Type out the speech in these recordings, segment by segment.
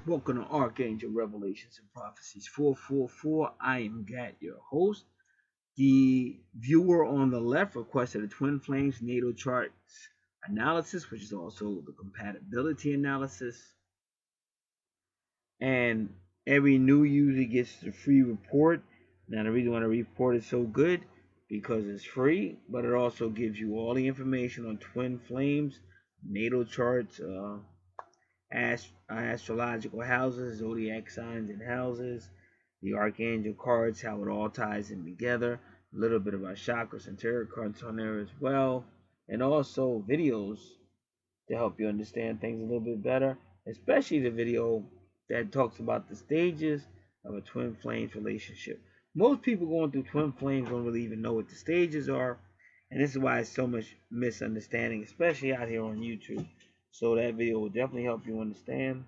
Welcome to Archangel Revelations and Prophecies 444. I am Gat, your host. The viewer on the left requested a twin flames natal chart analysis, which is also the compatibility analysis. And every new user gets the free report. Now, the reason why the report is so good because it's free, but it also gives you all the information on twin flames, natal charts, astrological houses, zodiac signs and houses, the Archangel cards, how it all ties in together, a little bit about chakras and tarot cards on there as well, and also videos to help you understand things a little bit better, especially the video that talks about the stages of a twin flames relationship. Most people going through twin flames don't really even know what the stages are, and this is why it's so much misunderstanding, especially out here on YouTube. So that video will definitely help you understand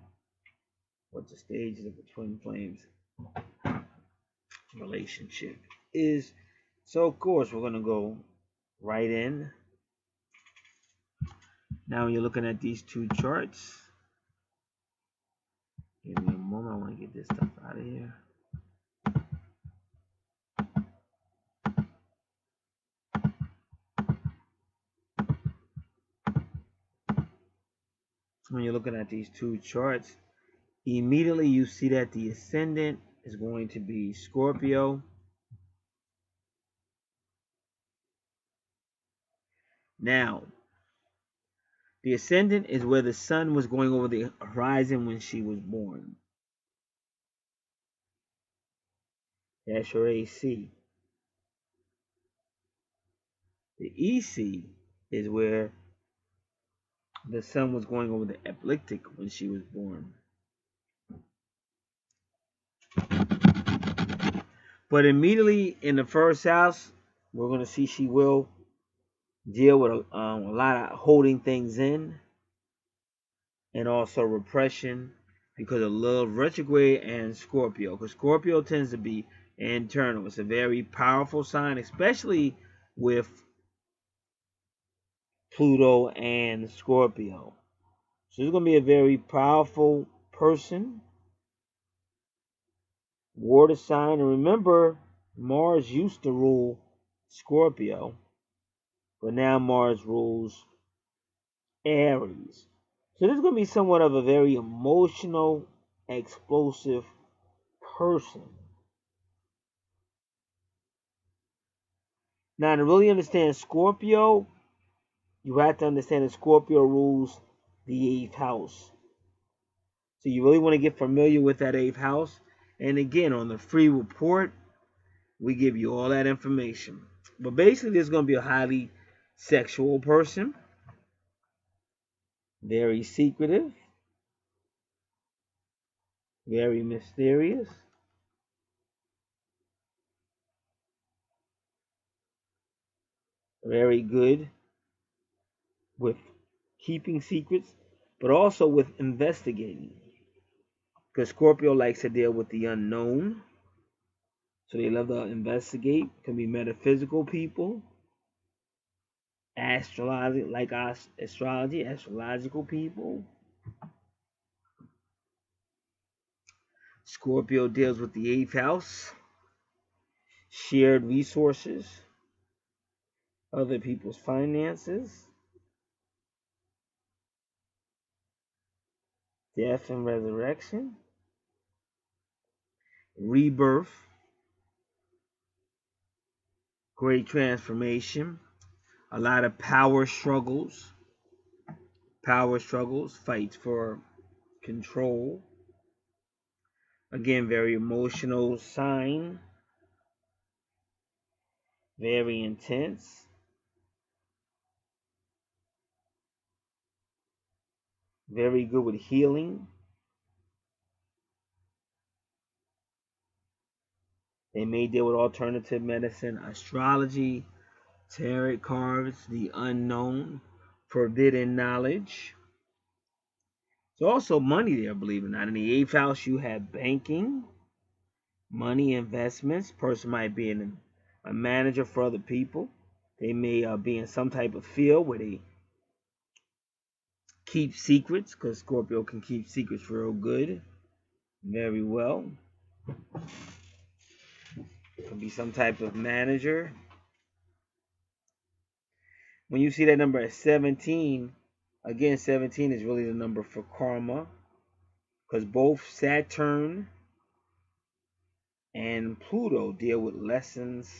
what the stages of a twin flames relationship is. So of course we're gonna go right in. Now when you're looking at these two charts, give me a moment, I want to get this stuff out of here. When you're looking at these two charts, immediately you see that the ascendant is going to be Scorpio. Now, the ascendant is where the sun was going over the horizon when she was born. That's your AC. The EC is where the sun was going over the ecliptic when she was born. But immediately in the first house, we're going to see she will deal with a lot of holding things in and also repression because of love, retrograde, and Scorpio. Because Scorpio tends to be internal. It's a very powerful sign, especially with Pluto and Scorpio. So it's going to be a very powerful person. Water sign. And remember, Mars used to rule Scorpio, but now Mars rules Aries. So this is going to be somewhat of a very emotional, explosive person. Now, to really understand Scorpio, you have to understand that Scorpio rules the 8th house. So you really want to get familiar with that 8th house. And again, on the free report, we give you all that information. But basically, there's going to be a highly sexual person, very secretive, very mysterious, very good with keeping secrets, but also with investigating. Because Scorpio likes to deal with the unknown. So they love to investigate. Can be metaphysical people, astrology, like astrology, astrological people. Scorpio deals with the 8th house, shared resources, other people's finances, death and resurrection, rebirth, great transformation, a lot of power struggles, fights for control. Again, very emotional sign, very intense, very good with healing. They may deal with alternative medicine, astrology, tarot cards, the unknown, forbidden knowledge. There's also money there, believe it or not. In the 8th house, you have banking, money, investments. Person might be a manager for other people. They may be in some type of field where they keep secrets, because Scorpio can keep secrets real good. very well. Could be some type of manager. When you see that number at 17, again, 17 is really the number for karma, because both Saturn and Pluto deal with lessons.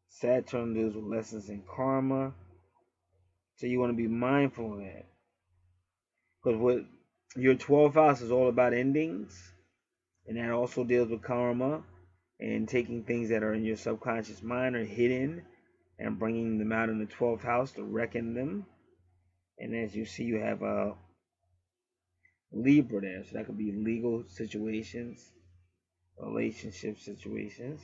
Saturn deals with lessons in karma. So you want to be mindful of that. Because what your 12th house is all about endings. And that also deals with karma and taking things that are in your subconscious mind or hidden and bringing them out in the 12th house to reckon them. And as you see, you have a Libra there. So that could be legal situations, relationship situations.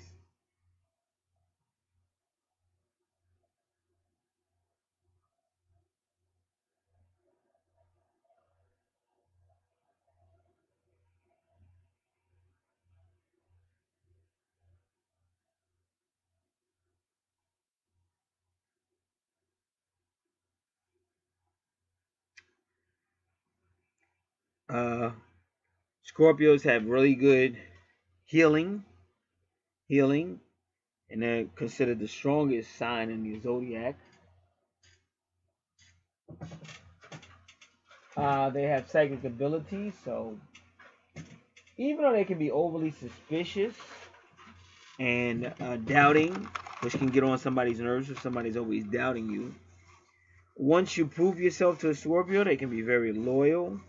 Uh, Scorpios have really good healing, healing, and they're considered the strongest sign in the zodiac. They have psychic abilities, so even though they can be overly suspicious and doubting, which can get on somebody's nerves if somebody's always doubting you, once you prove yourself to a Scorpio, they can be very loyal.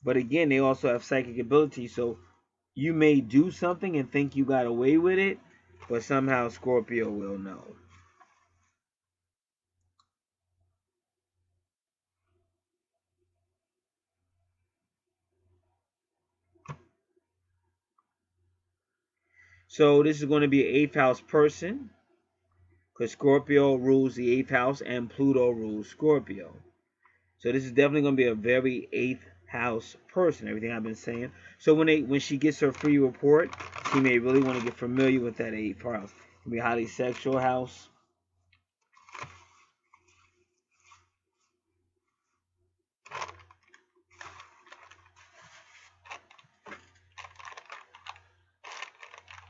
But again, they also have psychic abilities, so you may do something and think you got away with it, but somehow Scorpio will know. So this is going to be an 8th house person, because Scorpio rules the 8th house and Pluto rules Scorpio. So this is definitely going to be a very 8th house person, everything I've been saying. So when she gets her free report, she may really want to get familiar with that 8th house. It can be a highly sexual house.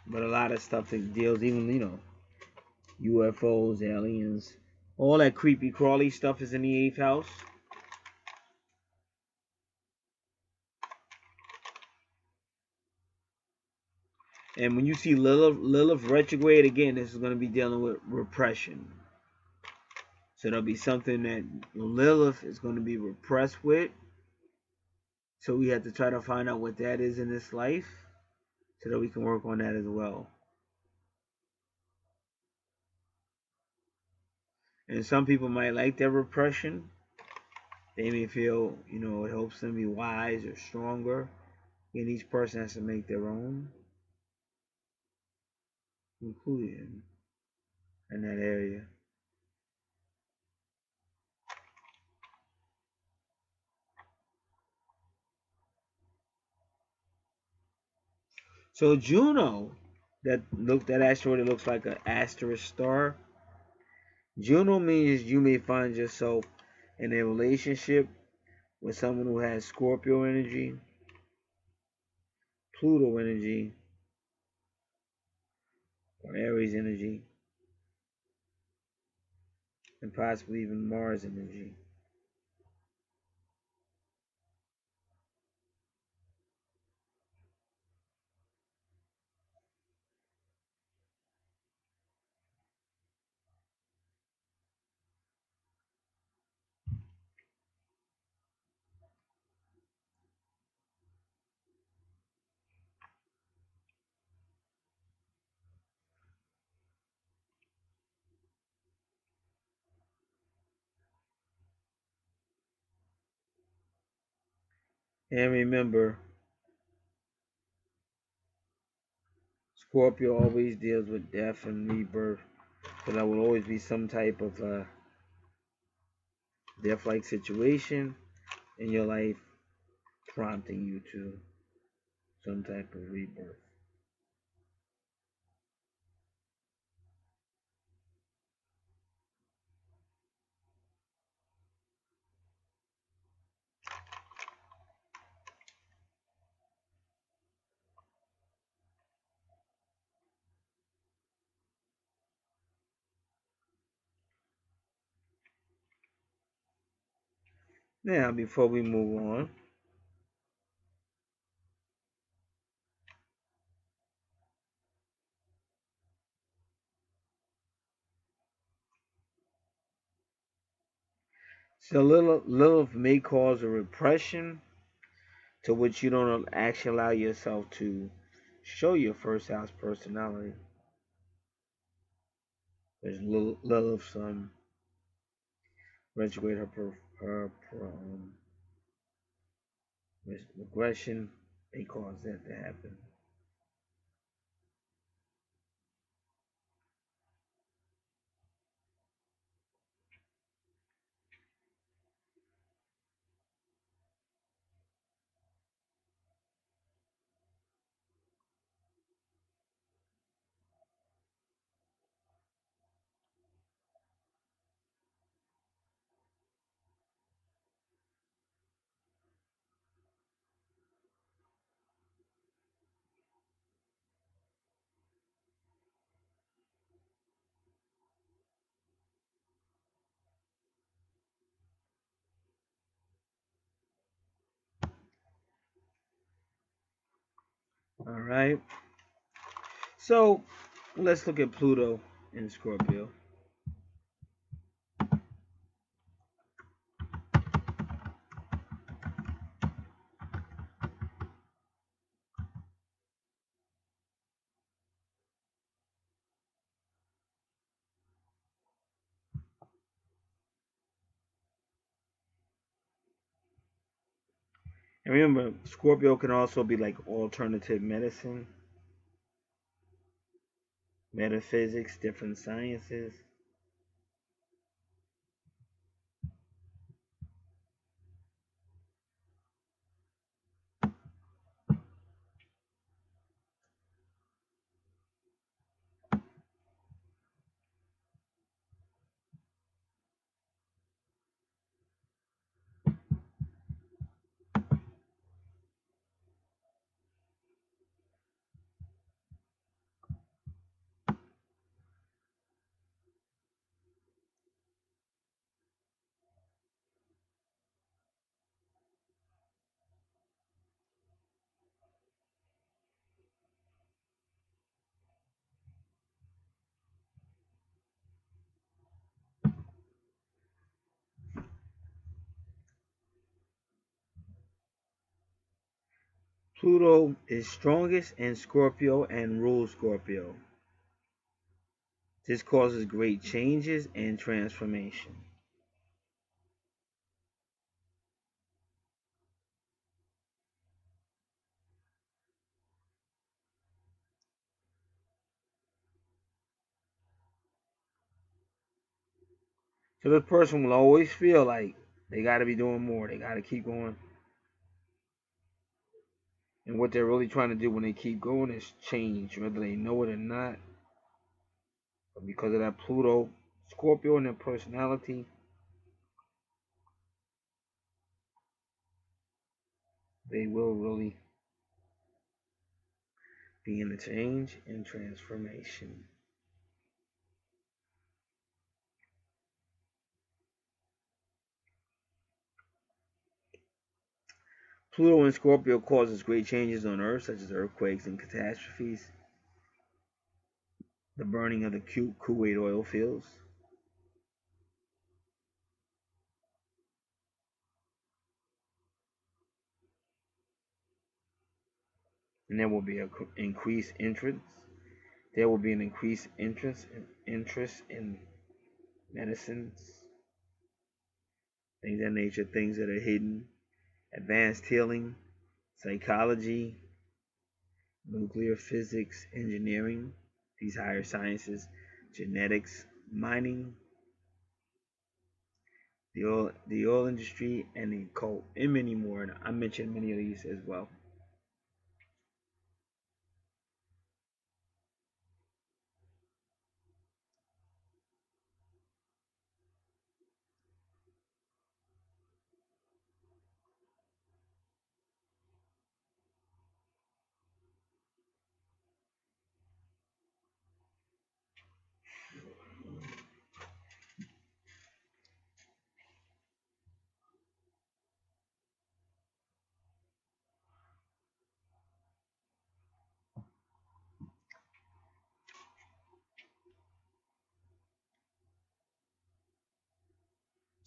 But a lot of stuff that deals even, UFOs, aliens, all that creepy crawly stuff is in the 8th house. And when you see Lilith retrograde again, this is going to be dealing with repression. So there'll be something that Lilith is going to be repressed with. So we have to try to find out what that is in this life so that we can work on that as well. And some people might like that repression. They may feel, it helps them be wise or stronger. And each person has to make their own conclusion in that area. So Juno, that asteroid that looks like an asterisk star. Juno means you may find yourself in a relationship with someone who has Scorpio energy, Pluto energy, or Aries energy, and possibly even Mars energy. And remember, Scorpio always deals with death and rebirth. So there will always be some type of death-like situation in your life prompting you to some type of rebirth. Now, before we move on, so Lilith may cause a repression to which you don't actually allow yourself to show your first house personality. There's Lilith's retrograde, regression may cause that to happen. All right. So let's look at Pluto in Scorpio. And remember, Scorpio can also be like alternative medicine, metaphysics, different sciences. Pluto is strongest in Scorpio and rules Scorpio. This causes great changes and transformation. So this person will always feel like they got to be doing more. They got to keep going. And what they're really trying to do when they keep going is change, whether they know it or not. But because of that Pluto, Scorpio, and their personality, they will really be in a change and transformation. Pluto in Scorpio causes great changes on Earth, such as earthquakes and catastrophes, the burning of the Kuwait oil fields, and there will be an increased interest. There will be an increased interest in medicines, things of that nature, things that are hidden, advanced healing, psychology, nuclear physics, engineering, these higher sciences, genetics, mining, the oil industry, and the occult, and many more. And I mentioned many of these as well.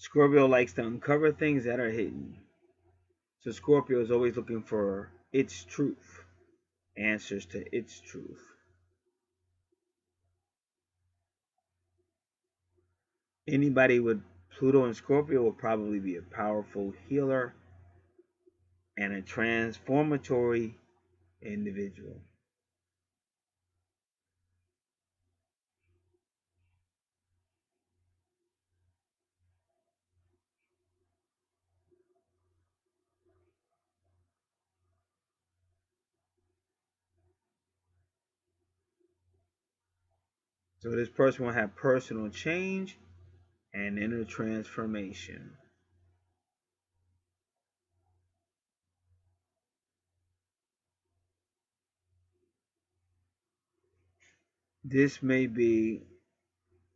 Scorpio likes to uncover things that are hidden. So Scorpio is always looking for its truth, answers to its truth. Anybody with Pluto and Scorpio will probably be a powerful healer and a transformatory individual. So this person will have personal change and inner transformation. This may be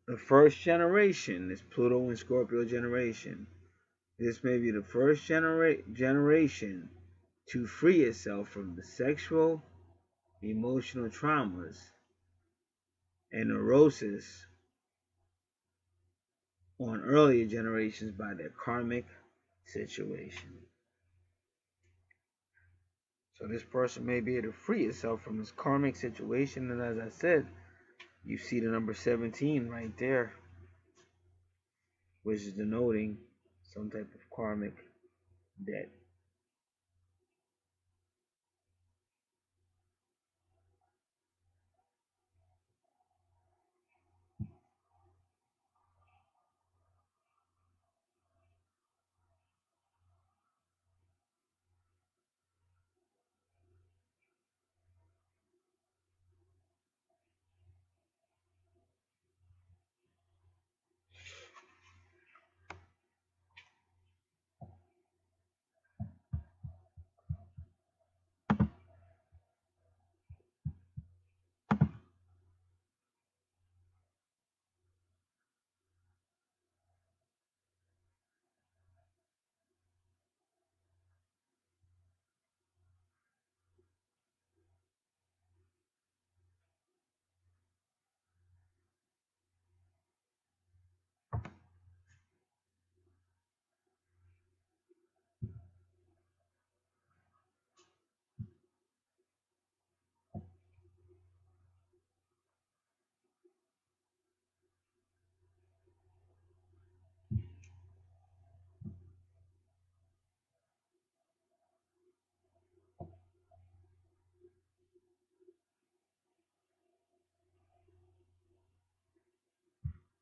the first generation, this Pluto and Scorpio generation. This may be the first generation to free itself from the sexual, emotional traumas and neurosis on earlier generations by their karmic situation. So this person may be able to free itself from this karmic situation, and as I said, you see the number 17 right there, which is denoting some type of karmic debt.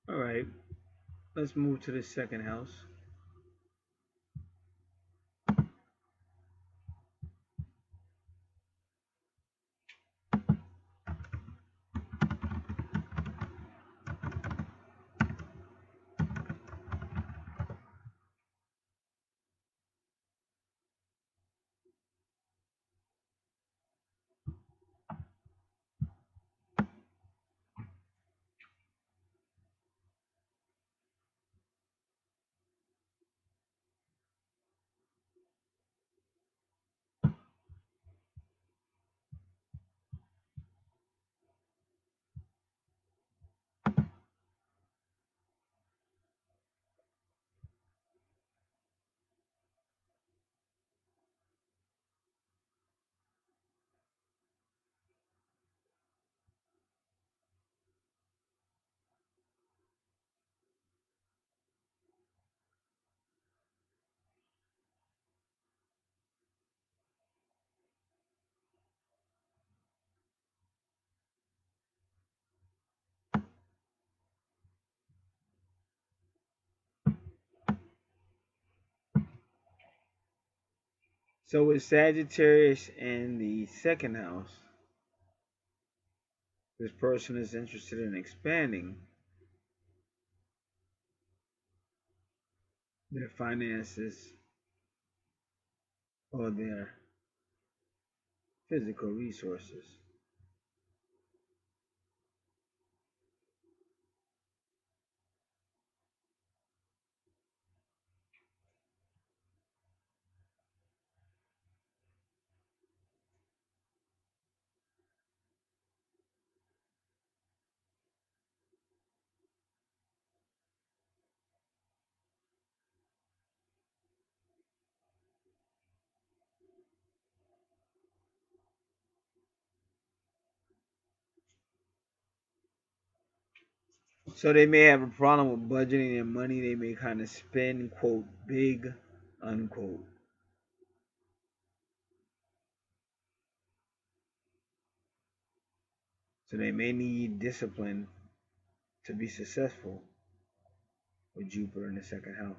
All right, let's move to the second house. So with Sagittarius in the second house, this person is interested in expanding their finances or their physical resources. So they may have a problem with budgeting their money. They may kind of spend, quote, big, unquote. So they may need discipline to be successful with Jupiter in the second house.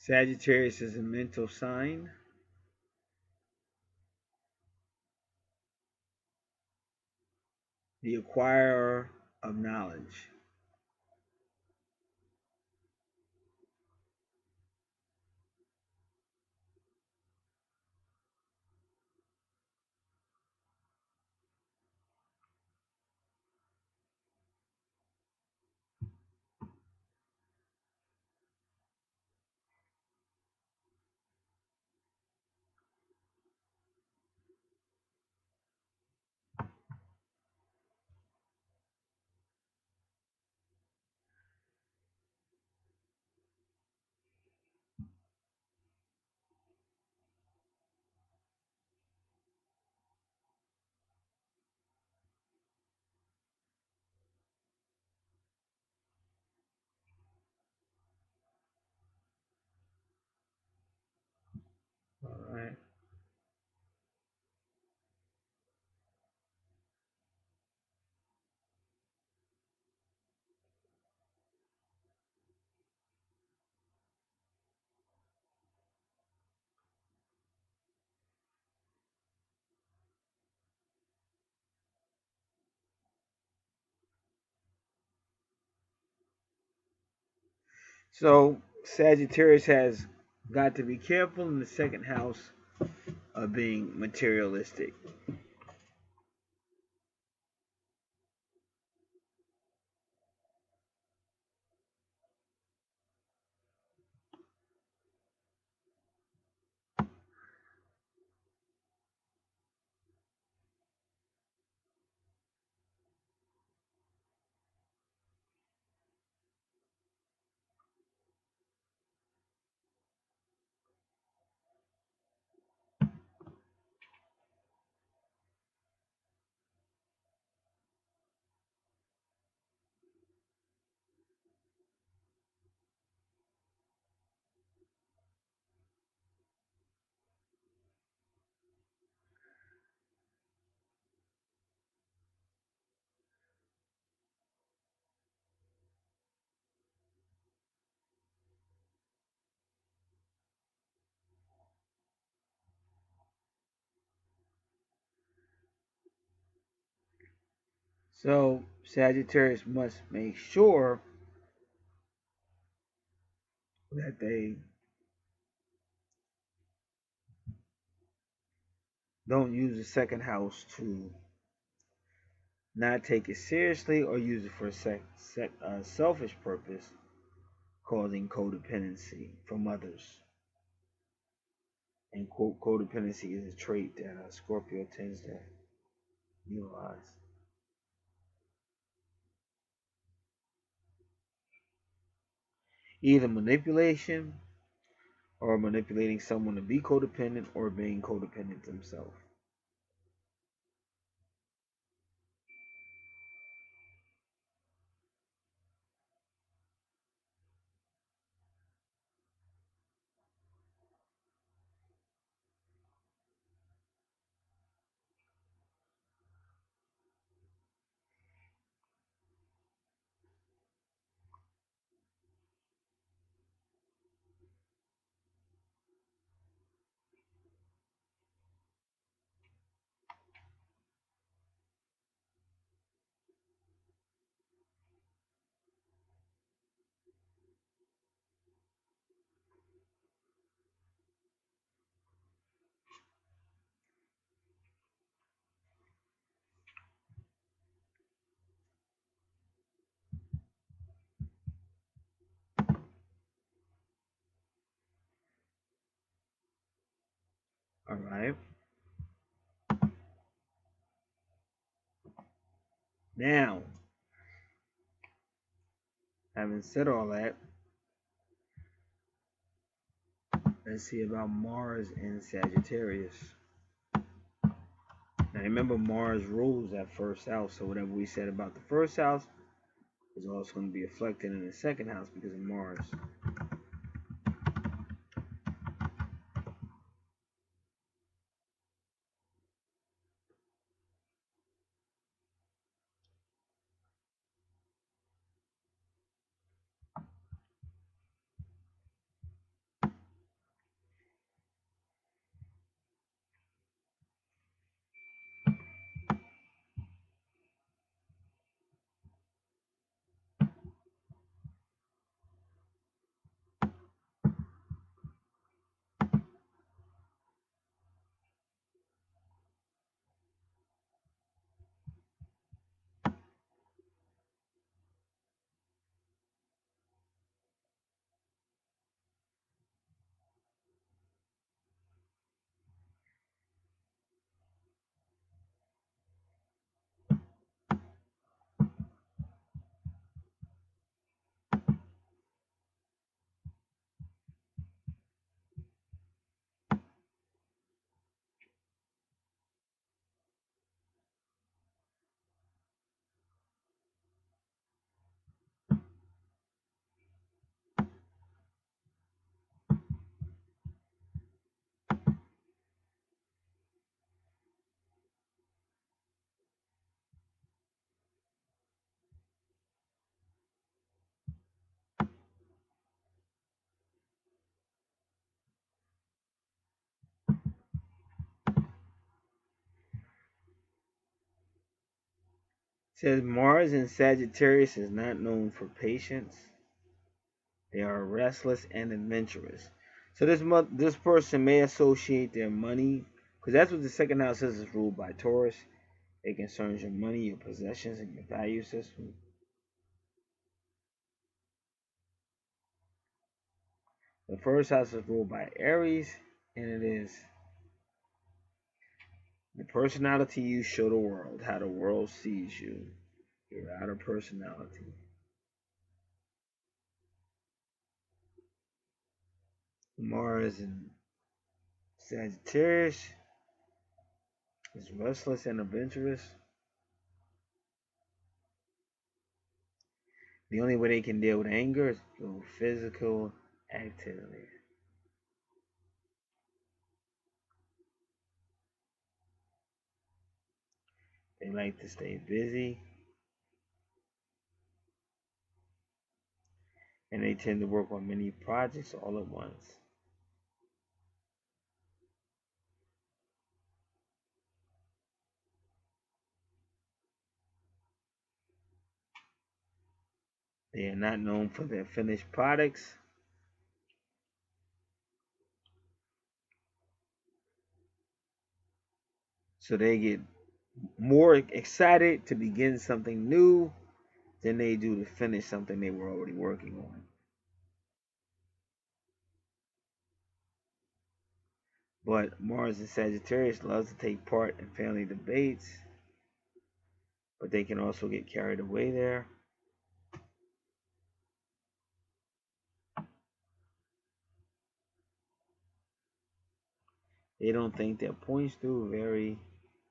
Sagittarius is a mental sign, the acquirer of knowledge. All right. So Sagittarius has got to be careful in the second house of being materialistic. So Sagittarius must make sure that they don't use the second house to not take it seriously or use it for a selfish purpose, causing codependency from others. And quote, codependency is a trait that Scorpio tends to utilize. Either manipulation or manipulating someone to be codependent or being codependent themselves. All right. Now, having said all that, let's see about Mars and Sagittarius. Now remember, Mars rules that first house, so whatever we said about the first house is also going to be reflected in the second house because of Mars. It says Mars in Sagittarius is not known for patience. They are restless and adventurous. So this person may associate their money, because that's what the second house says is ruled by Taurus. It concerns your money, your possessions, and your value system. The first house is ruled by Aries, and it is the personality you show the world, how the world sees you, your outer personality. Mars in Sagittarius is restless and adventurous. The only way they can deal with anger is through physical activity. They like to stay busy, and they tend to work on many projects all at once. They are not known for their finished products. So they get more excited to begin something new than they do to finish something they were already working on. But Mars and Sagittarius loves to take part in family debates, but they can also get carried away there. They don't think their points through very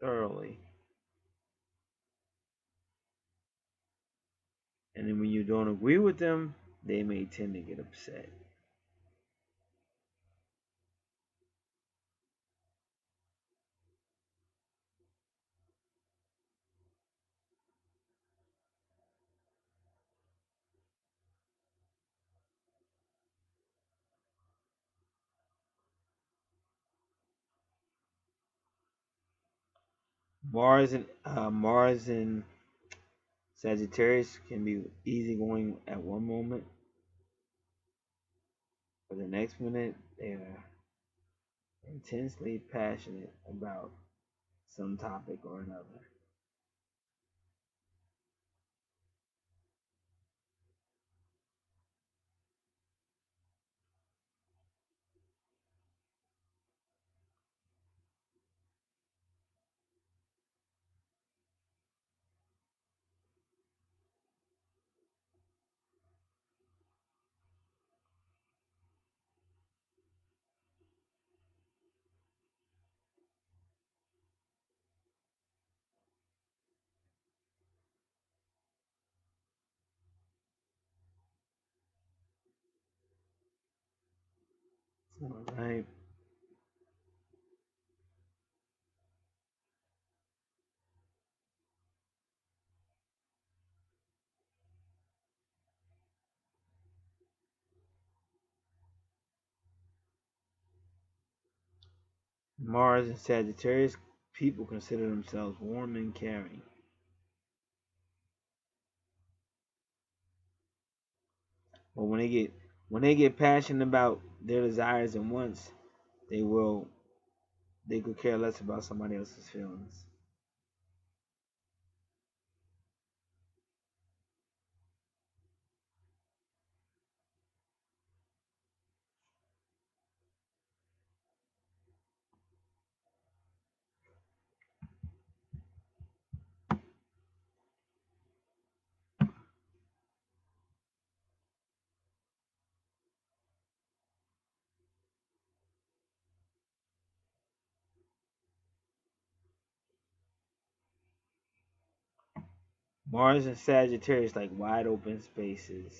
thoroughly. And then when you don't agree with them, they may tend to get upset. Mars and Sagittarius can be easygoing at one moment, but the next minute they are intensely passionate about some topic or another. All right. Mars and Sagittarius, people consider themselves warm and caring. But when they get passionate about their desires and wants, they will they could care less about somebody else's feelings. Mars and Sagittarius like wide open spaces.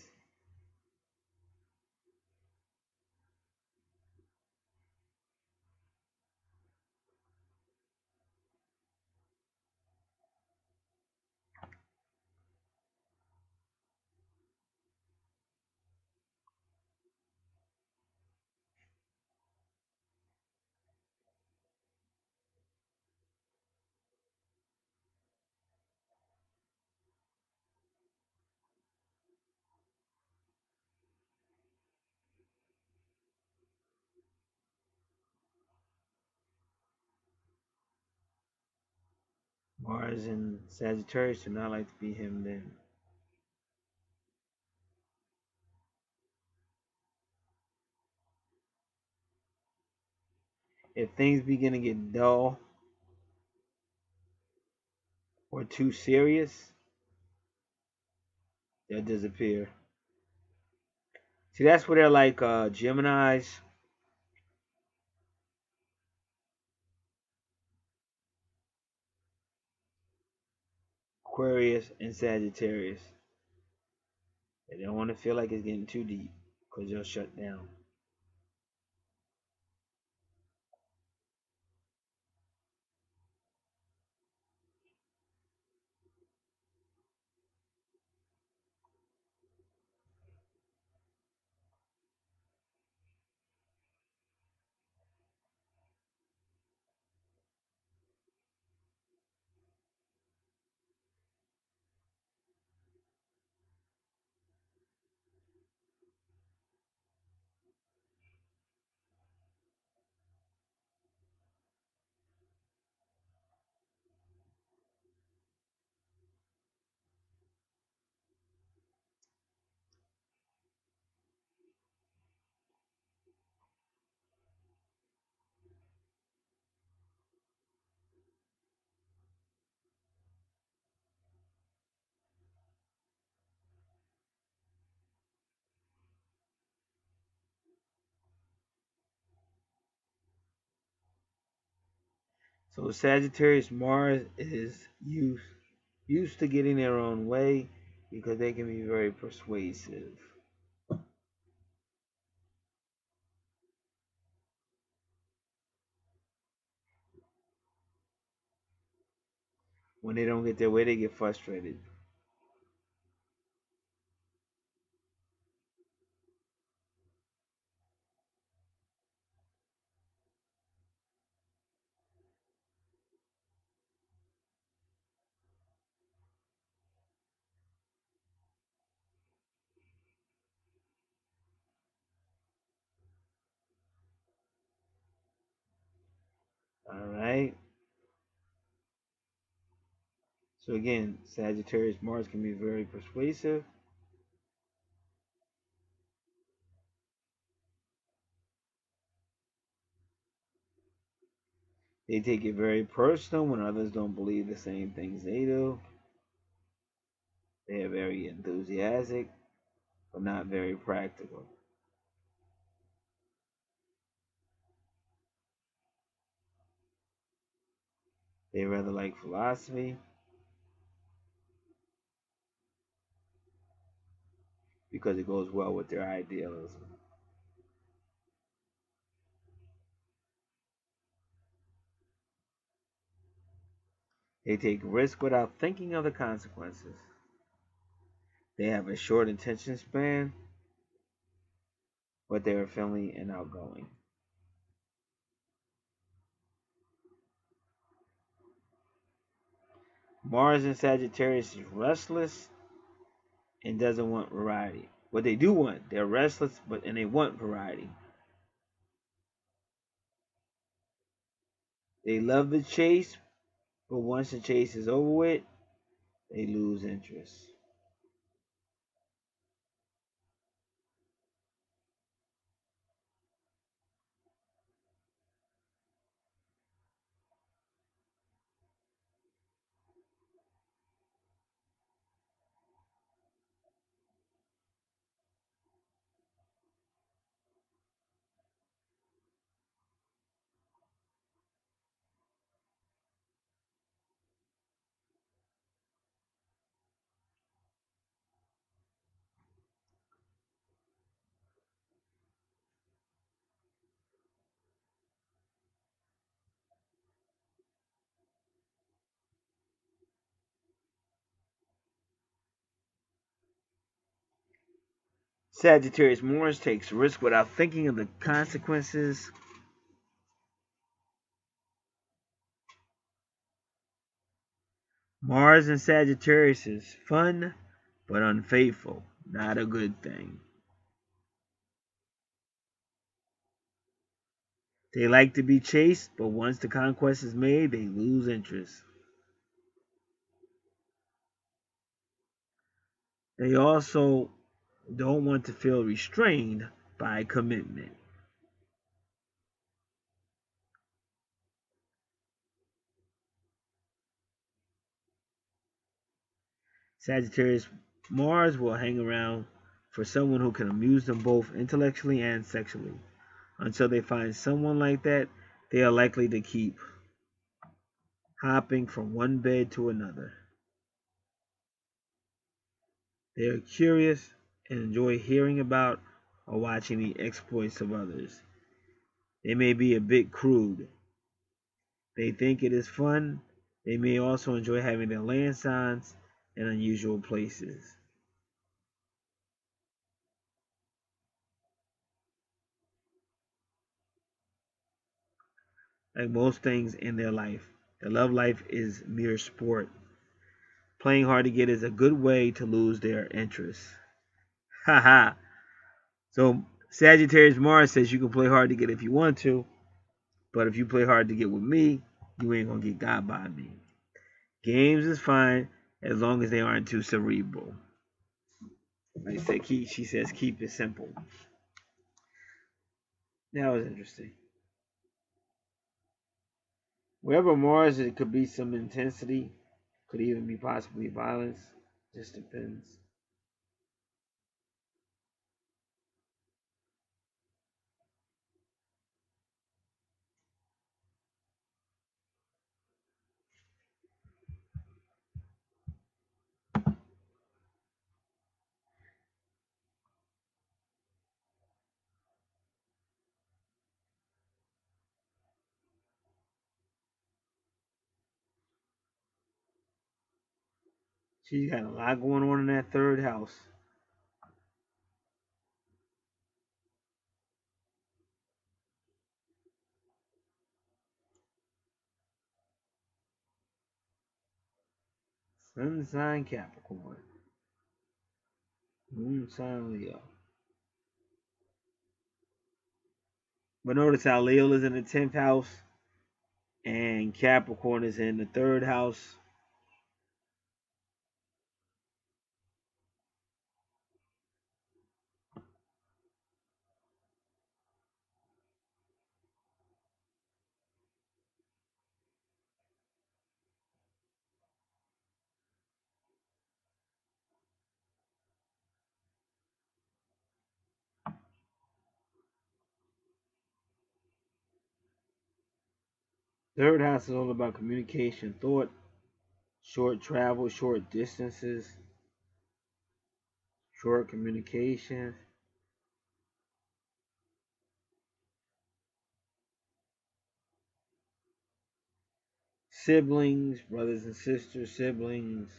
Mars and Sagittarius do not like to be hemmed in. If things begin to get dull or too serious, they'll disappear. See, that's where they're like Geminis, Aquarius, and Sagittarius. They don't want to feel like it's getting too deep because they'll shut down. So Sagittarius Mars is used to getting their own way because they can be very persuasive. When they don't get their way, they get frustrated. All right. So again, Sagittarius Mars can be very persuasive. They take it very personal when others don't believe the same things they do. They are very enthusiastic, but not very practical. They rather like philosophy because it goes well with their idealism. They take risks without thinking of the consequences. They have a short attention span, but they are friendly and outgoing. Mars in Sagittarius is restless and doesn't want variety. What they do want, they're restless, and they want variety. They love the chase, but once the chase is over with, they lose interest. Sagittarius Mars takes risk without thinking of the consequences. Mars in Sagittarius is fun, but unfaithful. Not a good thing. They like to be chased, but once the conquest is made, they lose interest. They also don't want to feel restrained by commitment. Sagittarius Mars will hang around for someone who can amuse them both intellectually and sexually. Until they find someone like that, they are likely to keep hopping from one bed to another. They are curious and enjoy hearing about or watching the exploits of others. They may be a bit crude. They think it is fun. They may also enjoy having their land signs in unusual places. Like most things in their life, their love life is mere sport. Playing hard to get is a good way to lose their interest. Haha. So Sagittarius Mars says you can play hard to get if you want to, but if you play hard to get with me, you ain't gonna get got by me. Games is fine as long as they aren't too cerebral. Like I said, she says keep it simple. That was interesting. Wherever Mars, it could be some intensity, could even be possibly violence. Just depends. She's got a lot going on in that third house. Sun sign Capricorn. Moon sign Leo. But notice how Leo is in the 10th house and Capricorn is in the third house. Third house is all about communication, thought, short travel, short distances, short communication. siblings, brothers and sisters, siblings,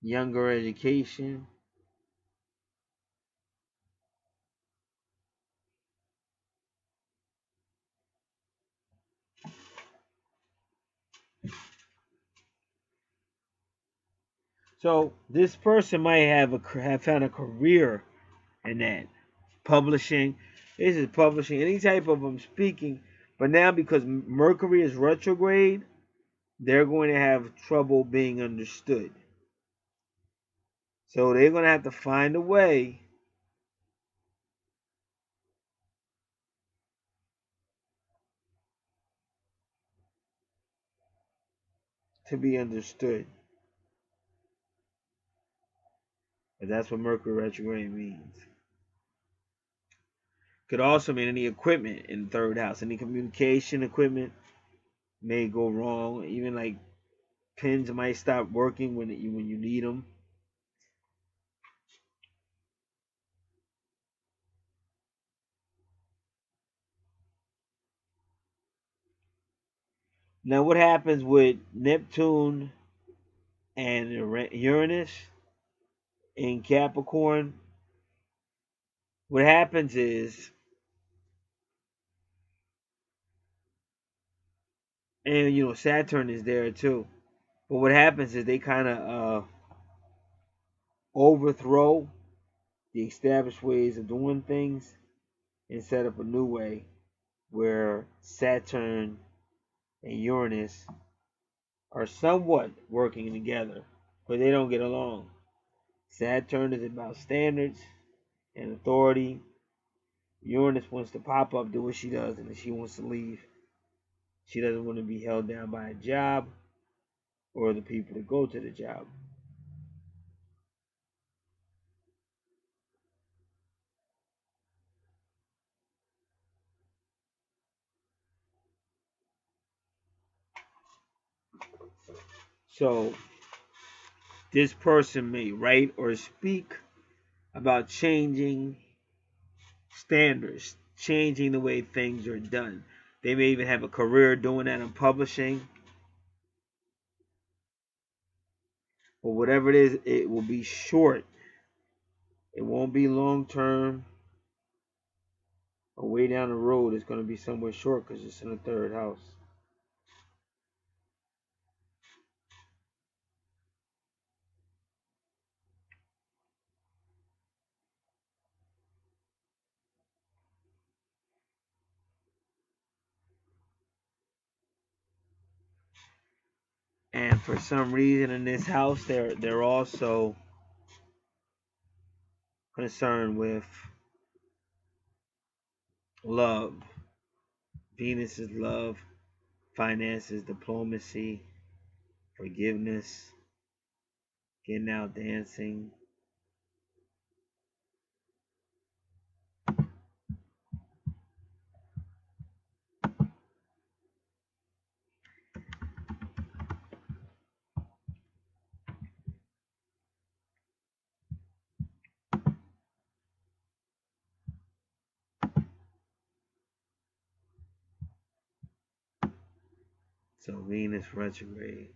younger education. So this person might have found a career in that publishing. This is publishing any type of speaking, but now because Mercury is retrograde, they're going to have trouble being understood. So they're going to have to find a way to be understood. And that's what Mercury retrograde means. Could also mean any equipment in the third house. Any communication equipment may go wrong. Even like pins might stop working when you need them. Now, what happens with Neptune and Uranus in Capricorn? What happens is, and Saturn is there too. But what happens is they kind of overthrow the established ways of doing things and set up a new way where Saturn and Uranus are somewhat working together, but they don't get along. Saturn is about standards and authority. Uranus wants to pop up, do what she does, and then she wants to leave. She doesn't want to be held down by a job or the people that go to the job. So this person may write or speak about changing standards, changing the way things are done. They may even have a career doing that in publishing. But whatever it is, it will be short. It won't be long term or way down the road. It's going to be somewhere short because it's in the third house. And for some reason in this house, they're also concerned with love. Venus is love, finances, diplomacy, forgiveness, getting out dancing. So Venus retrograde.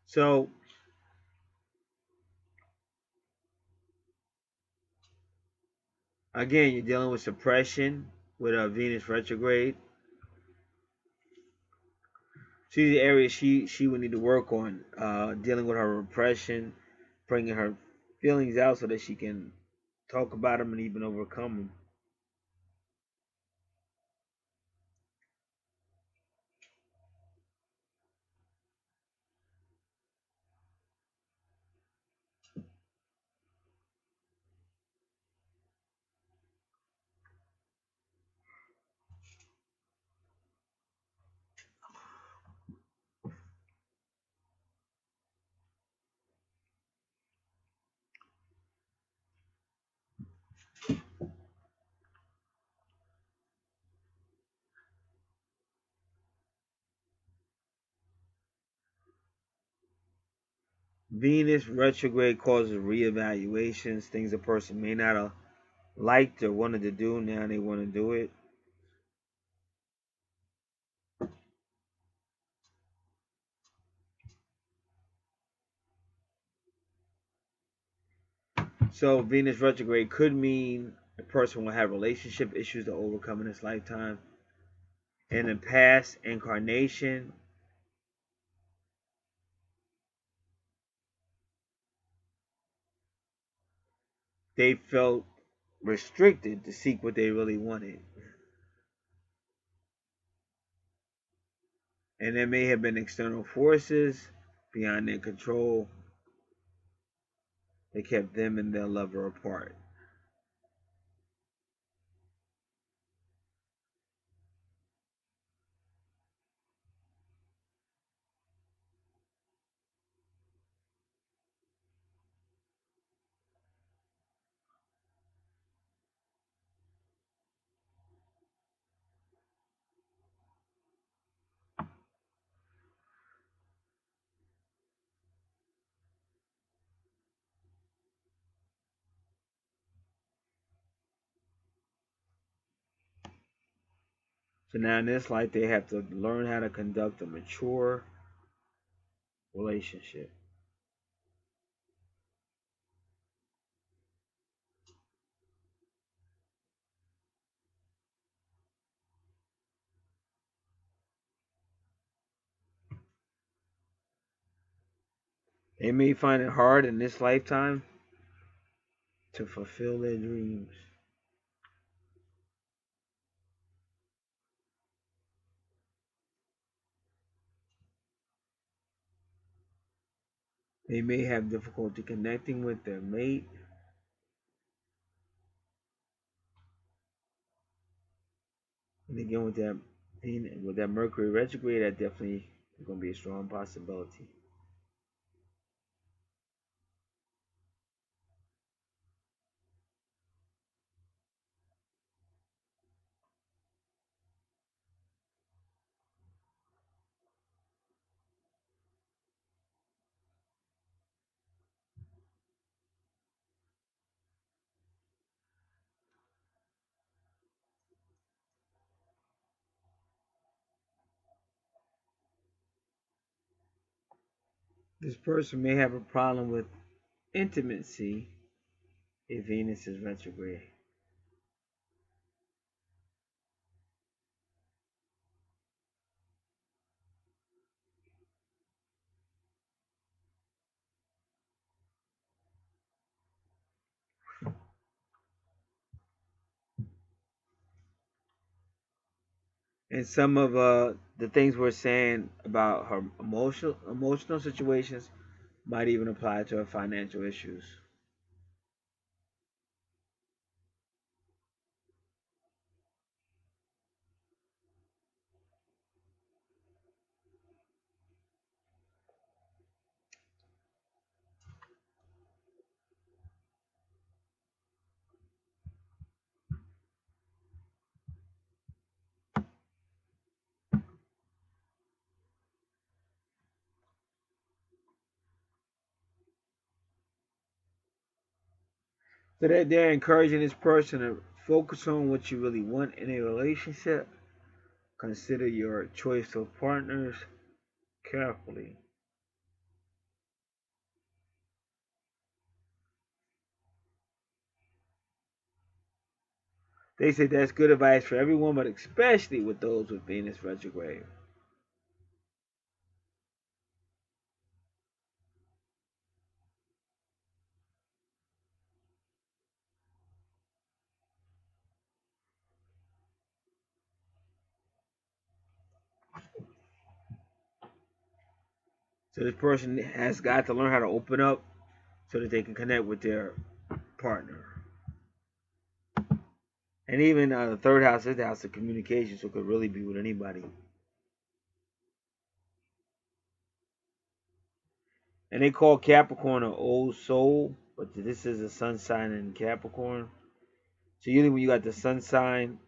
So again, you're dealing with suppression with a Venus retrograde. She's the area she would need to work on, dealing with her repression, bringing her feelings out so that she can talk about them and even overcome them. Venus retrograde causes reevaluations, things a person may not have liked or wanted to do, now they want to do it. So Venus retrograde could mean a person will have relationship issues to overcome in this lifetime. In a past incarnation, they felt restricted to seek what they really wanted. And there may have been external forces beyond their control that kept them and their lover apart. So now in this life, they have to learn how to conduct a mature relationship. They may find it hard in this lifetime to fulfill their dreams. They may have difficulty connecting with their mate. And again, with that Mercury retrograde, that definitely is going to be a strong possibility. This person may have a problem with intimacy if Venus is retrograde. And some of the things we're saying about her emotional situations might even apply to her financial issues. So they're encouraging this person to focus on what you really want in a relationship. Consider your choice of partners carefully. They say that's good advice for everyone, but especially with those with Venus retrograde. So this person has got to learn how to open up so that they can connect with their partner. And even the third house is the house of communication, so it could really be with anybody. And they call Capricorn an old soul, but this is a sun sign in Capricorn. So usually when you got the sun sign,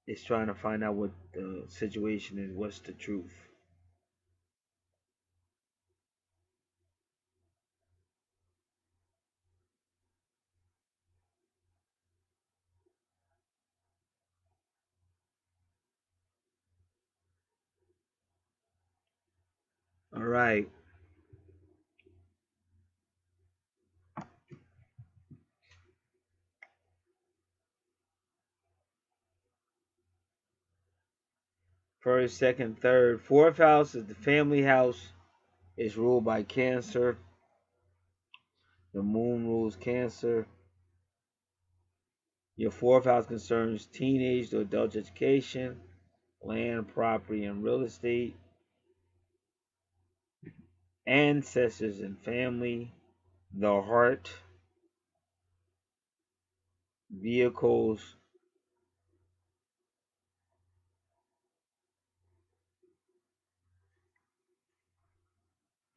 it's trying to find out what the situation is, what's the truth. All right. First, second, third. Fourth house is the family house. It's ruled by Cancer. The moon rules Cancer. Your fourth house concerns teenage to adult education, land, property, and real estate, ancestors and family, the heart, vehicles,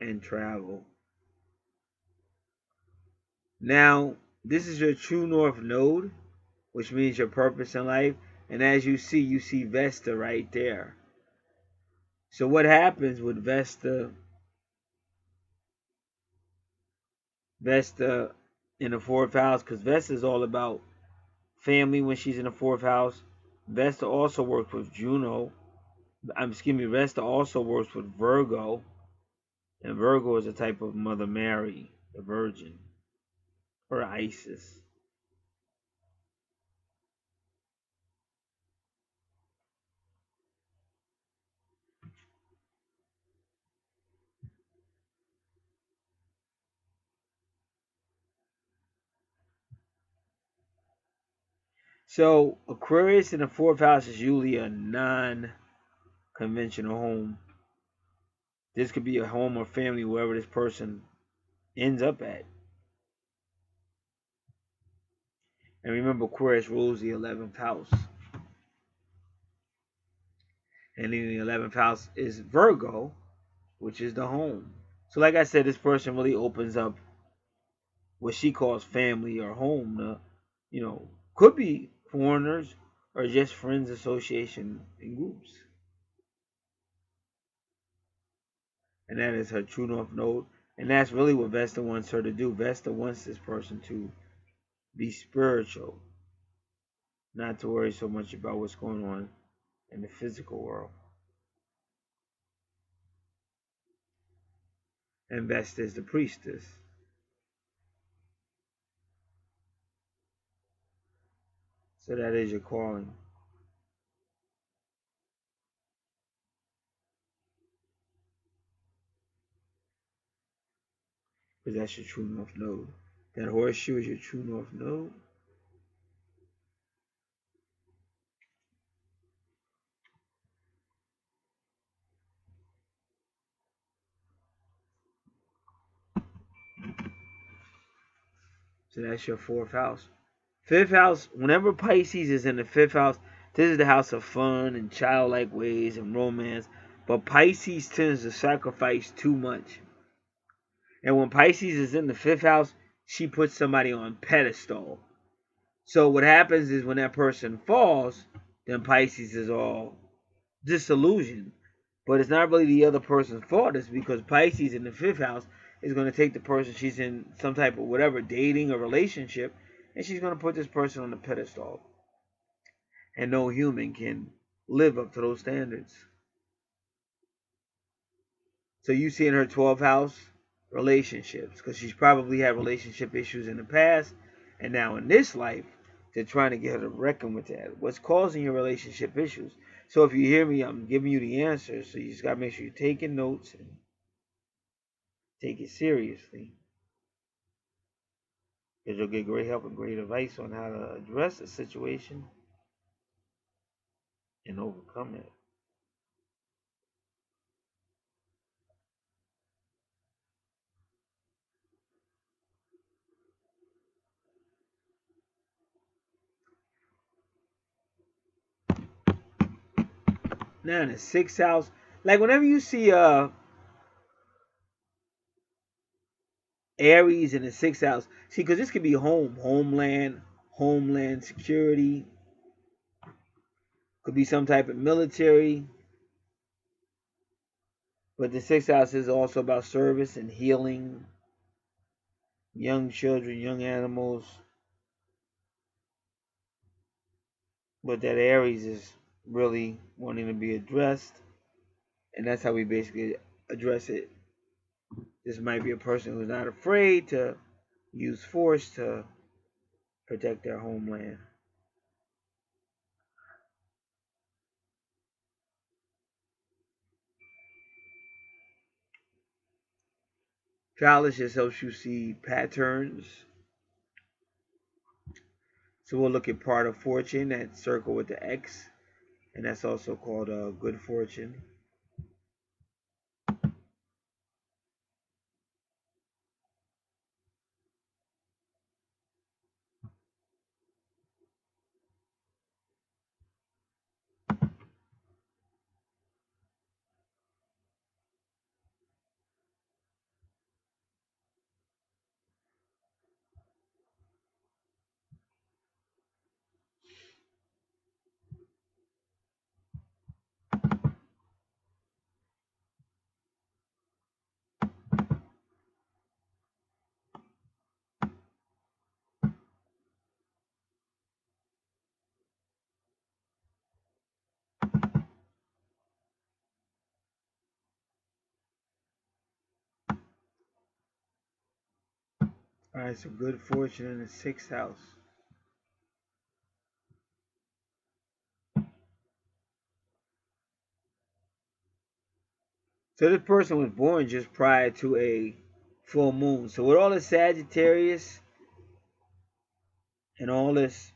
and travel. Now, this is your true north node, which means your purpose in life. And as you see Vesta right there. So what happens with Vesta in the fourth house, because Vesta is all about family when she's in the fourth house. Vesta also works with Juno. Excuse me, Vesta also works with Virgo. And Virgo is a type of Mother Mary, the Virgin, or Isis. So Aquarius in the fourth house is usually a non-conventional home. This could be a home or family wherever this person ends up at. And remember, Aquarius rules the 11th house. And in the 11th house is Virgo, which is the home. So like I said, this person really opens up what she calls family or home to, could be foreigners or just friends, association, and groups. And that is her true north node. And that's really what Vesta wants her to do. Vesta wants this person to be spiritual, not to worry so much about what's going on in the physical world. And Vesta is the priestess. So that is your calling. Because that's your true north node. That horseshoe is your true north node. So that's your fourth house. Fifth house, whenever Pisces is in the fifth house, this is the house of fun and childlike ways and romance. But Pisces tends to sacrifice too much. And when Pisces is in the fifth house, she puts somebody on pedestal. So what happens is when that person falls, then Pisces is all disillusioned. But it's not really the other person's fault. It's because Pisces in the fifth house is going to take the person she's in some type of whatever, dating or relationship, and she's going to put this person on the pedestal. And no human can live up to those standards. So you see in her 12th house, relationships, because she's probably had relationship issues in the past, and now in this life, they're trying to get her to reckon with that. What's causing your relationship issues? So if you hear me, I'm giving you the answers. So you just gotta make sure you're taking notes and take it seriously, because you'll get great help and great advice on how to address the situation and overcome it. Now in the sixth house, like whenever you see Aries in the sixth house, see, because this could be homeland security, could be some type of military, but the sixth house is also about service and healing, young children, young animals. But that Aries is really wanting to be addressed, and that's how we basically address it. This might be a person who's not afraid to use force to protect their homeland. Phallus just helps you see patterns. So we'll look at part of fortune, that circle with the X, and that's also called good fortune. All right, so good fortune in the 6th house. So this person was born just prior to a full moon. So with all this Sagittarius and all this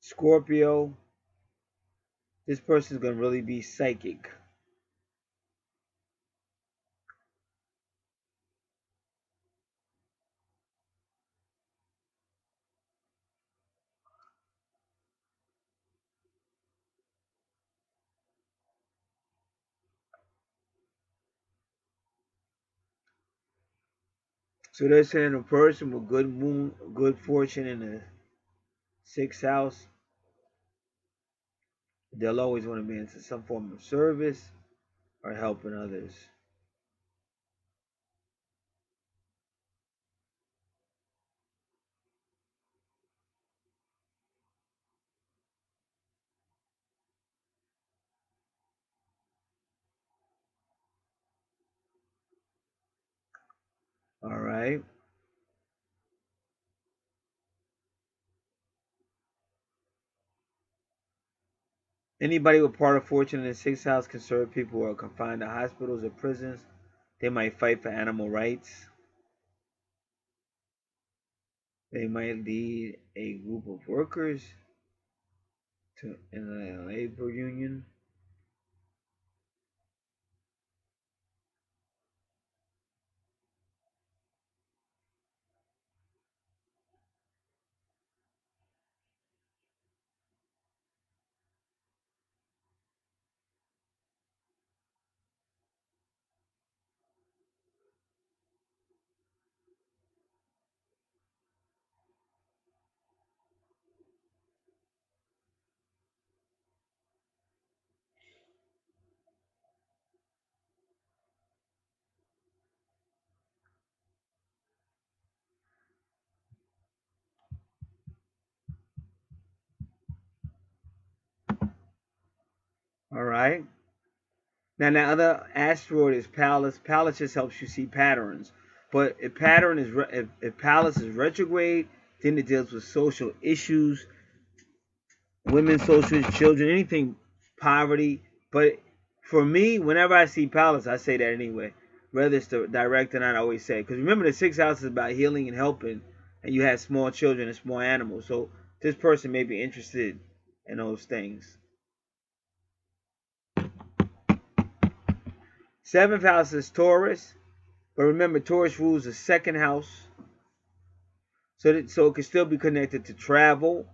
Scorpio, this person's going to really be psychic. So they're saying a person with good fortune in the 6th house, they'll always want to be into some form of service or helping others. All right. Anybody with part of fortune in the 6th house can serve people who are confined to hospitals or prisons. They might fight for animal rights. They might lead a group of workers in a labor union. All right. Now, the other asteroid is Pallas. Pallas just helps you see patterns. But if Pallas is retrograde, then it deals with social issues, women's social issues, children, anything, poverty. But for me, whenever I see Pallas, I say that anyway. Whether it's the direct or not, I always say. Because remember, the 6th house is about healing and helping, and you have small children and small animals. So this person may be interested in those things. 7th house is Taurus. But remember, Taurus rules the 2nd house. So it can still be connected to travel.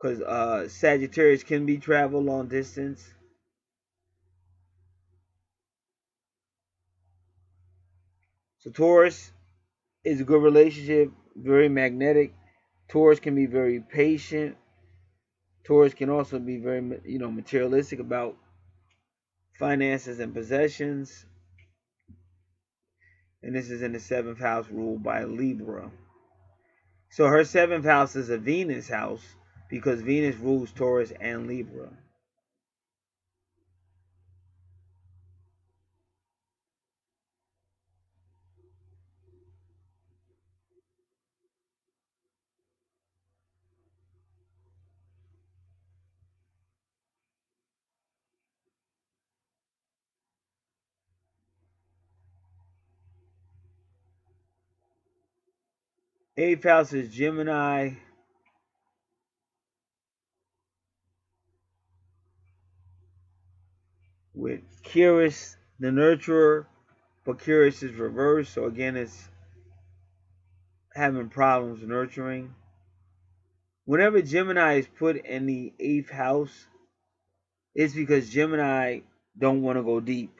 Because Sagittarius can be travel long distance. So Taurus is a good relationship, very magnetic. Taurus can be very patient. Taurus can also be very, materialistic about finances and possessions. And this is in the 7th house ruled by Libra. So her 7th house is a Venus house because Venus rules Taurus and Libra. Eighth house is Gemini, with Curious, the nurturer, but Curious is reversed. So again, it's having problems nurturing. Whenever Gemini is put in the eighth house, it's because Gemini don't want to go deep.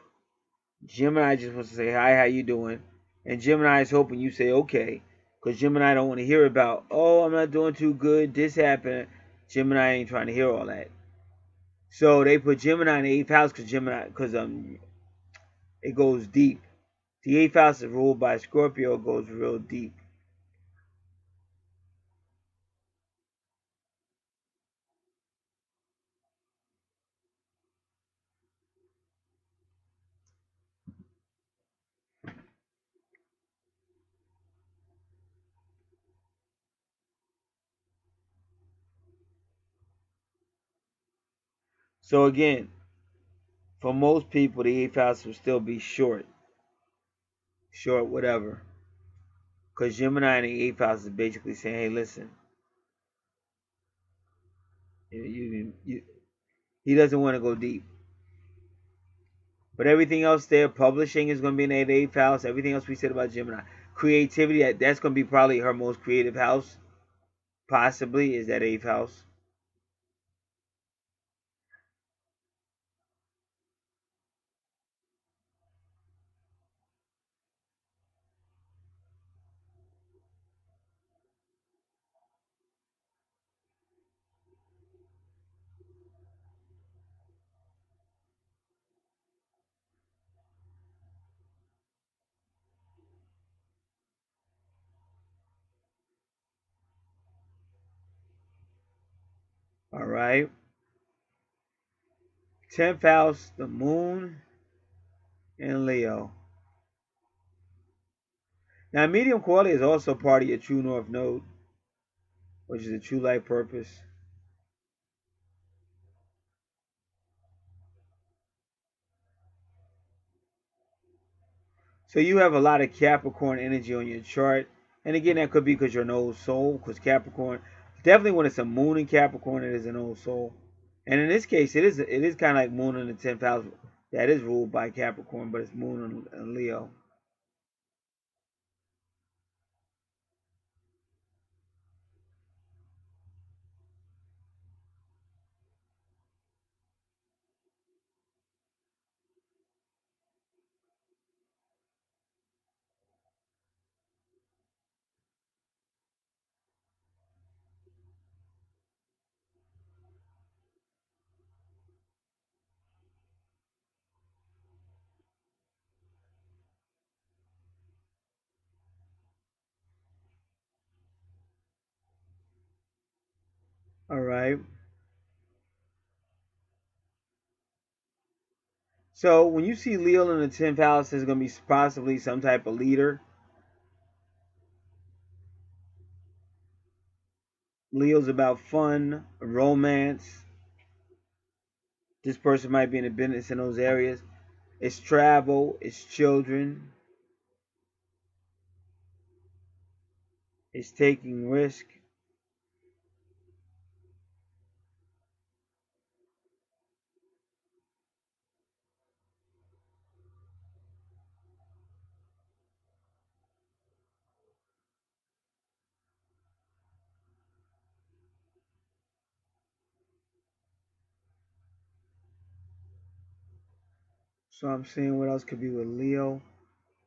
Gemini just wants to say, hi, how you doing? And Gemini is hoping you say, okay. Because Gemini don't want to hear about, oh, I'm not doing too good, this happened. Gemini ain't trying to hear all that. So they put Gemini in the eighth house because it goes deep. The eighth house is ruled by Scorpio, it goes real deep. So again, for most people, the eighth house will still be short, whatever. Because Gemini in the eighth house is basically saying, hey, listen, he doesn't want to go deep. But everything else there, publishing is going to be in the eighth house. Everything else we said about Gemini, creativity, that's going to be probably her most creative house. Possibly is that eighth house. All right. 10th house, the moon and Leo. Now, medium quality is also part of your true north node, which is a true life purpose. So you have a lot of Capricorn energy on your chart. And again, that could be because you're an old soul, because Capricorn, definitely when it's a moon in Capricorn, it is an old soul. And in this case, it is kind of like moon in the 10th house that is ruled by Capricorn, but it's moon in Leo. All right. So when you see Leo in the 10th house, there's going to be possibly some type of leader. Leo's about fun, romance. This person might be in the business in those areas. It's travel, it's children, it's taking risk. So I'm seeing what else could be with Leo.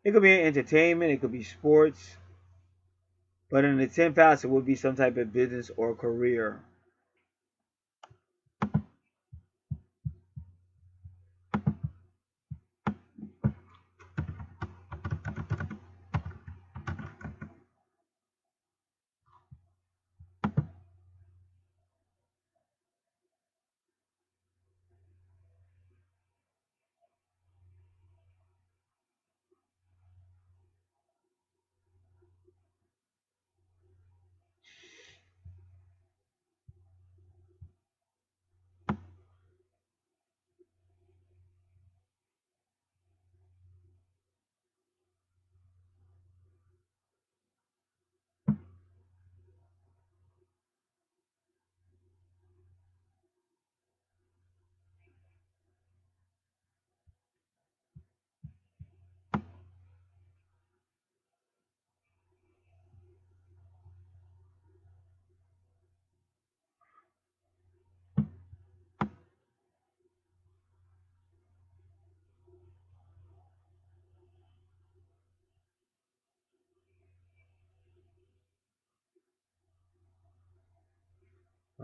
It could be entertainment, it could be sports, but in the 10th house, it would be some type of business or career.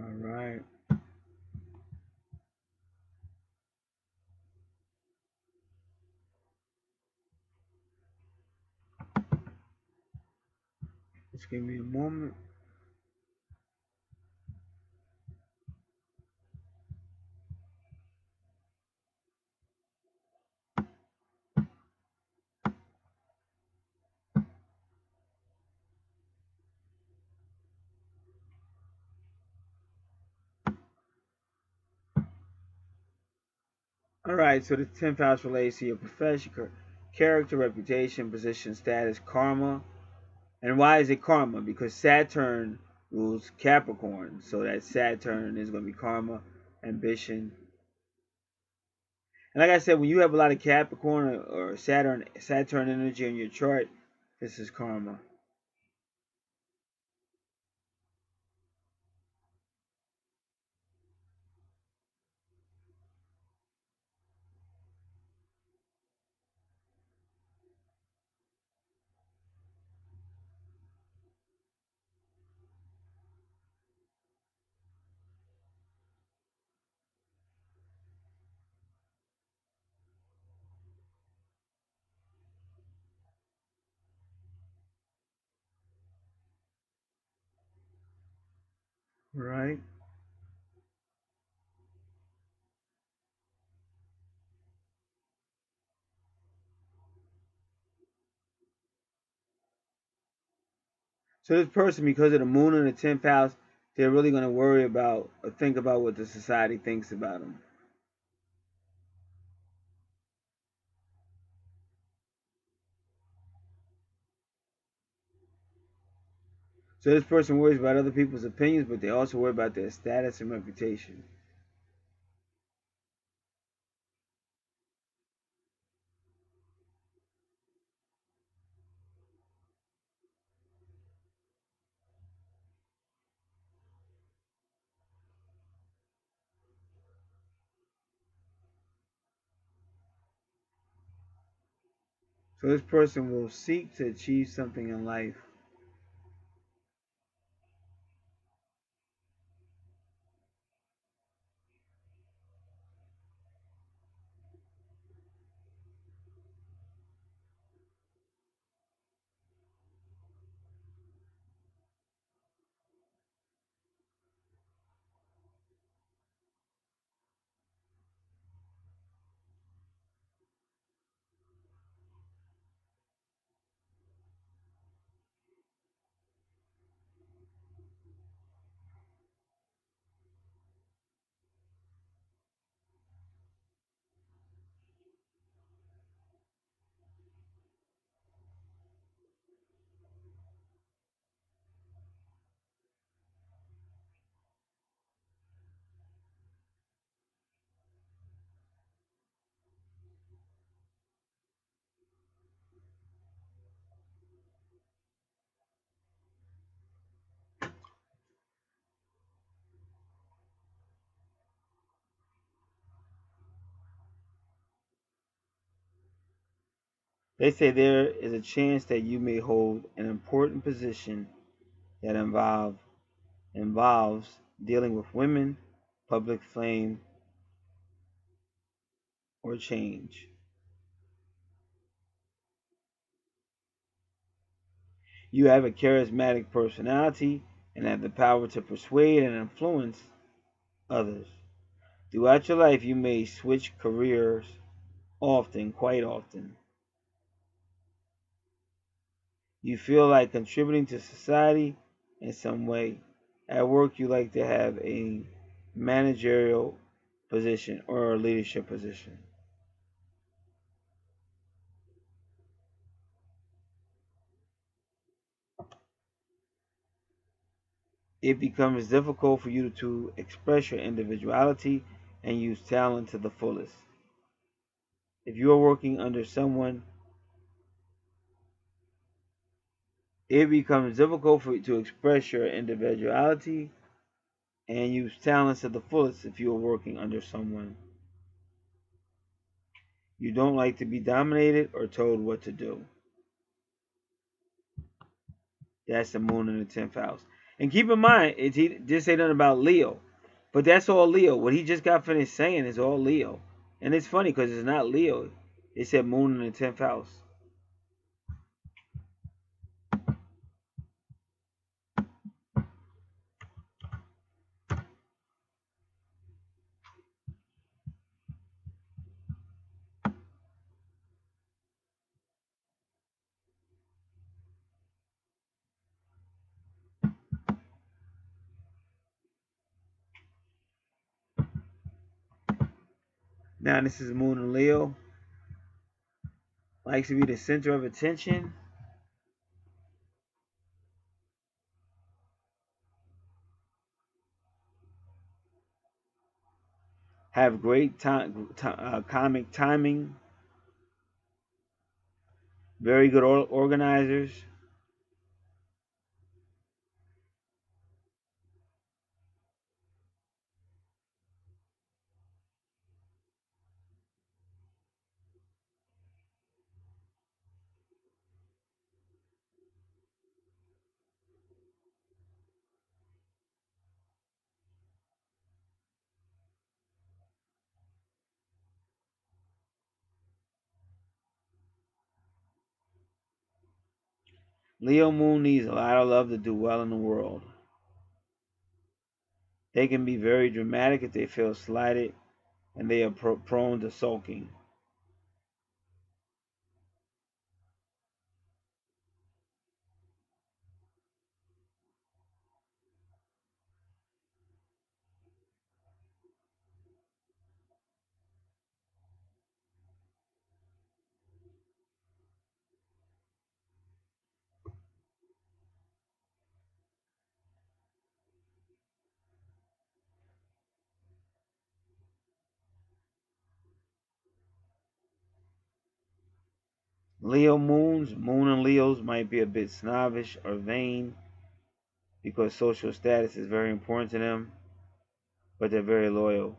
All right. Just give me a moment. All right, so the 10th house relates to your profession, character, reputation, position, status, karma. And why is it karma? Because Saturn rules Capricorn, so that Saturn is going to be karma, ambition. And like I said, when you have a lot of Capricorn or Saturn energy in your chart, this is karma. Right? So this person, because of the moon in the 10th house, they're really going to worry about or think about what the society thinks about them. So this person worries about other people's opinions, but they also worry about their status and reputation. So this person will seek to achieve something in life. They say there is a chance that you may hold an important position that involves dealing with women, public flame, or change. You have a charismatic personality and have the power to persuade and influence others. Throughout your life, you may switch careers often, quite often. You feel like contributing to society in some way. At work, you like to have a managerial position or a leadership position. It becomes difficult for you to express your individuality and use talent to the fullest. If you are working under someone, it becomes difficult for you to express your individuality and use talents to the fullest if you are working under someone. You don't like to be dominated or told what to do. That's the moon in the 10th house. And keep in mind, he didn't say nothing about Leo. But that's all Leo. What he just got finished saying is all Leo. And it's funny because it's not Leo. It said moon in the 10th house. Now this is moon in Leo. Likes to be the center of attention. Have great comic timing. Very good organizers. Leo moon needs a lot of love to do well in the world. They can be very dramatic if they feel slighted, and they are prone to sulking. Leo moons, moon and Leos might be a bit snobbish or vain because social status is very important to them, but they're very loyal.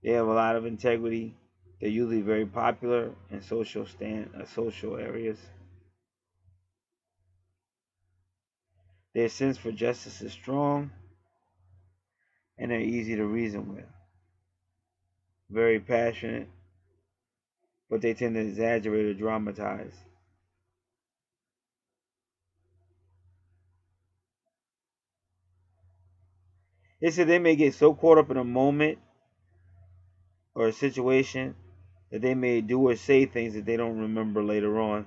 They have a lot of integrity. They're usually very popular in social areas. Their sense for justice is strong, and they're easy to reason with. Very passionate, but they tend to exaggerate or dramatize. They said they may get so caught up in a moment or a situation that they may do or say things that they don't remember later on.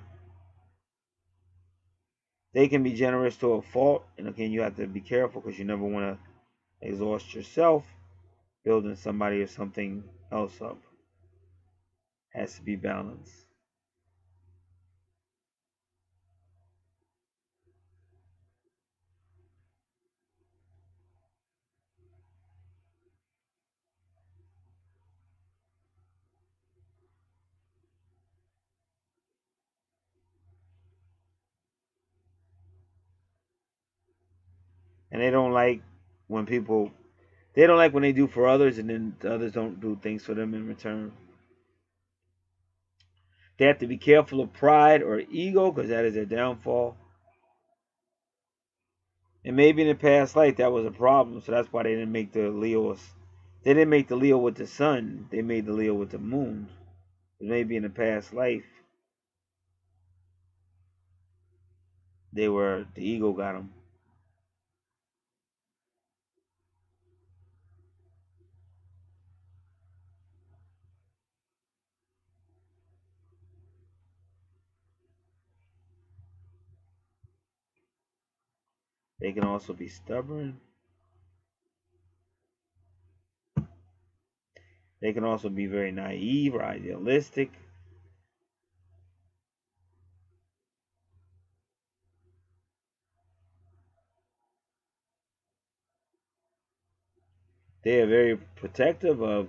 They can be generous to a fault, and again, you have to be careful because you never want to exhaust yourself building somebody or something else up. Has to be balanced. And they don't like when people they don't like when they do for others and then the others don't do things for them in return. They have to be careful of pride or ego because that is their downfall. And maybe in the past life that was a problem, so that's why they didn't make the Leos. They didn't make the Leo with the sun. They made the Leo with the moon. But maybe in the past life, the ego got them. They can also be stubborn. They can also be very naive or idealistic. They are very protective of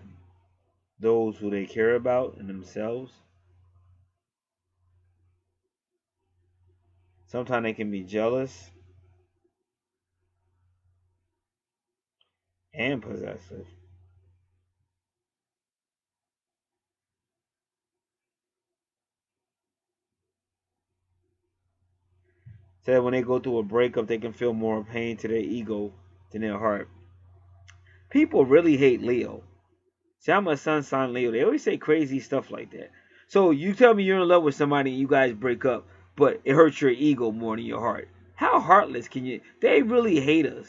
those who they care about and themselves. Sometimes they can be jealous and possessive. So that when they go through a breakup, they can feel more pain to their ego than their heart. People really hate Leo. See, I'm a sun sign Leo. They always say crazy stuff like that. So you tell me you're in love with somebody and you guys break up, but it hurts your ego more than your heart. How heartless can you? They really hate us.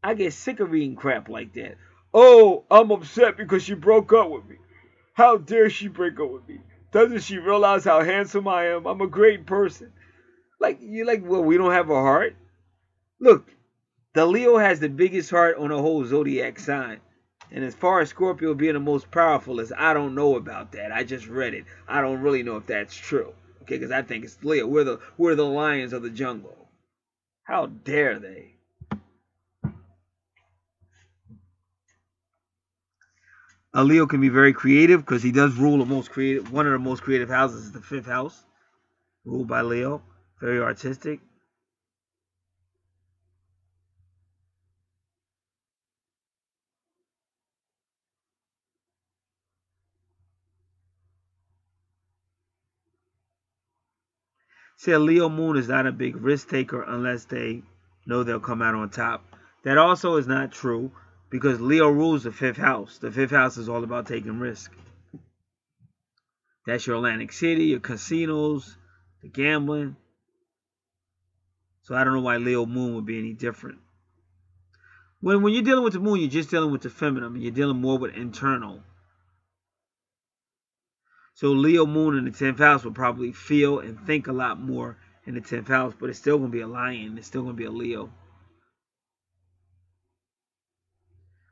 I get sick of reading crap like that. Oh, I'm upset because she broke up with me. How dare she break up with me? Doesn't she realize how handsome I am? I'm a great person. Like, you're like, well, we don't have a heart? Look, the Leo has the biggest heart on the whole zodiac sign. And as far as Scorpio being the most powerful is, I don't know about that. I just read it. I don't really know if that's true. Okay, because I think it's Leo. We're the lions of the jungle. How dare they? A Leo can be very creative because he does rule the most creative. One of the most creative houses is the fifth house, ruled by Leo. Very artistic. See, a Leo moon is not a big risk taker unless they know they'll come out on top. That also is not true because Leo rules the fifth house. The fifth house is all about taking risk. That's your Atlantic City, your casinos, the gambling. So I don't know why Leo moon would be any different. When you're dealing with the moon, you're just dealing with the feminine. You're dealing more with internal. So Leo moon in the 10th house will probably feel and think a lot more in the 10th house, but it's still going to be a lion. It's still going to be a Leo.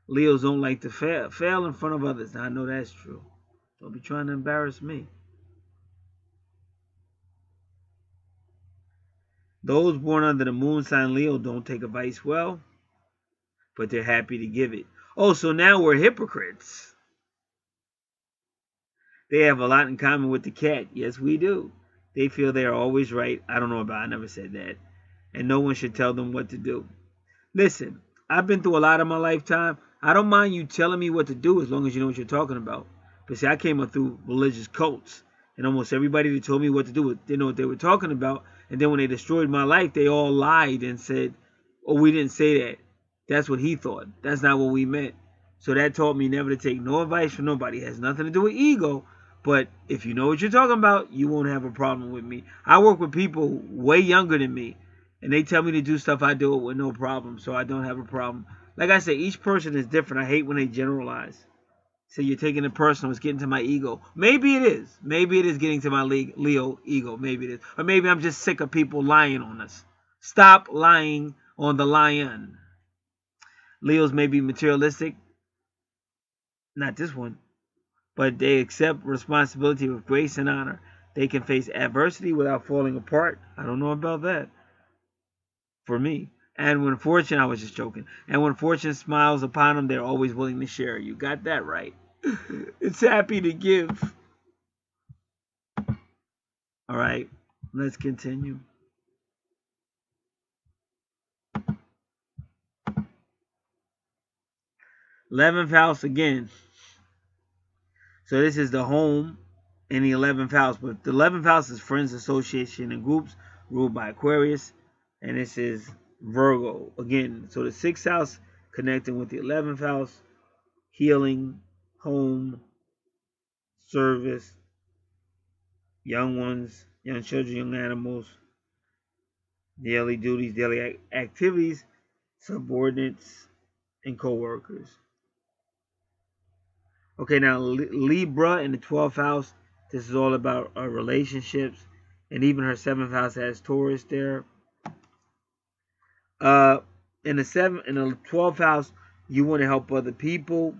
Leos don't like to fail in front of others. Now, I know that's true. Don't be trying to embarrass me. Those born under the moon sign Leo don't take advice well, but they're happy to give it. Oh, so now we're hypocrites. They have a lot in common with the cat. Yes, we do. They feel they are always right. I don't know about it. I never said that. And no one should tell them what to do. Listen, I've been through a lot in my lifetime. I don't mind you telling me what to do as long as you know what you're talking about. But see, I came up through religious cults. And almost everybody that told me what to do didn't know what they were talking about. And then when they destroyed my life, they all lied and said, oh, we didn't say that. That's what he thought. That's not what we meant. So that taught me never to take no advice from nobody. It has nothing to do with ego. But if you know what you're talking about, you won't have a problem with me. I work with people way younger than me. And they tell me to do stuff, I do it with no problem. So I don't have a problem. Like I said, each person is different. I hate when they generalize. So you're taking it personal. It's getting to my ego. Maybe it is. Maybe it is getting to my Leo ego. Maybe it is. Or maybe I'm just sick of people lying on us. Stop lying on the lion. Leos may be materialistic. Not this one. But they accept responsibility with grace and honor. They can face adversity without falling apart. I don't know about that. For me. And when fortune, I was just joking. And when fortune smiles upon them, they're always willing to share. You got that right. It's happy to give. All right, let's continue. 11th house again. So this is the home in the 11th house. But the 11th house is friends, association, and groups ruled by Aquarius. And this is Virgo again. So the 6th house connecting with the 11th house, healing, home, service, young ones, young children, young animals, daily duties, daily activities, subordinates, and co-workers. Okay, now Libra in the 12th house, this is all about relationships, and even her 7th house has Taurus there. In the 12th house, you want to help other people,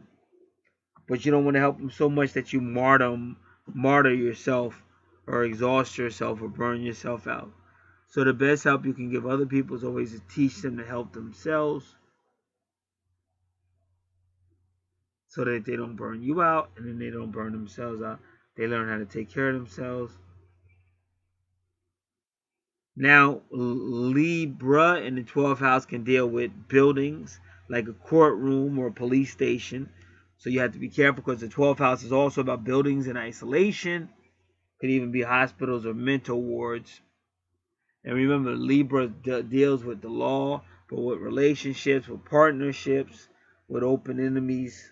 but you don't want to help them so much that you martyr yourself, or exhaust yourself, or burn yourself out. So the best help you can give other people is always to teach them to help themselves, so that they don't burn you out, and then they don't burn themselves out. They learn how to take care of themselves. Now, Libra in the 12th house can deal with buildings, like a courtroom or a police station. So you have to be careful because the 12th house is also about buildings and isolation. Could even be hospitals or mental wards. And remember, Libra deals with the law, but with relationships, with partnerships, with open enemies.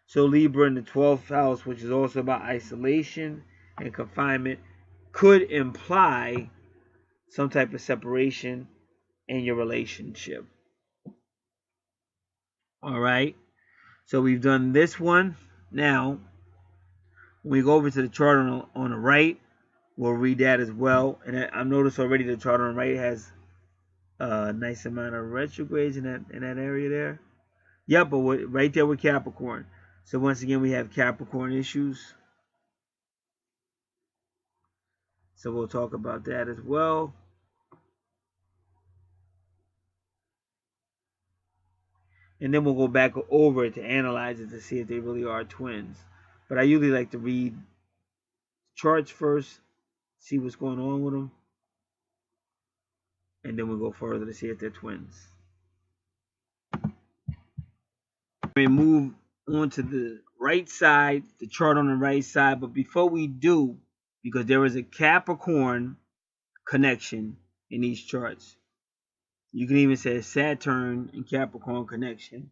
So Libra in the 12th house, which is also about isolation and confinement, could imply some type of separation in your relationship. All right. So we've done this one. Now, when we go over to the chart on the right, we'll read that as well. And I've noticed already the chart on the right has a nice amount of retrogrades in that area there. Yep, but right there with Capricorn. So once again, we have Capricorn issues. So we'll talk about that as well. And then we'll go back over it to analyze it to see if they really are twins. But I usually like to read charts first, see what's going on with them, and then we'll go further to see if they're twins. We move on to the right side, the chart on the right side. But before we do, because there is a Capricorn connection in these charts, you can even say Saturn and Capricorn connection.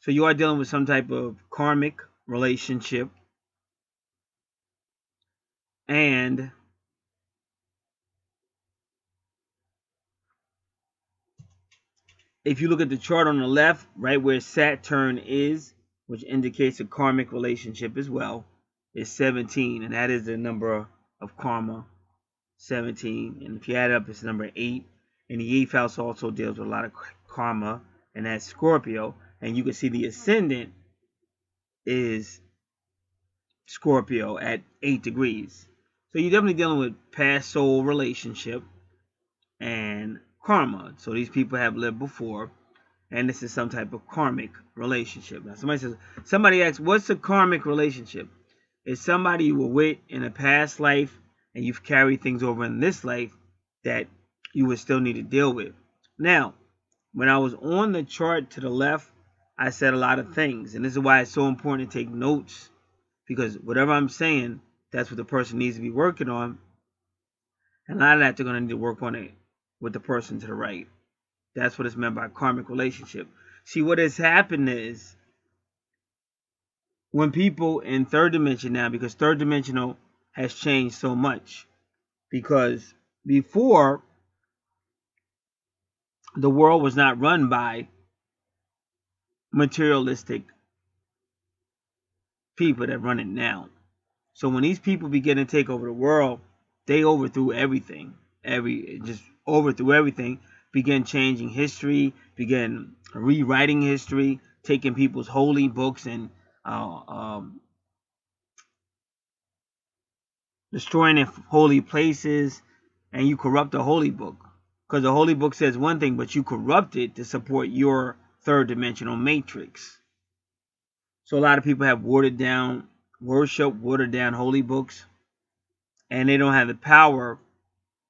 So you are dealing with some type of karmic relationship. And if you look at the chart on the left, right where Saturn is, which indicates a karmic relationship as well, is 17. And that is the number of karma, 17. And if you add it up, it's number 8. And the 8th house also deals with a lot of karma, and that's Scorpio. And you can see the ascendant is Scorpio at 8 degrees. So you're definitely dealing with past soul relationship and karma. So these people have lived before, and this is some type of karmic relationship. Now somebody asks, what's a karmic relationship? It's somebody you were with in a past life, and you've carried things over in this life that you would still need to deal with. Now, when I was on the chart to the left, I said a lot of things, and this is why it's so important to take notes, because whatever I'm saying, that's what the person needs to be working on. And a lot of that they're going to need to work on it with the person to the right. That's what is meant by karmic relationship. See, what has happened is when people in third dimension now, because third dimensional has changed so much, because before the world was not run by materialistic people that run it now. So when these people begin to take over the world, they overthrew everything. Just overthrew everything. Began changing history. Began rewriting history. Taking people's holy books and destroying their holy places. And you corrupt the holy book, because the holy book says one thing, but you corrupt it to support your third dimensional matrix. So a lot of people have watered down worship, watered down holy books, and they don't have the power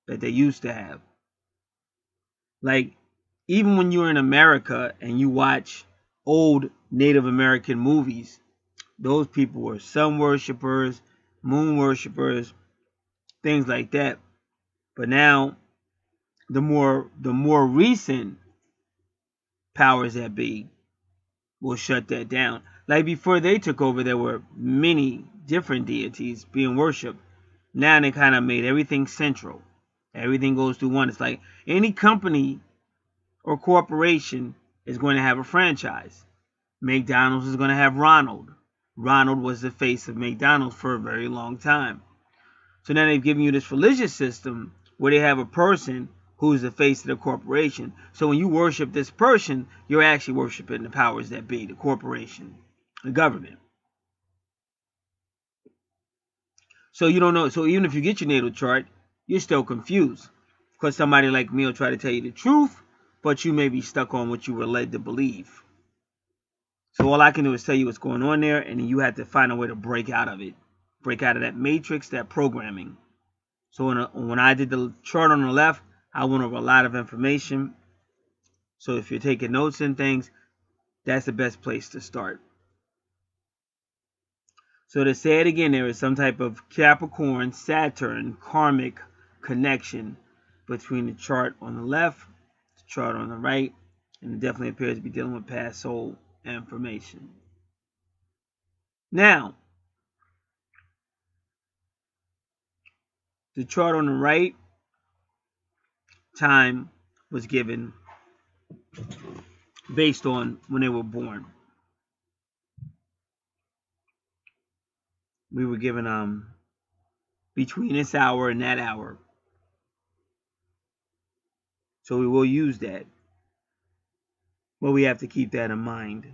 that they used to have. Like, even when you're in America and you watch old Native American movies, those people were sun worshipers, moon worshipers, things like that. But now, the more recent powers that be will shut that down. Like before they took over, there were many different deities being worshipped. Now they kind of made everything central. Everything goes through one. It's like any company or corporation is going to have a franchise. McDonald's is going to have Ronald. Ronald was the face of McDonald's for a very long time. So now they've given you this religious system where they have a person who's the face of the corporation. So when you worship this person, you're actually worshiping the powers that be, the corporation, the government. So you don't know. So even if you get your natal chart, you're still confused, because somebody like me will try to tell you the truth, but you may be stuck on what you were led to believe. So all I can do is tell you what's going on there, and then you have to find a way to break out of it. Break out of that matrix, that programming. So when I did the chart on the left, I went over a lot of information. So if you're taking notes and things, that's the best place to start. So to say it again, there is some type of Capricorn, Saturn, karmic connection between the chart on the left, the chart on the right, and it definitely appears to be dealing with past soul information. Now, the chart on the right, time was given based on when they were born. We were given between this hour and that hour. So we will use that. But we have to keep that in mind.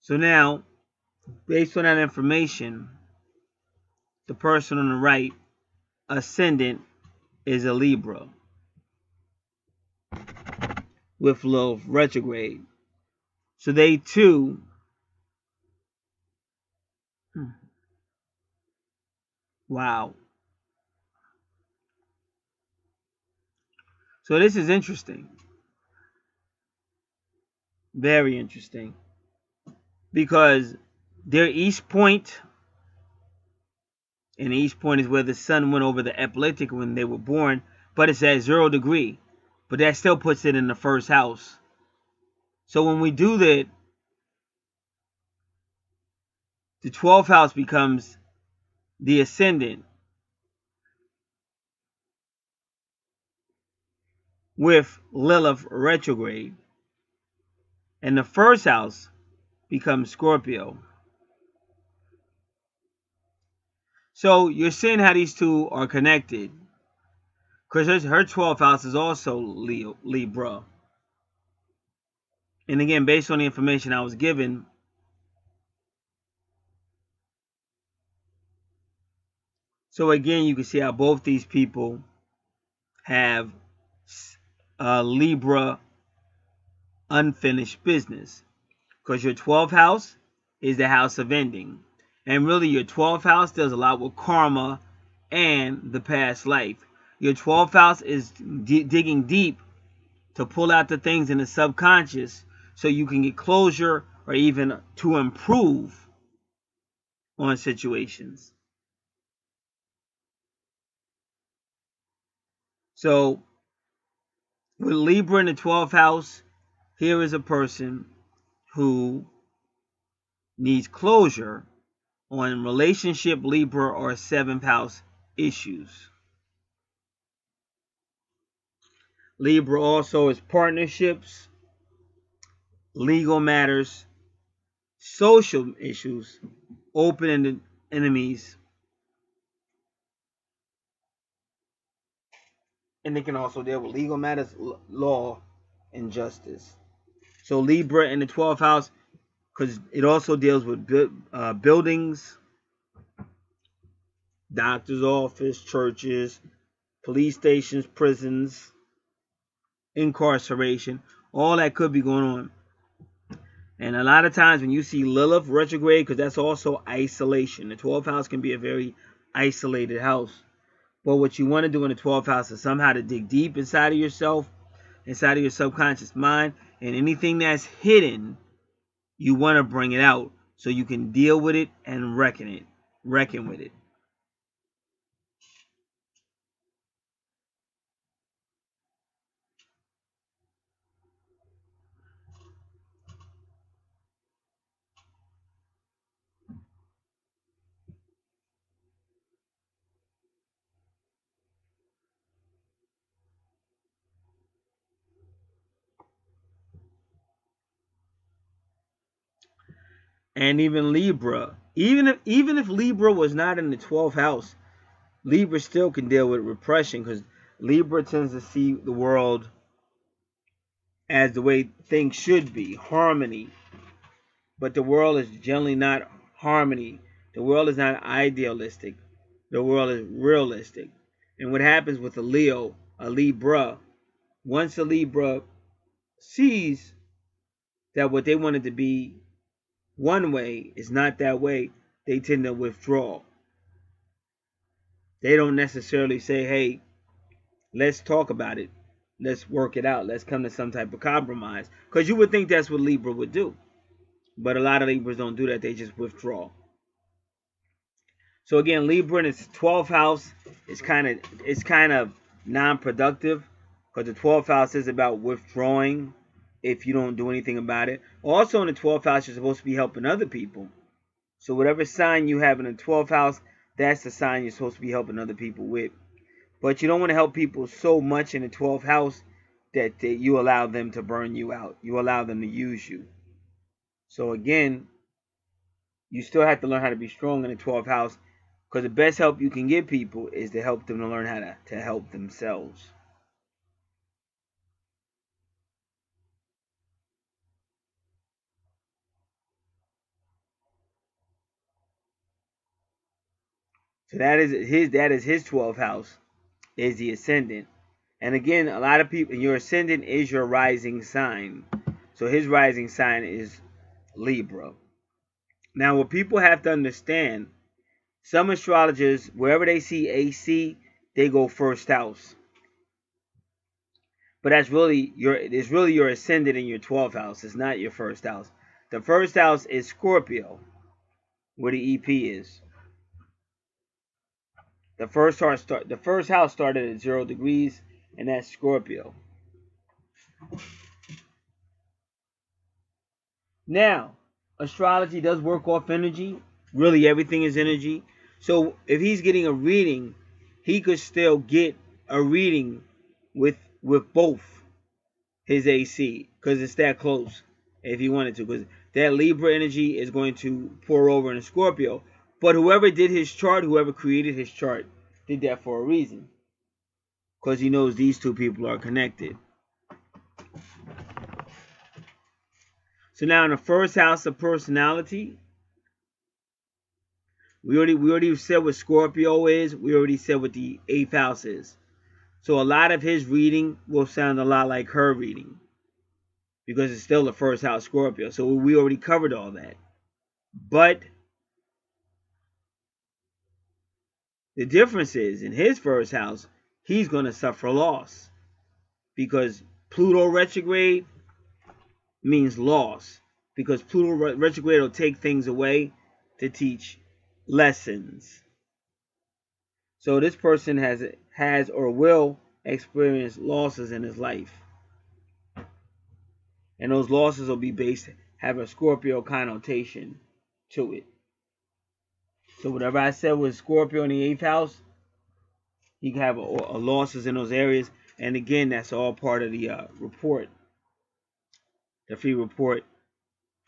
So now, based on that information, the person on the right, ascendant, is a Libra with Lilith retrograde. So they too, wow. So this is interesting. Very interesting. Because their east point, and the east point is where the sun went over the ecliptic when they were born, but it's at 0 degree. But that still puts it in the first house. So when we do that, the 12th house becomes the ascendant with Lilith retrograde. And the first house becomes Scorpio. So you're seeing how these two are connected. Because her 12th house is also Libra. And again, based on the information I was given, so again, you can see how both these people have Libra unfinished business. Because your 12th house is the house of ending. And really, your 12th house does a lot with karma and the past life. Your 12th house is digging deep to pull out the things in the subconscious so you can get closure or even to improve on situations. So, with Libra in the 12th house, here is a person who needs closure on relationship, Libra, or 7th house issues. Libra also is partnerships, legal matters, social issues, open-ended enemies, and they can also deal with legal matters, law, and justice. So Libra in the 12th house, because it also deals with buildings, doctor's office, churches, police stations, prisons, incarceration, all that could be going on. And a lot of times when you see Lilith retrograde, because that's also isolation. The 12th house can be a very isolated house. But what you want to do in the 12th house is somehow to dig deep inside of yourself, inside of your subconscious mind, and anything that's hidden, you want to bring it out so you can deal with it and reckon with it. And even Libra, even if Libra was not in the 12th house, Libra still can deal with repression, because Libra tends to see the world as the way things should be, harmony. But the world is generally not harmony. The world is not idealistic. The world is realistic. And what happens with a Libra, once a Libra sees that what they wanted to be one way is not that way, they tend to withdraw. They don't necessarily say, hey, let's talk about it. Let's work it out. Let's come to some type of compromise. Because you would think that's what Libra would do. But a lot of Libras don't do that. They just withdraw. So again, Libra in its 12th house is kind of non-productive, because the 12th house is about withdrawing if you don't do anything about it. Also in the 12th house, you're supposed to be helping other people. So whatever sign you have in the 12th house, that's the sign you're supposed to be helping other people with. But you don't want to help people so much in the 12th house that you allow them to burn you out. You allow them to use you. So again, you still have to learn how to be strong in the 12th house, because the best help you can give people is to help them to learn how to help themselves. So that is his 12th house, is the ascendant. And again, a lot of people, your ascendant is your rising sign. So his rising sign is Libra. Now, what people have to understand, some astrologers, wherever they see AC, they go first house. But it's really your ascendant in your 12th house. It's not your first house. The first house is Scorpio, where the EP is. The first house started at 0 degrees, and that's Scorpio. Now, astrology does work off energy. Really, everything is energy. So if he's getting a reading, he could still get a reading with both his AC, because it's that close if he wanted to, because that Libra energy is going to pour over into Scorpio. But whoever did his chart, whoever created his chart, did that for a reason, because he knows these two people are connected. So now in the first house of personality, we already said what Scorpio is. We already said what the 8th house is. So a lot of his reading will sound a lot like her reading, because it's still the first house Scorpio. So we already covered all that. But the difference is, in his first house, he's going to suffer loss, because Pluto retrograde means loss, because Pluto retrograde will take things away to teach lessons. So this person has or will experience losses in his life, and those losses will be have a Scorpio connotation to it. So whatever I said was Scorpio in the 8th house, he can have a losses in those areas. And again, that's all part of the report, the free report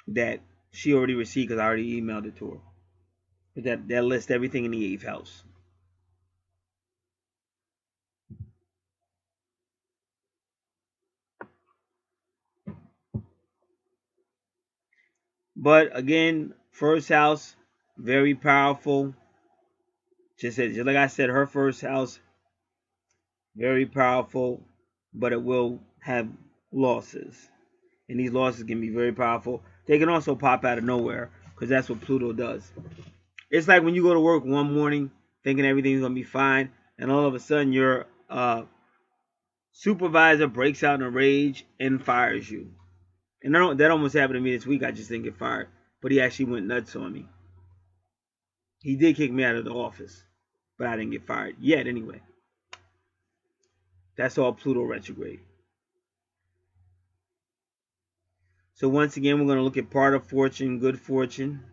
that she already received, because I already emailed it to her. But that lists everything in the 8th house. But again, first house, very powerful. Just like I said, her first house, very powerful, but it will have losses. And these losses can be very powerful. They can also pop out of nowhere, because that's what Pluto does. It's like when you go to work one morning thinking everything's going to be fine, and all of a sudden your supervisor breaks out in a rage and fires you. And that almost happened to me this week. I just didn't get fired, but he actually went nuts on me. He did kick me out of the office, but I didn't get fired yet anyway. That's all Pluto retrograde. So once again, we're going to look at part of fortune, good fortune.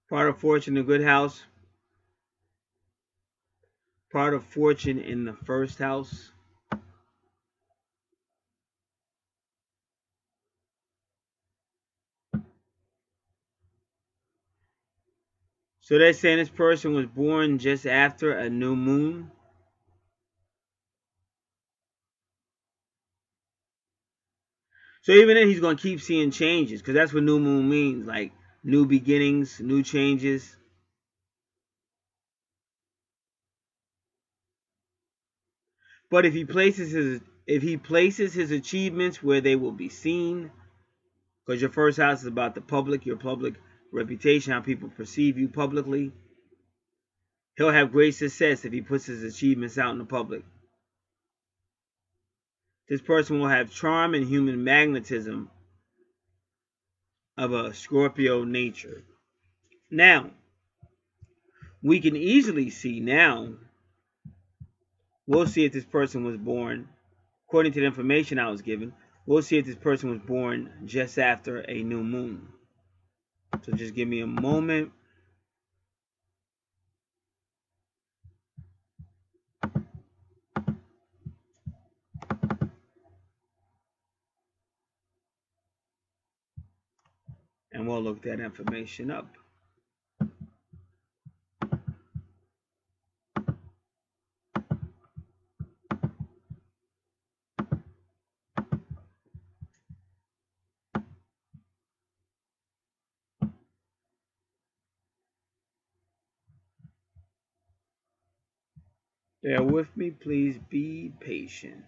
Part of fortune, a good house. Part of fortune in the first house. So they're saying this person was born just after a new moon. So even then, he's going to keep seeing changes, because that's what new moon means, like new beginnings, new changes. But if he places his achievements where they will be seen, because your first house is about the public, your public reputation, how people perceive you publicly, he'll have great success if he puts his achievements out in the public. This person will have charm and human magnetism of a Scorpio nature. Now, we can easily see now, we'll see if this person was born, according to the information I was given, we'll see if this person was born just after a new moon. So just give me a moment. And we'll look that information up. Bear with me, please be patient.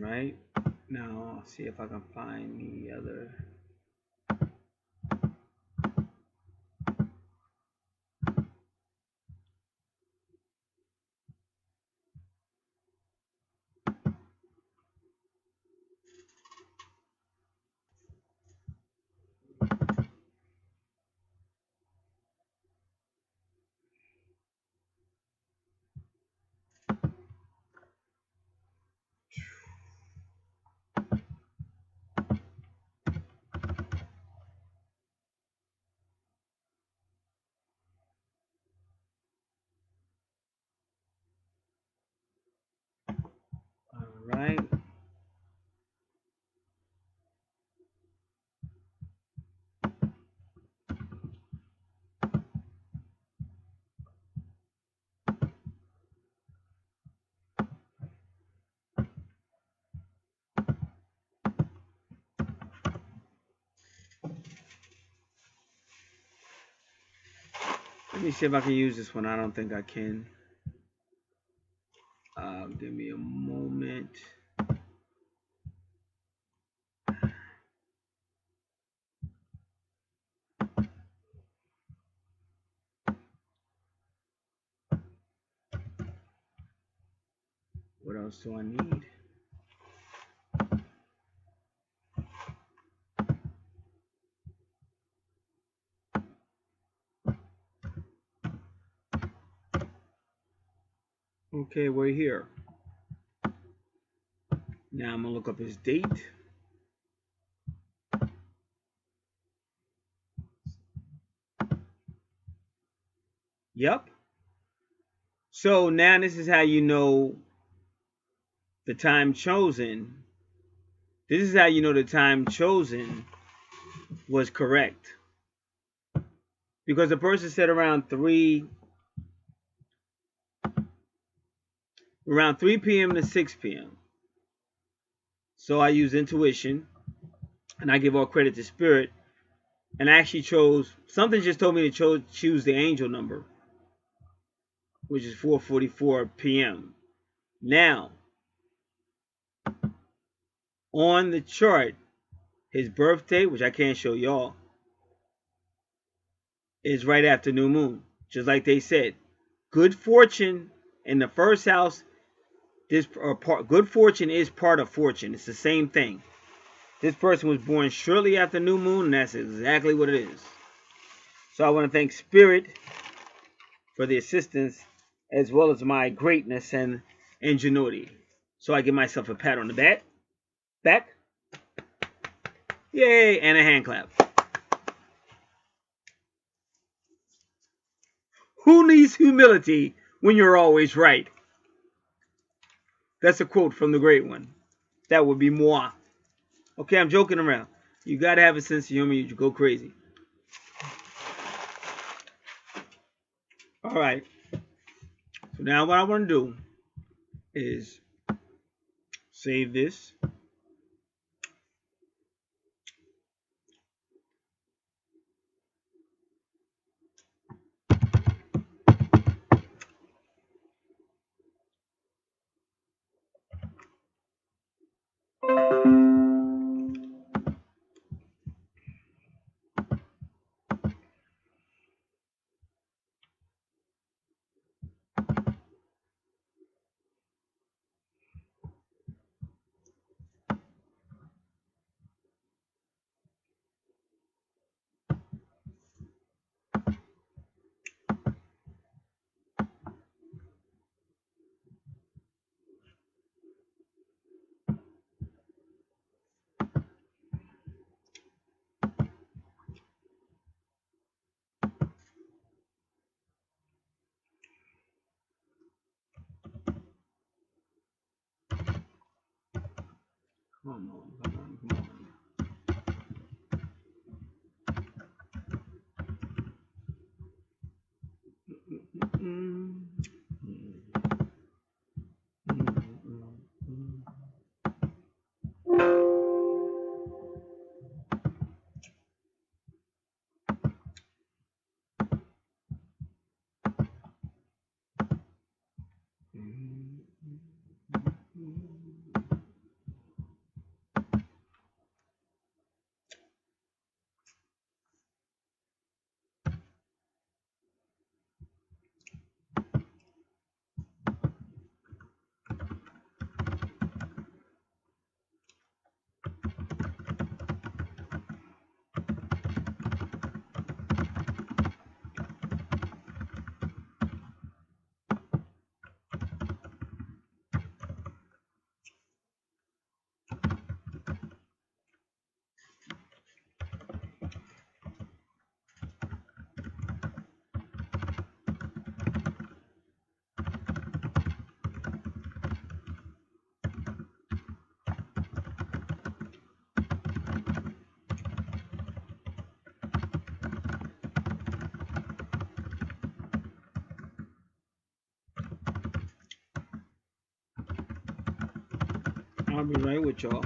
Right now, I'll see if I can find the other. All right. Let me see if I can use this one. I don't think I can. Give me a moment. What else do I need? Okay, we're here. Now I'm going to look up his date. Yep. So now this is how you know the time chosen. This is how you know the time chosen was correct. Because the person said around 3 p.m. to 6 p.m. So I use intuition, and I give all credit to spirit. And I actually chose, something just told me to choose the angel number, which is 4:44 p.m. Now, on the chart, his birthday, which I can't show y'all, is right after new moon. Just like they said, good fortune in the first house Good fortune is part of fortune. It's the same thing. This person was born shortly after new moon, and that's exactly what it is. So I want to thank Spirit for the assistance, as well as my greatness and ingenuity. So I give myself a pat on the back, yay, and a hand clap. Who needs humility when you're always right? That's a quote from the great one. That would be moi. Okay, I'm joking around. You gotta have a sense of humor. You go crazy. All right. So now what I want to do is save this. Come on. I'll be right with y'all.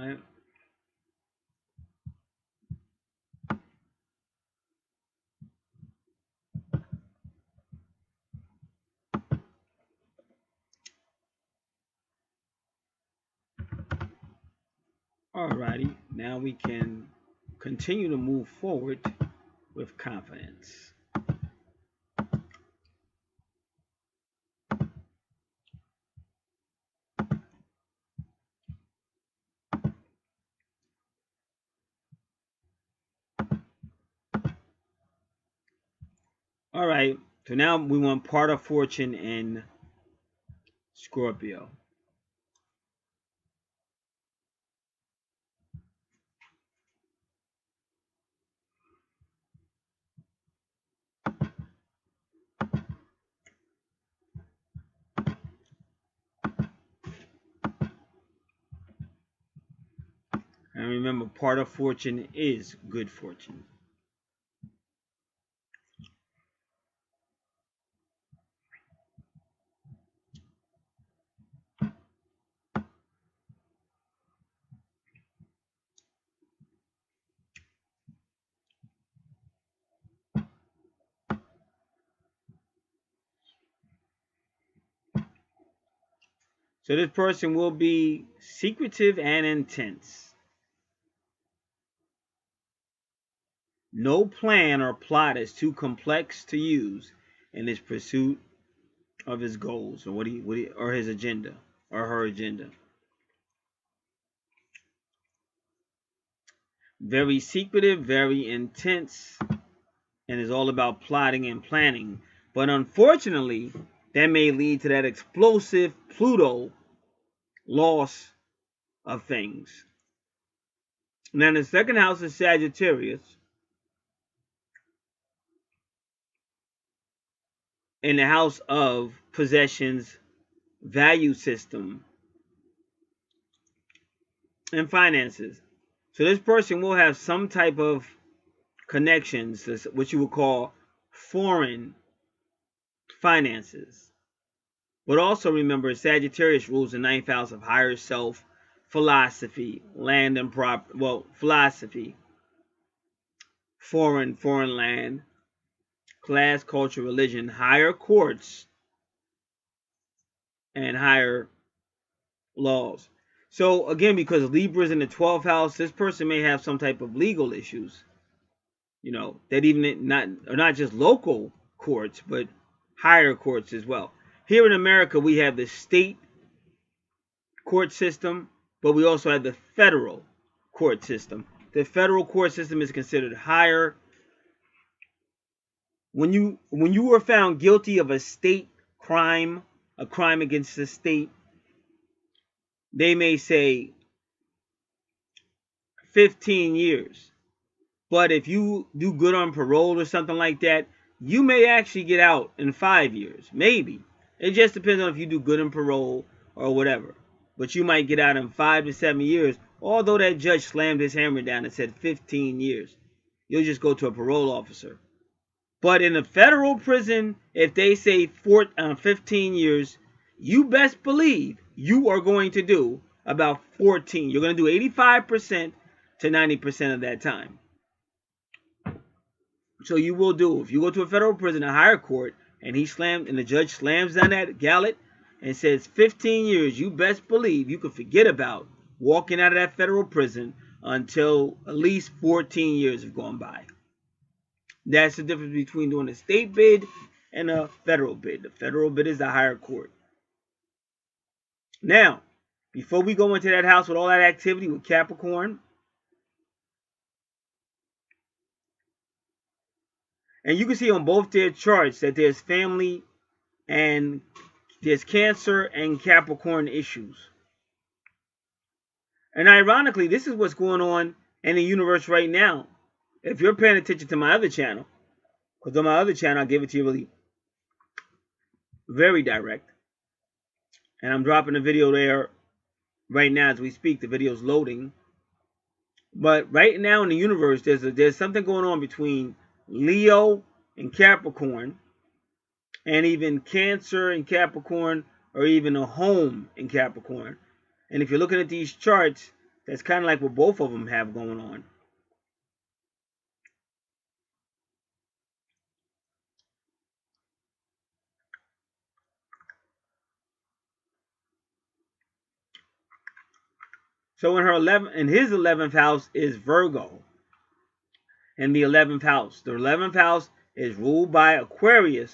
right. Alrighty, now we can continue to move forward with confidence. Alright, so now we want part of fortune in Scorpio. And remember, part of fortune is good fortune. So this person will be secretive and intense. No plan or plot is too complex to use in his pursuit of his goals, or or his agenda, or her agenda. Very secretive, very intense, and is all about plotting and planning. But unfortunately, that may lead to that explosive Pluto loss of things. Now, the second house is Sagittarius. In the house of possessions, value system, and finances. So this person will have some type of connections to what you would call foreign finances. But also remember, Sagittarius rules the ninth house of higher self, philosophy, land and philosophy, foreign land, class, culture, religion, higher courts, and higher laws. So again, because Libra's in the 12th house, this person may have some type of legal issues. You know, that even not just local courts, but higher courts as well. Here in America, we have the state court system, but we also have the federal court system. The federal court system is considered higher. When you were found guilty of a state crime, a crime against the state, they may say 15 years. But if you do good on parole or something like that, you may actually get out in 5 years. Maybe. It just depends on if you do good on parole or whatever. But you might get out in 5 to 7 years, although that judge slammed his hammer down and said 15 years. You'll just go to a parole officer. But in a federal prison, if they say 15 years, you best believe you are going to do about 14. You're going to do 85% to 90% of that time. So you will do. If you go to a federal prison, a higher court, and the judge slams down that gallet and says 15 years, you best believe you can forget about walking out of that federal prison until at least 14 years have gone by. That's the difference between doing a state bid and a federal bid. The federal bid is the higher court. Now, before we go into that house with all that activity with Capricorn, and you can see on both their charts that there's family and there's Cancer and Capricorn issues. And ironically, this is what's going on in the universe right now. If you're paying attention to my other channel, because on my other channel I give it to you really very direct. And I'm dropping a video there right now as we speak. The video's loading. But right now in the universe, there's something going on between Leo and Capricorn, and even Cancer and Capricorn, or even a home in Capricorn. And if you're looking at these charts, That's kind of like what both of them have going on. So in his 11th house is Virgo. In the 11th house. The 11th house is ruled by Aquarius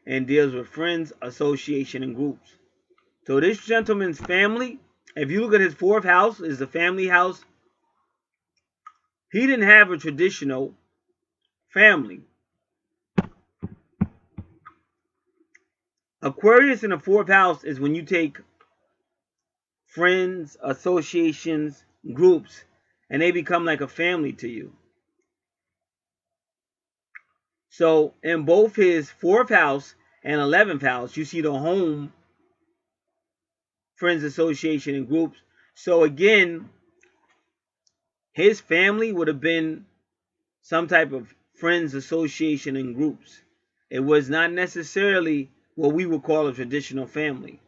and deals with friends, association, and groups. So this gentleman's family, if you look at his 4th house, is the family house. He didn't have a traditional family. Aquarius in the 4th house is when you take friends, associations, groups, and they become like a family to you. So in both his 4th house and 11th house, you see the home, friends, association, and groups. So again, his family would have been some type of friends, association, and groups. It was not necessarily what we would call a traditional family.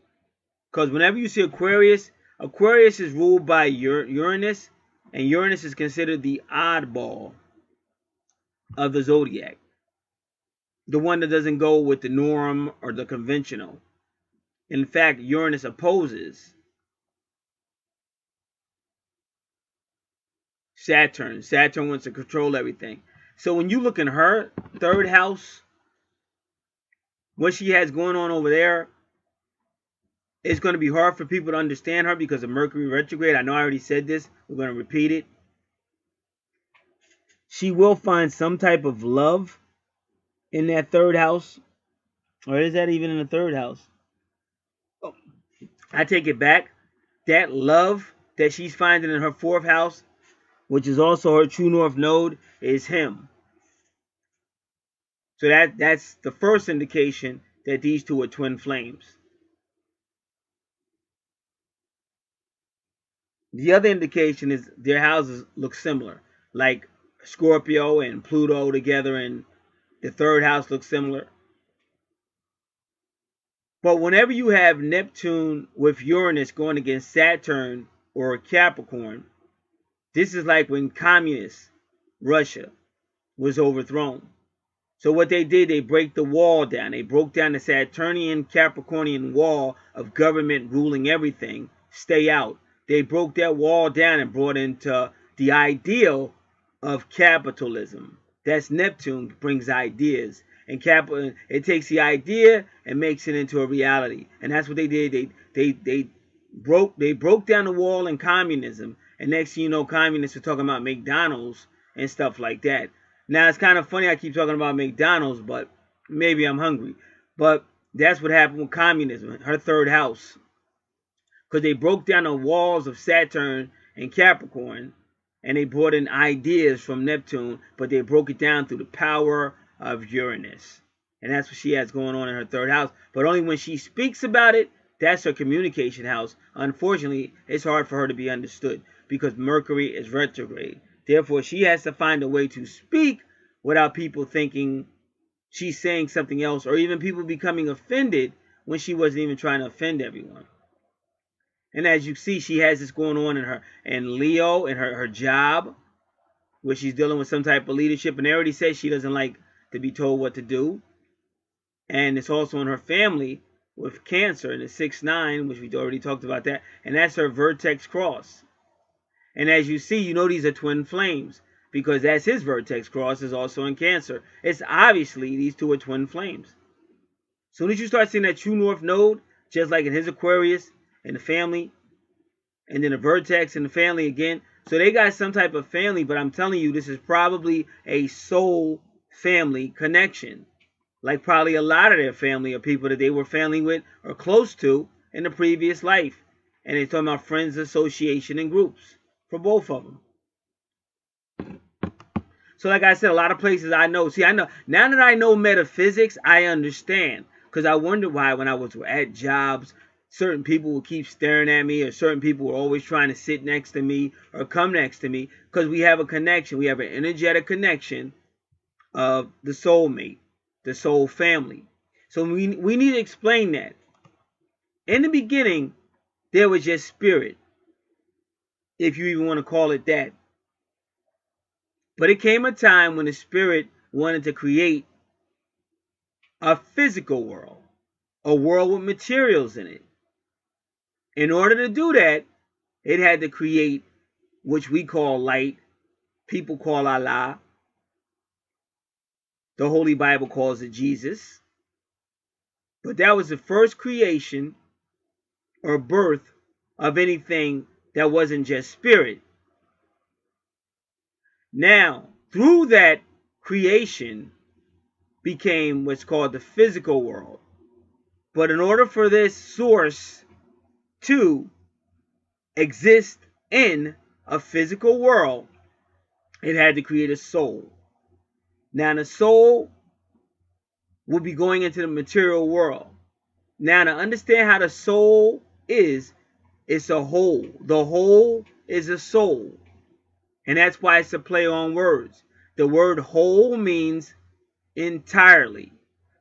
Because whenever you see Aquarius, Aquarius is ruled by Uranus, and Uranus is considered the oddball of the zodiac. The one that doesn't go with the norm or the conventional. In fact, Uranus opposes Saturn. Saturn wants to control everything. So when you look in her 3rd house, what she has going on over there, it's going to be hard for people to understand her because of Mercury retrograde. I know I already said this. We're going to repeat it. She will find some type of love in that 3rd house. Or is that even in the 3rd house? Oh, I take it back. That love that she's finding in her 4th house, which is also her true north node, is him. So that's the first indication that these two are twin flames. The other indication is their houses look similar, like Scorpio and Pluto together, and the 3rd house looks similar. But whenever you have Neptune with Uranus going against Saturn or Capricorn, this is like when communist Russia was overthrown. So what they did, they break the wall down. They broke down the Saturnian Capricornian wall of government ruling everything. Stay out. They broke that wall down and brought into the ideal of capitalism. That's Neptune, brings ideas. And it takes the idea and makes it into a reality. And that's what they did. They broke down the wall in communism. And next thing you know, communists are talking about McDonald's and stuff like that. Now, it's kind of funny I keep talking about McDonald's, but maybe I'm hungry. But that's what happened with communism, her 3rd house. Because they broke down the walls of Saturn and Capricorn, and they brought in ideas from Neptune, but they broke it down through the power of Uranus. And that's what she has going on in her 3rd house. But only when she speaks about it, that's her communication house. Unfortunately, it's hard for her to be understood because Mercury is retrograde. Therefore, she has to find a way to speak without people thinking she's saying something else, or even people becoming offended when she wasn't even trying to offend everyone. And as you see, she has this going on in her and Leo in her job, where she's dealing with some type of leadership. And they already said she doesn't like to be told what to do. And it's also in her family with Cancer in the 6-9, which we already talked about that. And that's her vertex cross. And as you see, you know these are twin flames because that's his vertex cross is also in Cancer. It's obviously these two are twin flames. As soon as you start seeing that true north node, just like in his Aquarius in the family, and then a vertex in the family again. So they got some type of family, but I'm telling you, this is probably a soul family connection. Like probably a lot of their family are people that they were family with or close to in the previous life. And they're talking about friends, association, and groups for both of them. So like I said, a lot of places I know. See, I know now that I know metaphysics, I understand. Because I wonder why when I was at jobs, certain people would keep staring at me, or certain people were always trying to sit next to me or come next to me. Because we have a connection. We have an energetic connection of the soulmate, the soul family. So we need to explain that. In the beginning, there was just spirit. if you even want to call it that. But it came a time when the spirit wanted to create a physical world, a world with materials in it. In order to do that, it had to create, which we call light, people call Allah, the Holy Bible calls it Jesus. But that was the first creation or birth of anything that wasn't just spirit. Now, through that creation became what's called the physical world. But in order for this source to exist in a physical world, it had to create a soul. Now, the soul will be going into the material world. Now, to understand how the soul is, it's a whole. The whole is a soul. And that's why it's a play on words. The word whole means entirely.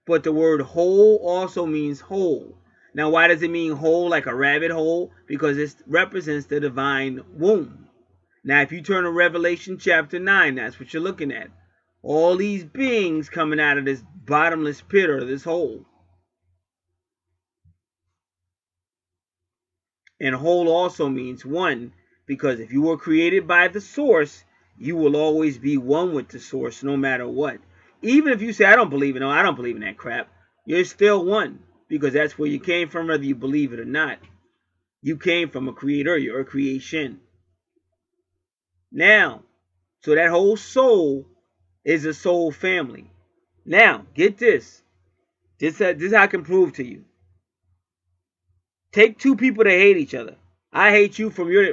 But the word whole also means whole. Now, why does it mean whole like a rabbit hole? Because it represents the divine womb. Now, if you turn to Revelation chapter 9, that's what you're looking at. All these beings coming out of this bottomless pit or this hole. And whole also means one, because if you were created by the source, you will always be one with the source no matter what. Even if you say, I don't believe in that crap, you're still one, because that's where you came from, whether you believe it or not. You came from a creator, you're a creation. Now, so that whole soul is a soul family. Now, get this. This is how I can prove to you. Take two people that hate each other. I hate you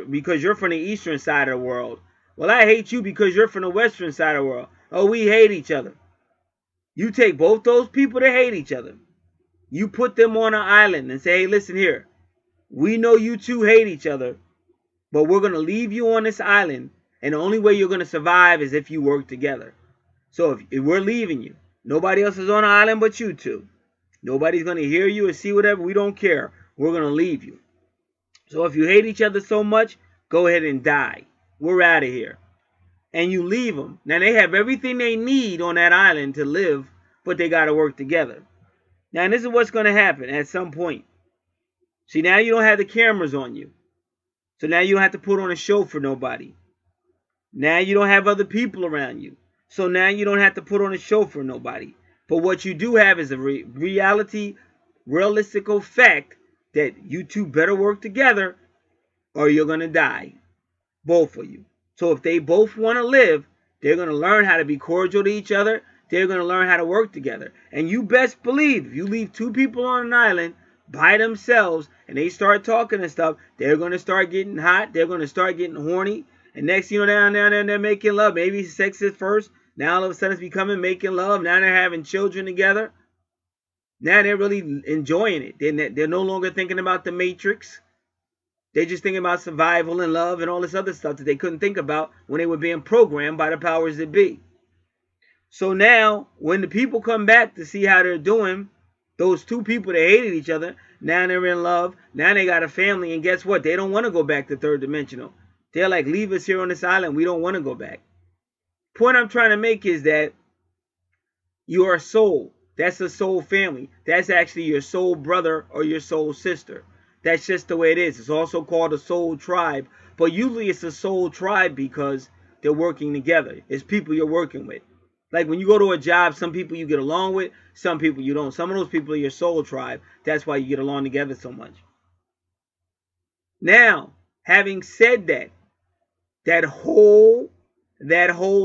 because you're from the eastern side of the world. Well, I hate you because you're from the western side of the world. Oh, we hate each other. You take both those people that hate each other. You put them on an island and say, hey, listen here. We know you two hate each other, but we're going to leave you on this island. And the only way you're going to survive is if you work together. So if we're leaving you, nobody else is on the island but you two. Nobody's going to hear you or see whatever. We don't care. We're going to leave you. So if you hate each other so much, go ahead and die. We're out of here. And you leave them. Now they have everything they need on that island to live, but they got to work together. Now this is what's going to happen at some point. See, now you don't have the cameras on you. So now you don't have to put on a show for nobody. Now you don't have other people around you. So now you don't have to put on a show for nobody. But what you do have is a realistical fact that you two better work together or you're going to die. Both of you. So if they both want to live, they're going to learn how to be cordial to each other. They're going to learn how to work together. And you best believe, if you leave two people on an island by themselves and they start talking and stuff, they're going to start getting hot. They're going to start getting horny. And next thing you know, down there, they're making love. Maybe sex is first. Now all of a sudden it's becoming making love. Now they're having children together. Now they're really enjoying it. They're no longer thinking about the Matrix. They're just thinking about survival and love and all this other stuff that they couldn't think about when they were being programmed by the powers that be. So now, when the people come back to see how they're doing, those two people that hated each other, now they're in love. Now they got a family. And guess what? They don't want to go back to third dimensional. They're like, leave us here on this island. We don't want to go back. Point I'm trying to make is that your soul, that's a soul family. That's actually your soul brother or your soul sister. That's just the way it is. It's also called a soul tribe. But usually it's a soul tribe because they're working together. It's people you're working with. Like when you go to a job, some people you get along with, some people you don't. Some of those people are your soul tribe. That's why you get along together so much. Now, having said that, that whole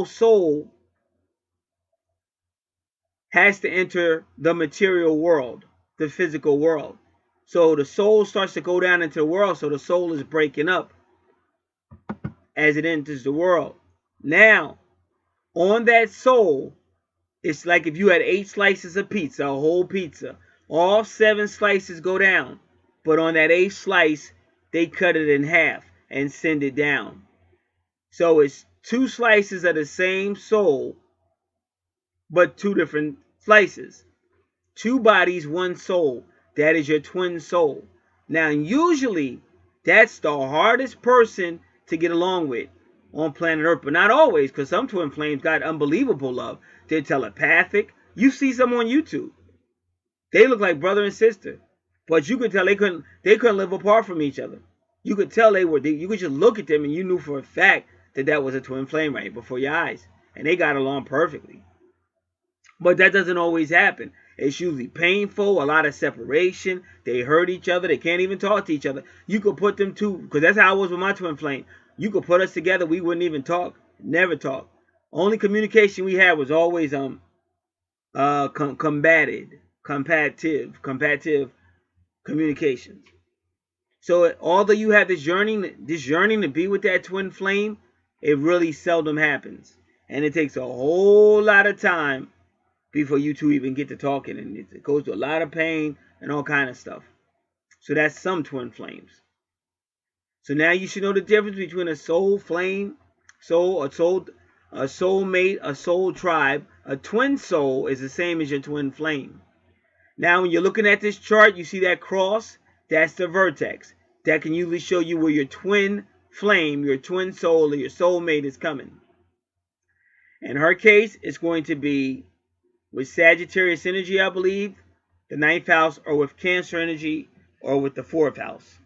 soul has to enter the material world, the physical world. So the soul starts to go down into the world, so the soul is breaking up as it enters the world. Now, on that soul, it's like if you had 8 slices of pizza, a whole pizza. All 7 slices go down. But on that 8th slice, they cut it in half and send it down. So it's 2 slices of the same soul, but 2 different slices. 2 bodies, 1 soul. That is your twin soul. Now, usually, that's the hardest person to get along with on planet Earth, but not always, because some twin flames got unbelievable love. They're telepathic. You see some on YouTube. They look like brother and sister, but you could tell they couldn't live apart from each other. You could tell you could just look at them and you knew for a fact that that was a twin flame right before your eyes, and they got along perfectly. But that doesn't always happen. It's usually painful, a lot of separation. They hurt each other. They can't even talk to each other. You could put them two, because that's how I was with my twin flame. You could put us together. We wouldn't even talk. Never talk. Only communication we had was always competitive communications. So although you have this yearning to be with that twin flame, it really seldom happens. And it takes a whole lot of time before you two even get to talking, and it goes to a lot of pain and all kind of stuff. So that's some twin flames. So now you should know the difference between a soul flame, a soulmate, a soul tribe. A twin soul is the same as your twin flame. Now when you're looking at this chart, you see that cross? That's the vertex. That can usually show you where your twin flame, your twin soul, or your soulmate is coming. In her case, it's going to be with Sagittarius energy, I believe, the 9th house, or with Cancer energy, or with the 4th house.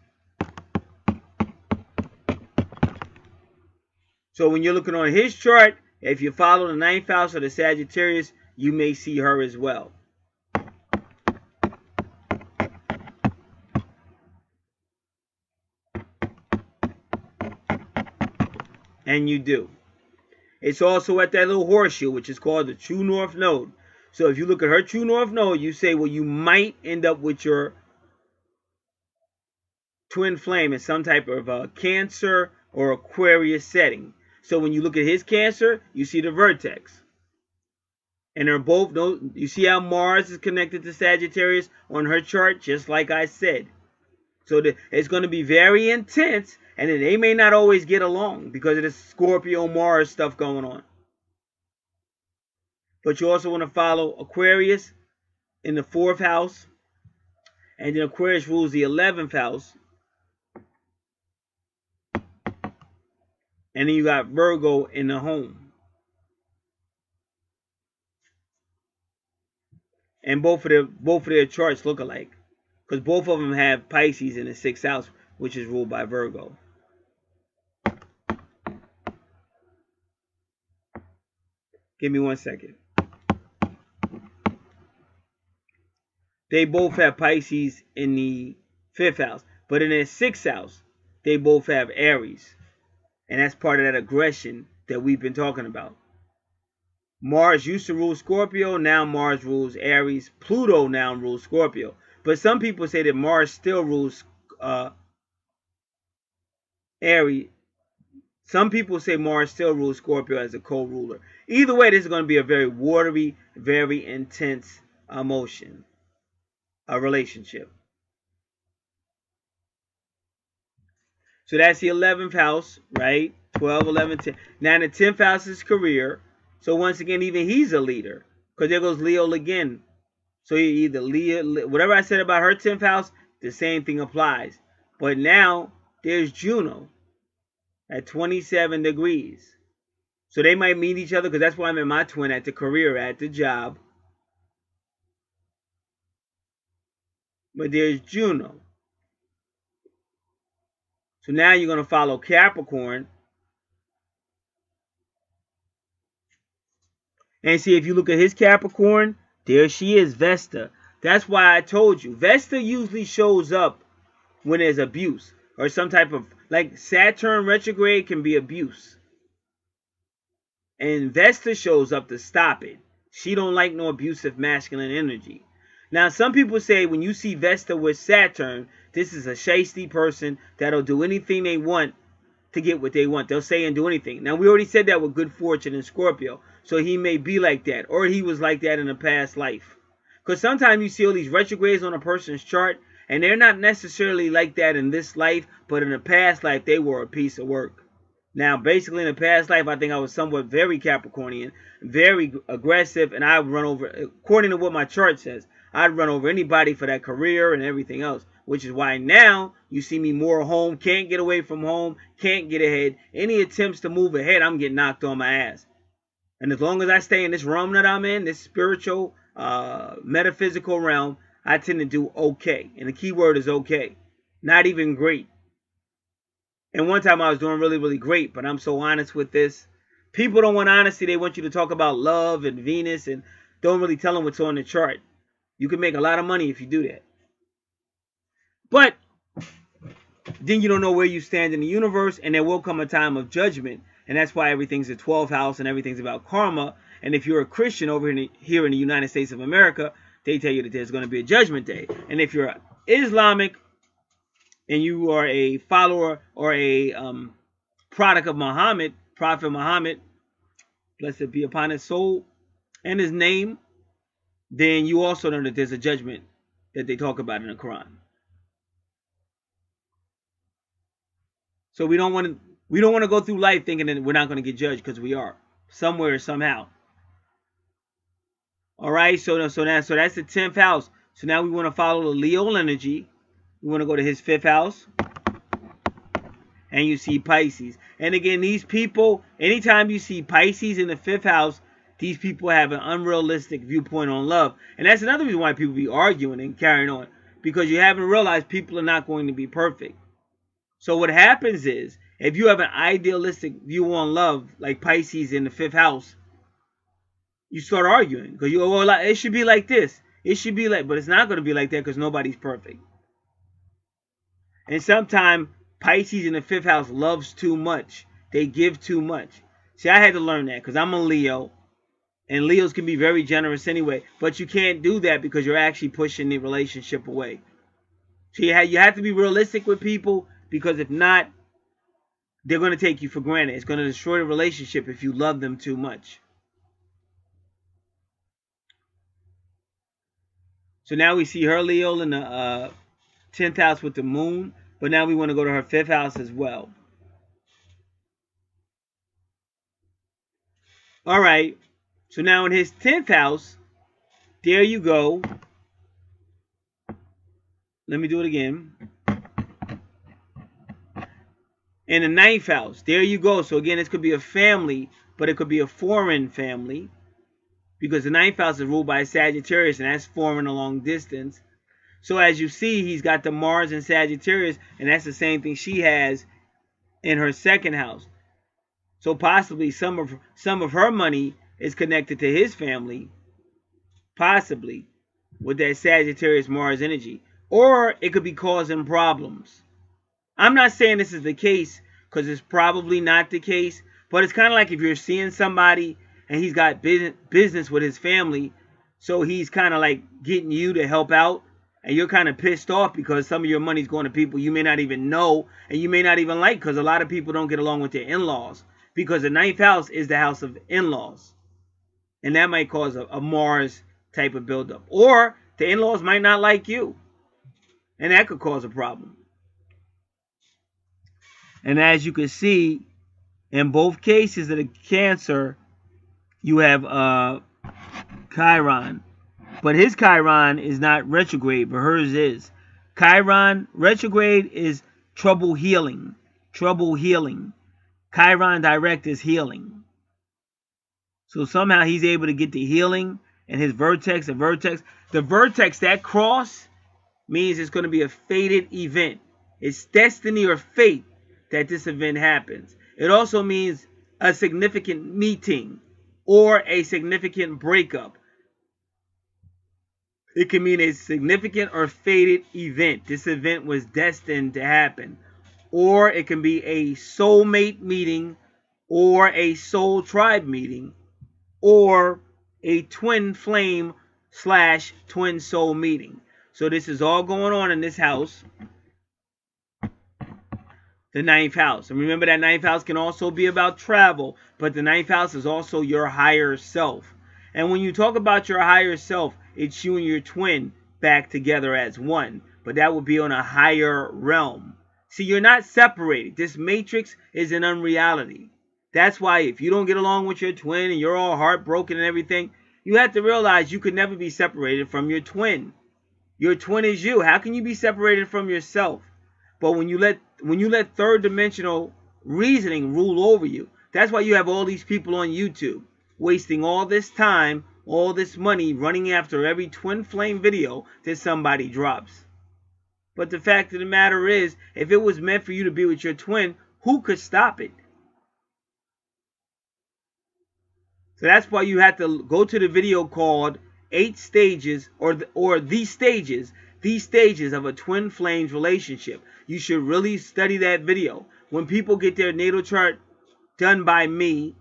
So when you're looking on his chart, if you follow the 9th house or the Sagittarius, you may see her as well. And you do. It's also at that little horseshoe, which is called the true north node. So if you look at her true north node, you say, well, you might end up with your twin flame in some type of Cancer or Aquarius setting. So when you look at his Cancer, you see the vertex. And they're both, you see how Mars is connected to Sagittarius on her chart, just like I said. So it's going to be very intense, and they may not always get along because of this Scorpio Mars stuff going on. But you also want to follow Aquarius in the 4th house. And then Aquarius rules the 11th house. And then you got Virgo in the home. And both of their charts look alike. Because both of them have Pisces in the 6th house, which is ruled by Virgo. Give me 1 second. They both have Pisces in the 5th house. But in their 6th house, they both have Aries. And that's part of that aggression that we've been talking about. Mars used to rule Scorpio. Now Mars rules Aries. Pluto now rules Scorpio. But some people say that Mars still rules Aries. Some people say Mars still rules Scorpio as a co-ruler. Either way, this is going to be a very watery, very intense emotion. A relationship. So that's the 11th house, right? 12, 11, 10. Now the 10th house is career. So once again, even he's a leader. Because there goes Leo again. So either Leo, whatever I said about her 10th house, the same thing applies. But now there's Juno at 27 degrees. So they might meet each other, because that's why I'm in my twin at the career, at the job. But there's Juno. So now you're going to follow Capricorn. And see, if you look at his Capricorn, there she is, Vesta. That's why I told you. Vesta usually shows up when there's abuse. Or some type of, like Saturn retrograde can be abuse. And Vesta shows up to stop it. She don't like no abusive masculine energy. Now, some people say when you see Vesta with Saturn, this is a shiesty person that'll do anything they want to get what they want. They'll say and do anything. Now, we already said that with good fortune in Scorpio. So he may be like that. Or he was like that in a past life. Because sometimes you see all these retrogrades on a person's chart, and they're not necessarily like that in this life, but in a past life, they were a piece of work. Now, basically, in a past life, I think I was somewhat very Capricornian, very aggressive, and I would run over, according to what my chart says, I'd run over anybody for that career and everything else. which is why now you see me more home, can't get away from home, can't get ahead. Any attempts to move ahead, I'm getting knocked on my ass. And as long as I stay in this realm that I'm in, this spiritual, metaphysical realm, I tend to do okay. And the key word is okay. Not even great. And one time I was doing really, really great, but I'm so honest with this. People don't want honesty. They want you to talk about love and Venus and don't really tell them what's on the chart. You can make a lot of money if you do that. But then you don't know where you stand in the universe, and there will come a time of judgment. And that's why everything's the 12th house and everything's about karma. And if you're a Christian over here in the United States of America, they tell you that there's going to be a judgment day. And if you're Islamic and you are a follower or a product of Muhammad, Prophet Muhammad, blessed be upon his soul and his name, then you also know that there's a judgment that they talk about in the Quran. So we don't want to go through life thinking that we're not going to get judged, because we are somewhere, somehow. All right, so that's the 10th house. So now we want to follow the Leo energy. We want to go to his 5th house, and you see Pisces. And again, these people, anytime you see Pisces in the 5th house, these people have an unrealistic viewpoint on love. And that's another reason why people be arguing and carrying on, because you haven't realized people are not going to be perfect. So what happens is, if you have an idealistic view on love, like Pisces in the 5th house, you start arguing. Because you go, well, it should be like this. It should be like, but it's not going to be like that because nobody's perfect. And sometimes Pisces in the 5th house loves too much. They give too much. See, I had to learn that because I'm a Leo. And Leos can be very generous anyway. But you can't do that because you're actually pushing the relationship away. So you have to be realistic with people, because if not, they're going to take you for granted. It's going to destroy the relationship if you love them too much. So now we see her Leo in the 10th house with the moon. But now we want to go to her 5th house as well. All right. So now in his 10th house, there you go. Let me do it again. In the 9th house, there you go. So again, this could be a family, but it could be a foreign family, because the 9th house is ruled by Sagittarius, and that's foreign a long distance. So as you see, he's got the Mars in Sagittarius, and that's the same thing she has in her 2nd house. So possibly some of her money is connected to his family, possibly with that Sagittarius Mars energy, or it could be causing problems. I'm not saying this is the case, because it's probably not the case, but it's kind of like if you're seeing somebody and he's got business with his family, so he's kind of like getting you to help out, and you're kind of pissed off because some of your money's going to people you may not even know, and you may not even like, because a lot of people don't get along with their in-laws, because the 9th house is the house of in-laws, and that might cause a Mars type of buildup, or the in-laws might not like you, and that could cause a problem. And as you can see, in both cases of the Cancer, you have Chiron. But his Chiron is not retrograde, but hers is. Chiron retrograde is trouble healing. Trouble healing. Chiron direct is healing. So somehow he's able to get the healing, and his vertex, the vertex, that cross, means it's going to be a fated event. It's destiny or fate that this event happens. It also means a significant meeting or a significant breakup. It can mean a significant or fated event. This event was destined to happen. Or it can be a soulmate meeting, or a soul tribe meeting, or a twin flame / twin soul meeting. So this is all going on in this house, the 9th house. And remember, that 9th house can also be about travel, but the 9th house is also your higher self. And when you talk about your higher self, it's you and your twin back together as one, but that would be on a higher realm. See, you're not separated. This matrix is an unreality. That's why if you don't get along with your twin and you're all heartbroken and everything, you have to realize you could never be separated from your twin. Your twin is you. How can you be separated from yourself? But when you let third dimensional reasoning rule over you, that's why you have all these people on YouTube wasting all this time, all this money, running after every twin flame video that somebody drops. But the fact of the matter is, if it was meant for you to be with your twin, who could stop it? So that's why you have to go to the video called 8 Stages or these stages of a twin flames relationship. You should really study that video. When people get their natal chart done by me,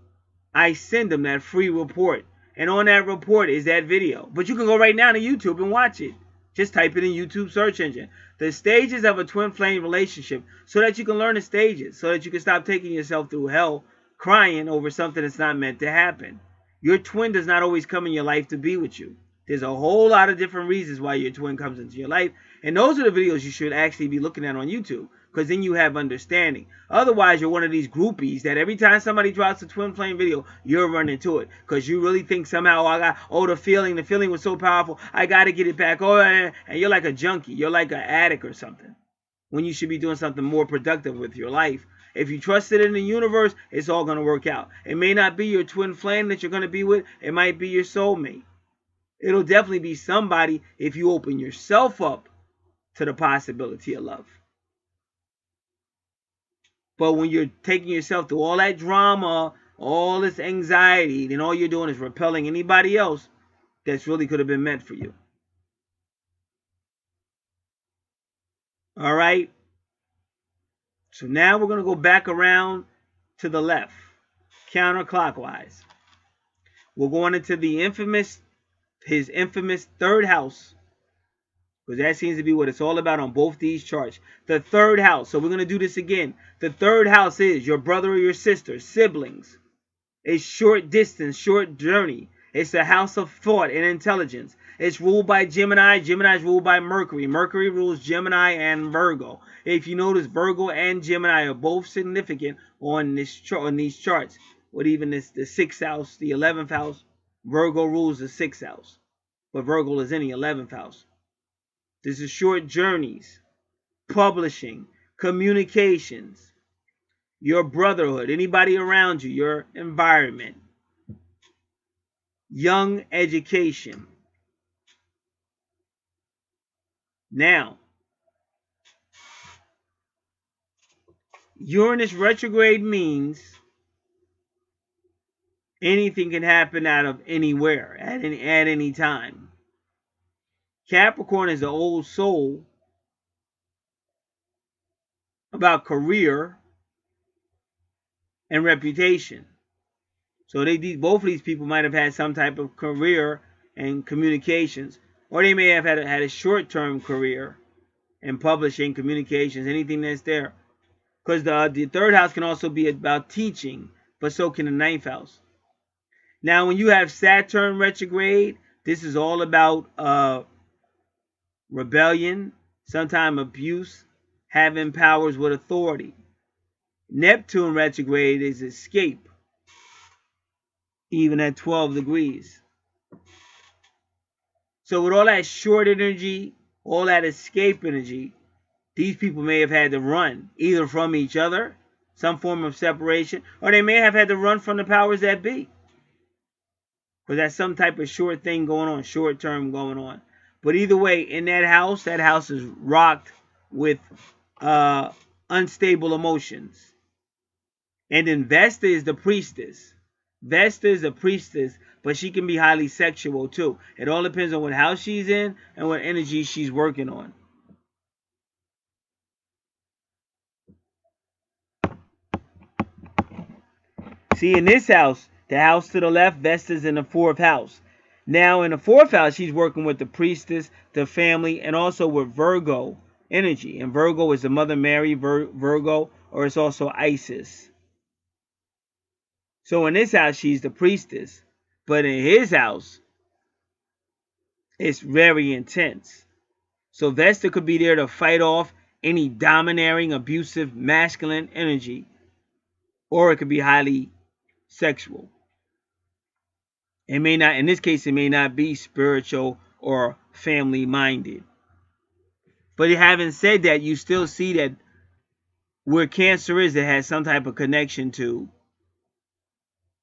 I send them that free report. And on that report is that video. But you can go right now to YouTube and watch it. Just type it in YouTube search engine. The stages of a twin flame relationship, so that you can learn the stages, so that you can stop taking yourself through hell crying over something that's not meant to happen. Your twin does not always come in your life to be with you. There's a whole lot of different reasons why your twin comes into your life. And those are the videos you should actually be looking at on YouTube, because then you have understanding. Otherwise, you're one of these groupies that every time somebody drops a twin flame video, you're running to it. Because you really think somehow, the feeling was so powerful, I got to get it back. And you're like a junkie. You're like an addict or something. When you should be doing something more productive with your life. If you trust it in the universe, it's all going to work out. It may not be your twin flame that you're going to be with. It might be your soulmate. It'll definitely be somebody if you open yourself up to the possibility of love. But when you're taking yourself through all that drama, all this anxiety, then all you're doing is repelling anybody else that's really could have been meant for you. All right. So now we're going to go back around to the left, counterclockwise. We're going into his infamous third house, because that seems to be what it's all about on both these charts. The third house. So we're going to do this again. The third house is your brother or your sister, siblings. It's short distance, short journey. It's the house of thought and intelligence. It's ruled by Gemini. Gemini is ruled by Mercury. Mercury rules Gemini and Virgo. If you notice, Virgo and Gemini are both significant on these charts. With even the 6th house, the 11th house, Virgo rules the 6th house. But Virgo is in the 11th house. This is short journeys, publishing, communications, your brotherhood, anybody around you, your environment, young education. Now, Uranus retrograde means anything can happen out of anywhere at any time. Capricorn is the old soul about career and reputation. So both of these people might have had some type of career and communications, or they may have had a short-term career in publishing, communications, anything that's there. Because the third house can also be about teaching, but so can the 9th house. Now, when you have Saturn retrograde, this is all about rebellion, sometimes abuse, having powers with authority. Neptune retrograde is escape, even at 12 degrees. So with all that short energy, all that escape energy, these people may have had to run, either from each other, some form of separation, or they may have had to run from the powers that be. Because that's some type of short thing going on, short term going on. But either way, in that house is rocked with unstable emotions. And then Vesta is the priestess. Vesta is a priestess, but she can be highly sexual too. It all depends on what house she's in and what energy she's working on. See, in this house, the house to the left, Vesta's in the 4th house. Now, in the 4th house, she's working with the priestess, the family, and also with Virgo energy. And Virgo is the Mother Mary, Virgo, or it's also Isis. So in this house, she's the priestess. But in his house, it's very intense. So Vesta could be there to fight off any domineering, abusive, masculine energy. Or it could be highly sexual. It may not, in this case, it may not be spiritual or family minded. But having said that, you still see that where Cancer is, it has some type of connection to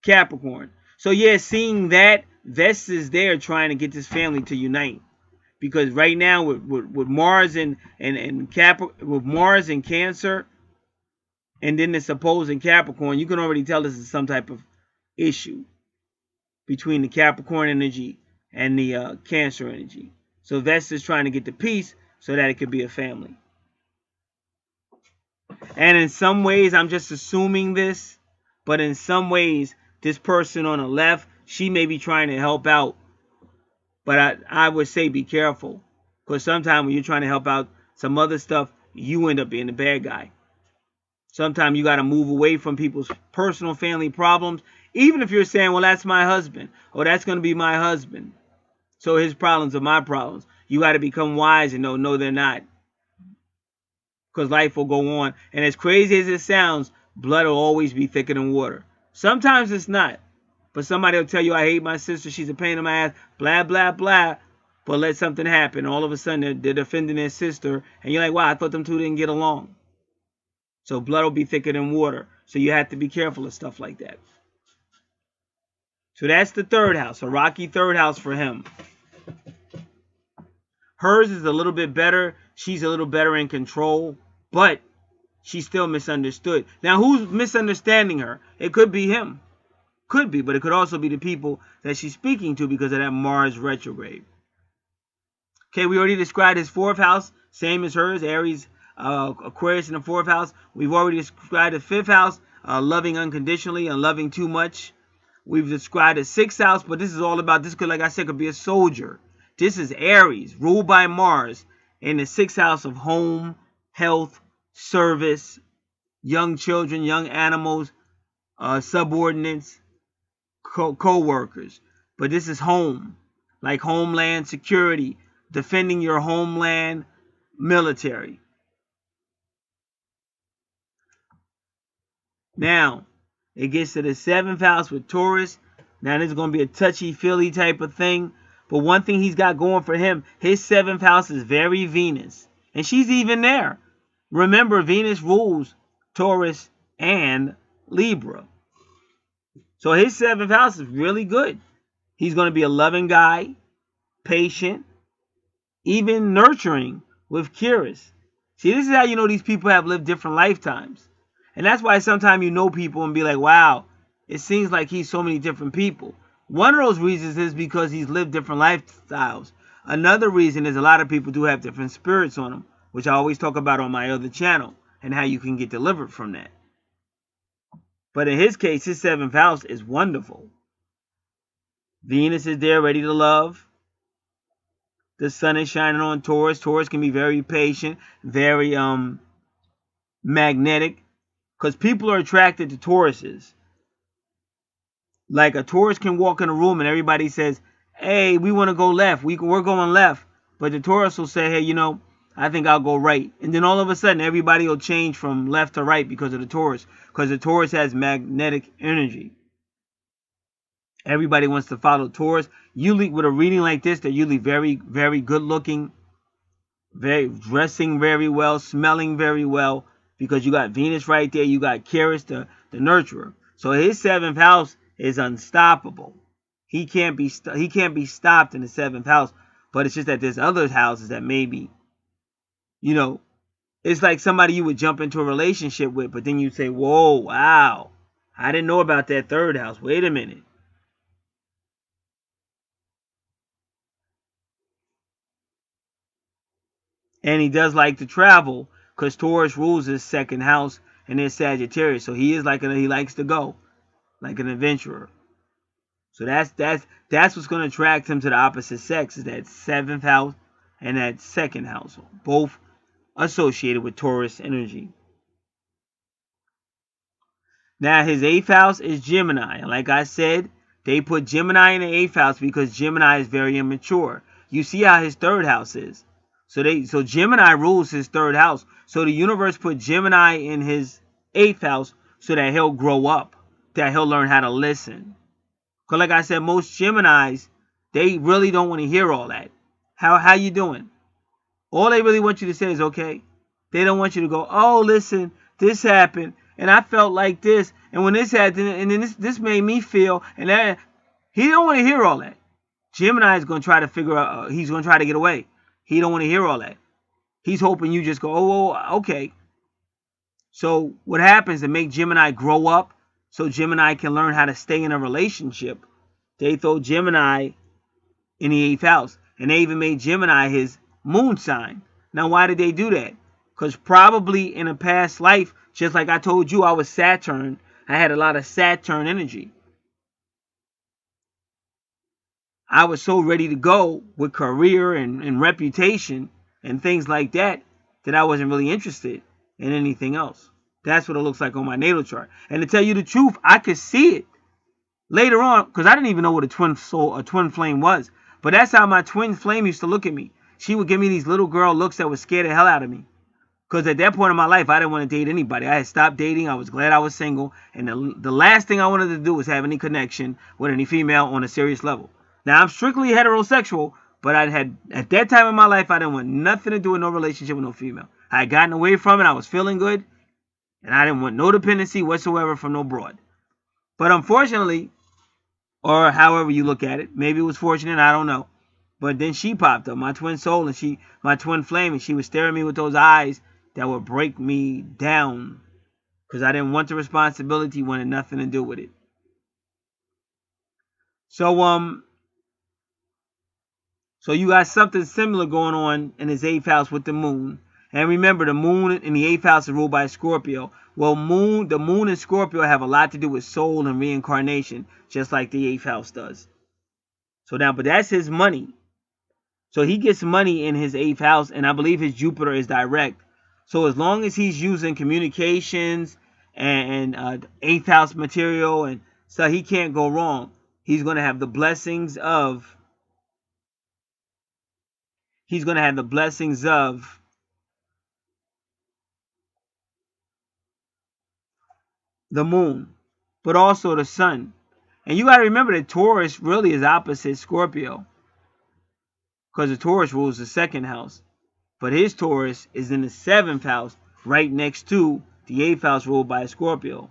Capricorn. So yeah, seeing that, Vesta is there trying to get this family to unite. Because right now with Mars and with Mars and Cancer, and then it's opposing Capricorn, you can already tell this is some type of issue between the Capricorn energy and the Cancer energy. So Vesta is trying to get the peace so that it could be a family. And in some ways, I'm just assuming this, but in some ways, this person on the left, she may be trying to help out. But I would say be careful. Because sometimes when you're trying to help out some other stuff, you end up being the bad guy. Sometimes you got to move away from people's personal family problems. Even if you're saying, well, that's my husband. Or that's going to be my husband. So his problems are my problems. You got to become wise and know, no, they're not. Because life will go on. And as crazy as it sounds, blood will always be thicker than water. Sometimes it's not. But somebody will tell you, I hate my sister, she's a pain in my ass, blah, blah, blah. But let something happen. All of a sudden, they're defending their sister. And you're like, wow, I thought them two didn't get along. So blood will be thicker than water. So you have to be careful of stuff like that. So that's the third house. A rocky third house for him. Hers is a little bit better. She's a little better in control. But she's still misunderstood. Now, who's misunderstanding her? It could be him. Could be, but it could also be the people that she's speaking to because of that Mars retrograde. Okay, we already described his fourth house, same as hers, Aries, Aquarius in the fourth house. We've already described the fifth house, loving unconditionally and loving too much. We've described the sixth house, but this is all about, this could, like I said, could be a soldier. This is Aries, ruled by Mars, in the sixth house of home, health, service, young children, young animals, subordinates, co-workers. But this is home, like homeland security, defending your homeland, military. Now, it gets to the seventh house with Taurus. Now, this is going to be a touchy-feely type of thing. But one thing he's got going for him, his seventh house is very Venus. And she's even there. Remember, Venus rules Taurus and Libra. So his seventh house is really good. He's going to be a loving guy, patient, even nurturing with curious. See, this is how you know these people have lived different lifetimes. And that's why sometimes you know people and be like, wow, it seems like he's so many different people. One of those reasons is because he's lived different lifestyles. Another reason is a lot of people do have different spirits on them, which I always talk about on my other channel, and how you can get delivered from that. But in his case, his seventh house is wonderful. Venus is there ready to love. The sun is shining on Taurus. Taurus can be very patient, very magnetic, because people are attracted to Tauruses. Like a Taurus can walk in a room and everybody says, hey, we want to go left. We're going left. But the Taurus will say, hey, you know, I think I'll go right. And then all of a sudden, everybody will change from left to right because of the Taurus. Because the Taurus has magnetic energy. Everybody wants to follow Taurus. Usually, with a reading like this, they're usually very, very good looking. Dressing very well. Smelling very well. Because you got Venus right there. You got Keras, the nurturer. So his seventh house is unstoppable. He can't be stopped in the seventh house. But it's just that there's other houses that maybe, you know, it's like somebody you would jump into a relationship with, but then you say, whoa, wow, I didn't know about that third house. Wait a minute. And he does like to travel because Taurus rules his second house and his Sagittarius. So he is he likes to go like an adventurer. So that's what's going to attract him to the opposite sex, is that seventh house and that second house, both associated with Taurus energy. Now his eighth house is Gemini. And like I said, they put Gemini in the eighth house because Gemini is very immature. You see how his third house is. So Gemini rules his third house. So the universe put Gemini in his eighth house so that he'll grow up, that he'll learn how to listen. Because like I said, most Geminis, they really don't want to hear all that. How you doing? All they really want you to say is okay. They don't want you to go, oh, listen, this happened, and I felt like this, and when this happened, and then this made me feel, and that. He don't want to hear all that. Gemini is going to try to figure out, he's going to try to get away. He don't want to hear all that. He's hoping you just go, oh, okay. So what happens to make Gemini grow up so Gemini can learn how to stay in a relationship? They throw Gemini in the 8th house. And they even made Gemini his moon sign. Now, why did they do that? Because probably in a past life, just like I told you, I was Saturn. I had a lot of Saturn energy. I was so ready to go with career and reputation and things like that that I wasn't really interested in anything else. That's what it looks like on my natal chart. And to tell you the truth, I could see it later on because I didn't even know what a twin flame was. But that's how my twin flame used to look at me. She would give me these little girl looks that would scare the hell out of me. Because at that point in my life, I didn't want to date anybody. I had stopped dating. I was glad I was single. And the last thing I wanted to do was have any connection with any female on a serious level. Now, I'm strictly heterosexual, but at that time in my life, I didn't want nothing to do with no relationship with no female. I had gotten away from it. I was feeling good. And I didn't want no dependency whatsoever from no broad. But unfortunately, or however you look at it, maybe it was fortunate, I don't know. But then she popped up, my twin soul, and my twin flame, and she was staring at me with those eyes that would break me down. Because I didn't want the responsibility, wanted nothing to do with it. So you got something similar going on in his 8th house with the moon. And remember, the moon in the 8th house is ruled by Scorpio. Well, the moon and Scorpio have a lot to do with soul and reincarnation, just like the 8th house does. So now, but that's his money. So he gets money in his 8th house, and I believe his Jupiter is direct. So as long as he's using communications and 8th house material, and so he can't go wrong. He's going to have the blessings of the moon, but also the sun. And you got to remember that Taurus really is opposite Scorpio, because the Taurus rules the 2nd house. But his Taurus is in the 7th house, right next to the 8th house ruled by Scorpio.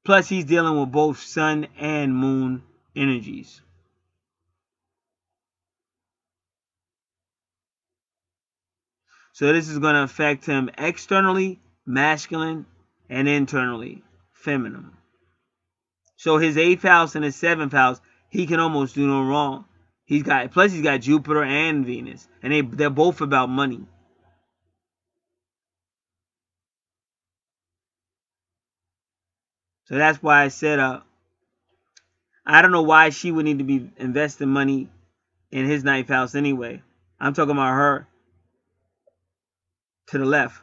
Plus, he's dealing with both sun and moon energies. So this is going to affect him externally, masculine, and internally, feminine. So his 8th house and his 7th house, he can almost do no wrong. He's got Jupiter and Venus, and they're both about money. So that's why I said, I don't know why she would need to be investing money in his 9th house anyway. I'm talking about her to the left,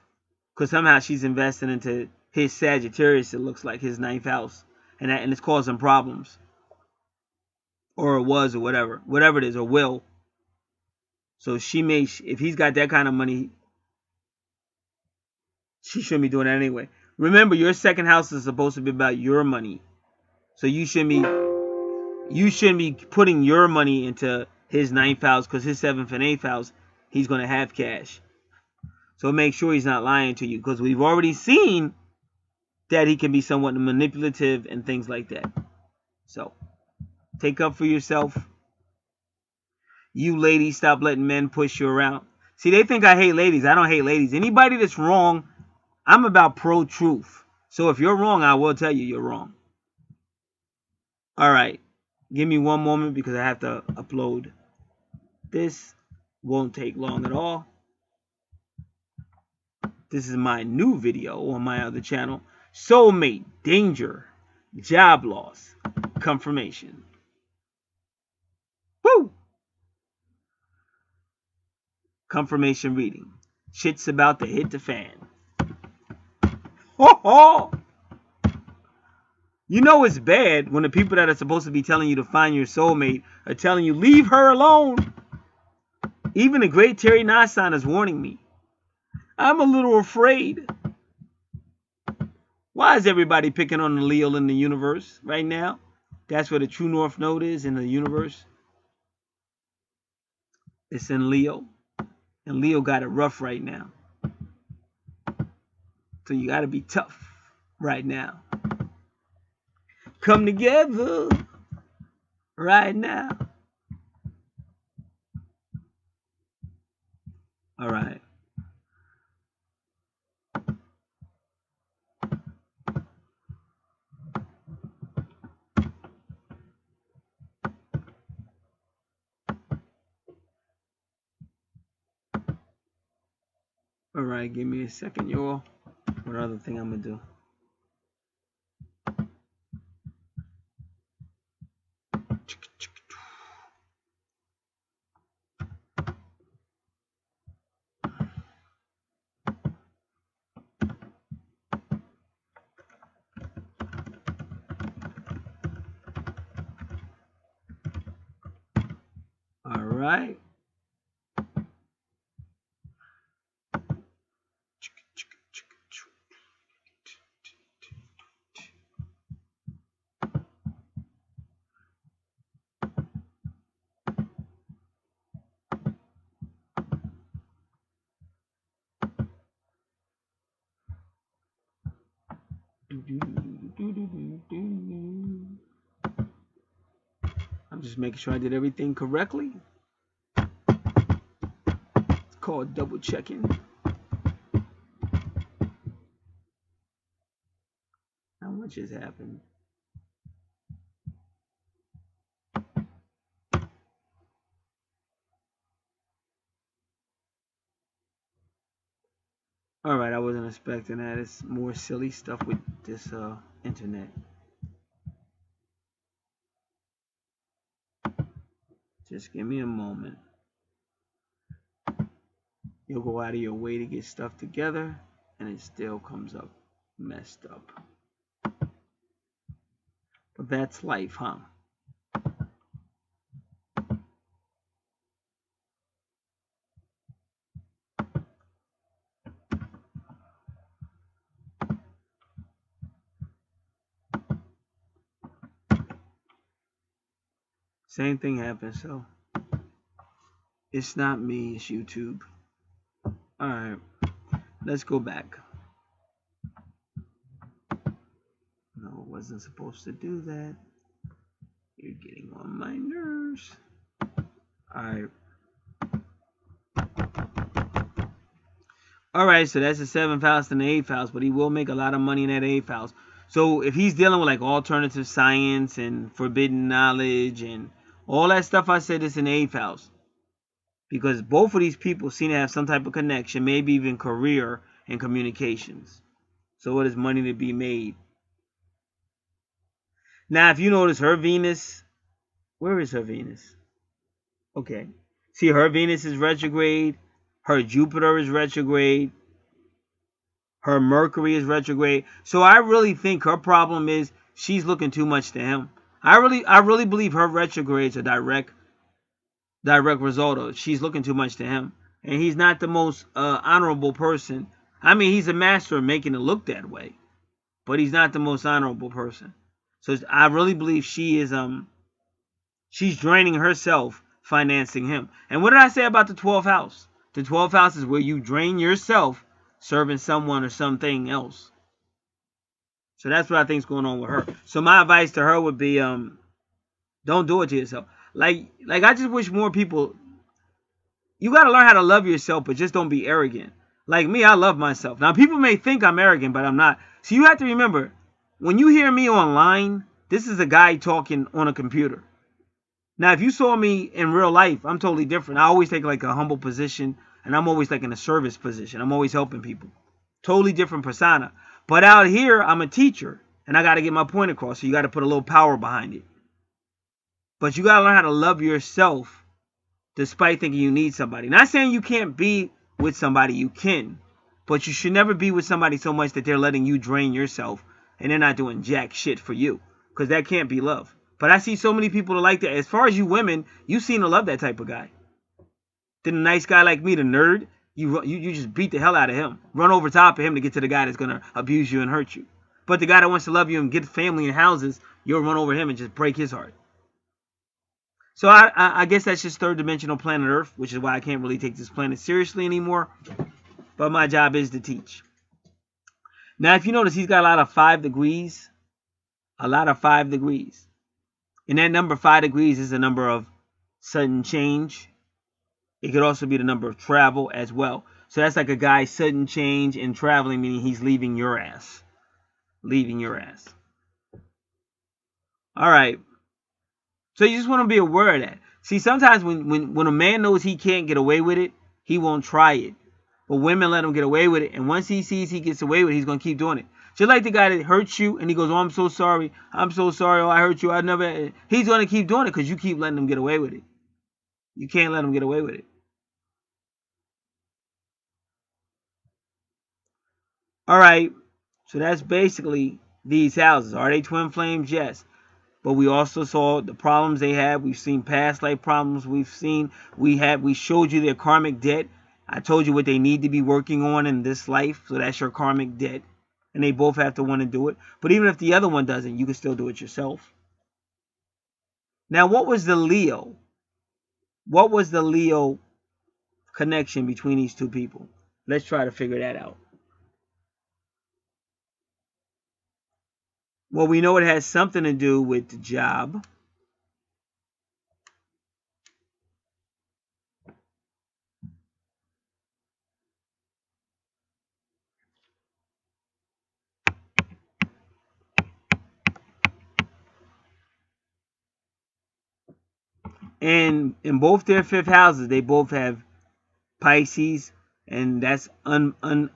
because somehow she's investing into his Sagittarius. It looks like his 9th house, and it's causing problems, or it was, or whatever it is, or will. So she may, if he's got that kind of money, she shouldn't be doing that anyway. Remember, your 2nd house is supposed to be about your money, so you shouldn't be putting your money into his 9th house, because his 7th and 8th house, he's going to have cash. So make sure he's not lying to you, because we've already seen that he can be somewhat manipulative and things like that. So take up for yourself. You ladies, stop letting men push you around. See, they think I hate ladies. I don't hate ladies. Anybody that's wrong, I'm about pro-truth. So if you're wrong, I will tell you you're wrong. All right. Give me one moment because I have to upload. This won't take long at all. This is my new video on my other channel. Soulmate, danger, job loss, confirmation. Woo! Confirmation reading. Shit's about to hit the fan. Ho ho! You know it's bad when the people that are supposed to be telling you to find your soulmate are telling you, leave her alone. Even the great Terry Nassan is warning me. I'm a little afraid. Why is everybody picking on the Leo in the universe right now? That's where the true north node is in the universe. It's in Leo. And Leo got it rough right now. So you got to be tough right now. Come together right now. All right. All right, give me a second, y'all. What other thing I'm going to do? All right. I'm just making sure I did everything correctly. It's called double checking. How much has happened? All right, I wasn't expecting that. It's more silly stuff with this internet. Just give me a moment. You'll go out of your way to get stuff together, and it still comes up messed up. But that's life, huh? Same thing happens, so it's not me, it's YouTube. Alright, let's go back. No, I wasn't supposed to do that. You're getting on my nerves. Alright. Alright, so that's the 7th house and the 8th house, but he will make a lot of money in that 8th house. So if he's dealing with like alternative science and forbidden knowledge and all that stuff I said is in the 8th house. Because both of these people seem to have some type of connection, maybe even career and communications. So what is money to be made? Now, if you notice her Venus, where is her Venus? Okay. See, her Venus is retrograde. Her Jupiter is retrograde. Her Mercury is retrograde. So I really think her problem is she's looking too much to him. I really believe her retrogrades are direct result of she's looking too much to him. And he's not the most honorable person. I mean, he's a master of making it look that way. But he's not the most honorable person. So I really believe she is she's draining herself financing him. And what did I say about the 12th house? The 12th house is where you drain yourself serving someone or something else. So that's what I think is going on with her. So my advice to her would be don't do it to yourself. Like I just wish more people, you got to learn how to love yourself, but just don't be arrogant. Like me, I love myself. Now people may think I'm arrogant, but I'm not. So you have to remember, when you hear me online, this is a guy talking on a computer. Now, if you saw me in real life, I'm totally different. I always take like a humble position, and I'm always like in a service position. I'm always helping people. Totally different persona. But out here, I'm a teacher, and I got to get my point across, so you got to put a little power behind it. But you got to learn how to love yourself despite thinking you need somebody. Not saying you can't be with somebody, you can. But you should never be with somebody so much that they're letting you drain yourself, and they're not doing jack shit for you. Because that can't be love. But I see so many people that like that. As far as you women, you seem to love that type of guy. Then a nice guy like me, the nerd, you just beat the hell out of him. Run over top of him to get to the guy that's going to abuse you and hurt you. But the guy that wants to love you and get family and houses, you'll run over him and just break his heart. So I guess that's just third dimensional planet Earth, which is why I can't really take this planet seriously anymore. But my job is to teach. Now, if you notice, he's got a lot of 5 degrees. A lot of 5 degrees. And that number 5 degrees is the number of sudden change. It could also be the number of travel as well. So that's like a guy's sudden change in traveling, meaning he's leaving your ass. Leaving your ass. All right. So you just want to be aware of that. See, sometimes when a man knows he can't get away with it, he won't try it. But women let him get away with it. And once he sees he gets away with it, he's going to keep doing it. Just like the guy that hurts you and he goes, oh, I'm so sorry. I'm so sorry. Oh, I hurt you. I never. He's going to keep doing it because you keep letting him get away with it. You can't let him get away with it. All right. So that's basically these houses. Are they twin flames? Yes. But we also saw the problems they have. We've seen past life problems. We showed you their karmic debt. I told you what they need to be working on in this life. So that's your karmic debt. And they both have to want to do it. But even if the other one doesn't, you can still do it yourself. Now, what was the Leo? What was the Leo connection between these two people? Let's try to figure that out. Well, we know it has something to do with the job. And in both their 5th houses, they both have Pisces, and that's when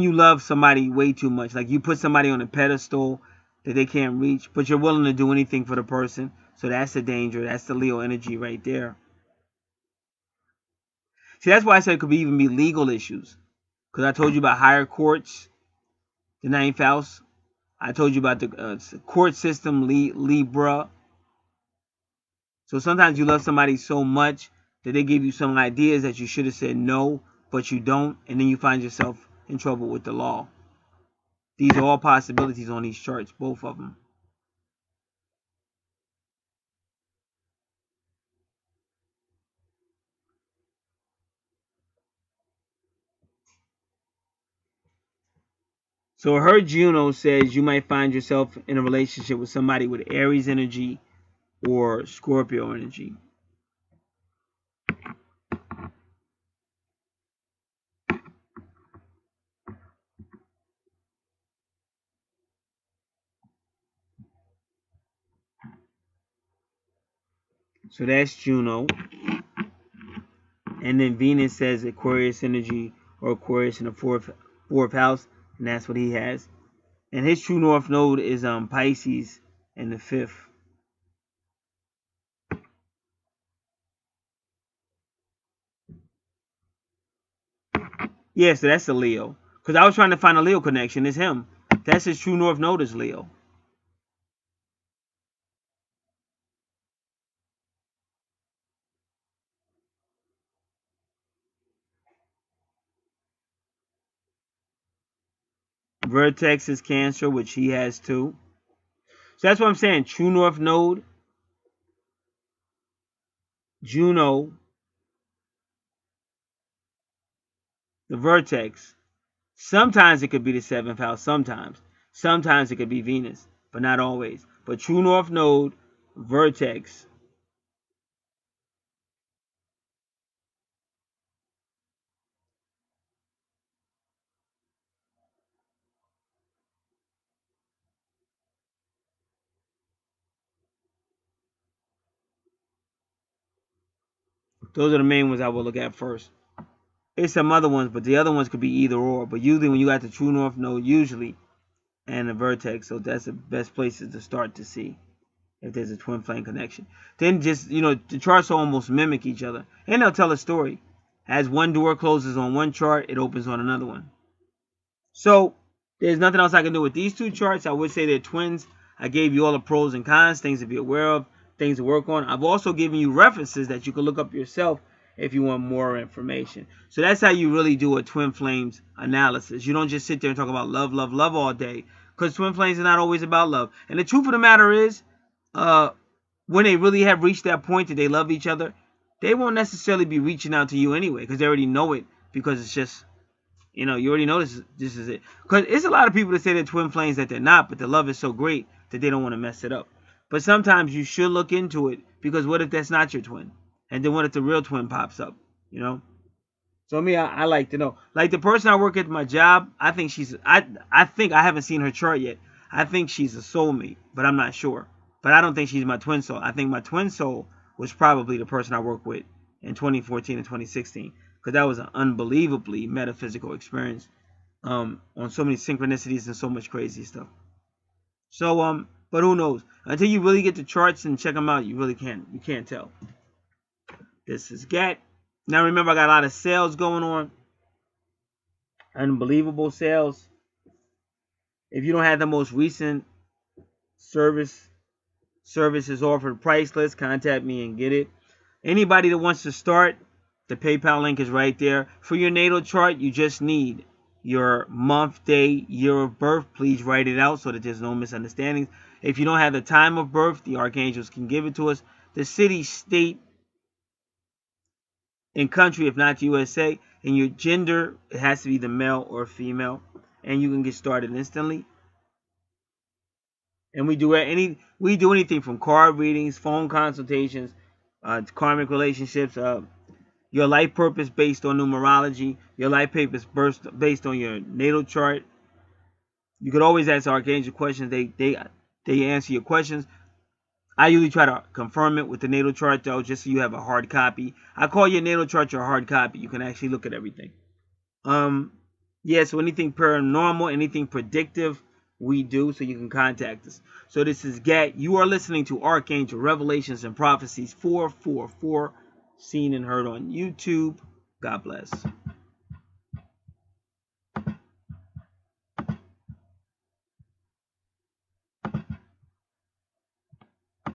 you love somebody way too much, like you put somebody on a pedestal that they can't reach, but you're willing to do anything for the person. So that's the danger. That's the Leo energy right there. See, that's why I said it could even be legal issues. Because I told you about higher courts, the 9th house. I told you about the court system, Libra. So sometimes you love somebody so much that they give you some ideas that you should have said no, but you don't. And then you find yourself in trouble with the law. These are all possibilities on these charts, both of them. So her Juno says you might find yourself in a relationship with somebody with Aries energy or Scorpio energy. So that's Juno. And then Venus says Aquarius energy or Aquarius in the fourth house, and that's what he has. And his true north node is Pisces in the 5th. Yeah, so that's a Leo. Because I was trying to find a Leo connection. It's him. That's his true north node is Leo. Vertex is Cancer, which he has too. So that's what I'm saying. True north node, Juno, the vertex. Sometimes it could be the 7th house. Sometimes it could be Venus, but not always. But true north node, vertex. Those are the main ones I will look at first. There's some other ones, but the other ones could be either or. But usually when you got the true north node, usually, and the vertex, so that's the best places to start to see if there's a twin flame connection. Then just, the charts almost mimic each other. And they'll tell a story. As one door closes on one chart, it opens on another one. So there's nothing else I can do with these two charts. I would say they're twins. I gave you all the pros and cons, things to be aware of, things to work on. I've also given you references that you can look up yourself if you want more information. So that's how you really do a twin flames analysis. You don't just sit there and talk about love, love, love all day. Because twin flames are not always about love. And the truth of the matter is, when they really have reached that point that they love each other, they won't necessarily be reaching out to you anyway, because they already know it, because it's just, you know, you already know this is it. Because it's a lot of people that say they're twin flames that they're not, but the love is so great that they don't want to mess it up. But sometimes you should look into it, because what if that's not your twin? And then what if the real twin pops up, you know? So me, I like to know. Like the person I work at my job, I think I think I haven't seen her chart yet. I think she's a soulmate, but I'm not sure. But I don't think she's my twin soul. I think my twin soul was probably the person I worked with in 2014 and 2016, because that was an unbelievably metaphysical experience, on so many synchronicities and so much crazy stuff. So but who knows? Until you really get the charts and check them out, you really can't tell. This is Gat. Now remember, I got a lot of sales going on. Unbelievable sales. If you don't have the most recent services offered price list, contact me and get it. Anybody that wants to start, the PayPal link is right there. For your natal chart, you just need your month, day, year of birth. Please write it out so that there's no misunderstandings. If you don't have the time of birth, the archangels can give it to us. The city, state, and country, if not the USA. And your gender, it has to be the male or female. And you can get started instantly. And we do anything from card readings, phone consultations, karmic relationships, your life purpose based on numerology, your life purpose based on your natal chart. You could always ask Archangel questions. They answer your questions. I usually try to confirm it with the natal chart, though, just so you have a hard copy. I call your natal chart your hard copy. You can actually look at everything. Yeah, so anything paranormal, anything predictive, we do, so you can contact us. So this is Gat. You are listening to Archangel Revelations and Prophecies 444, seen and heard on YouTube. God bless.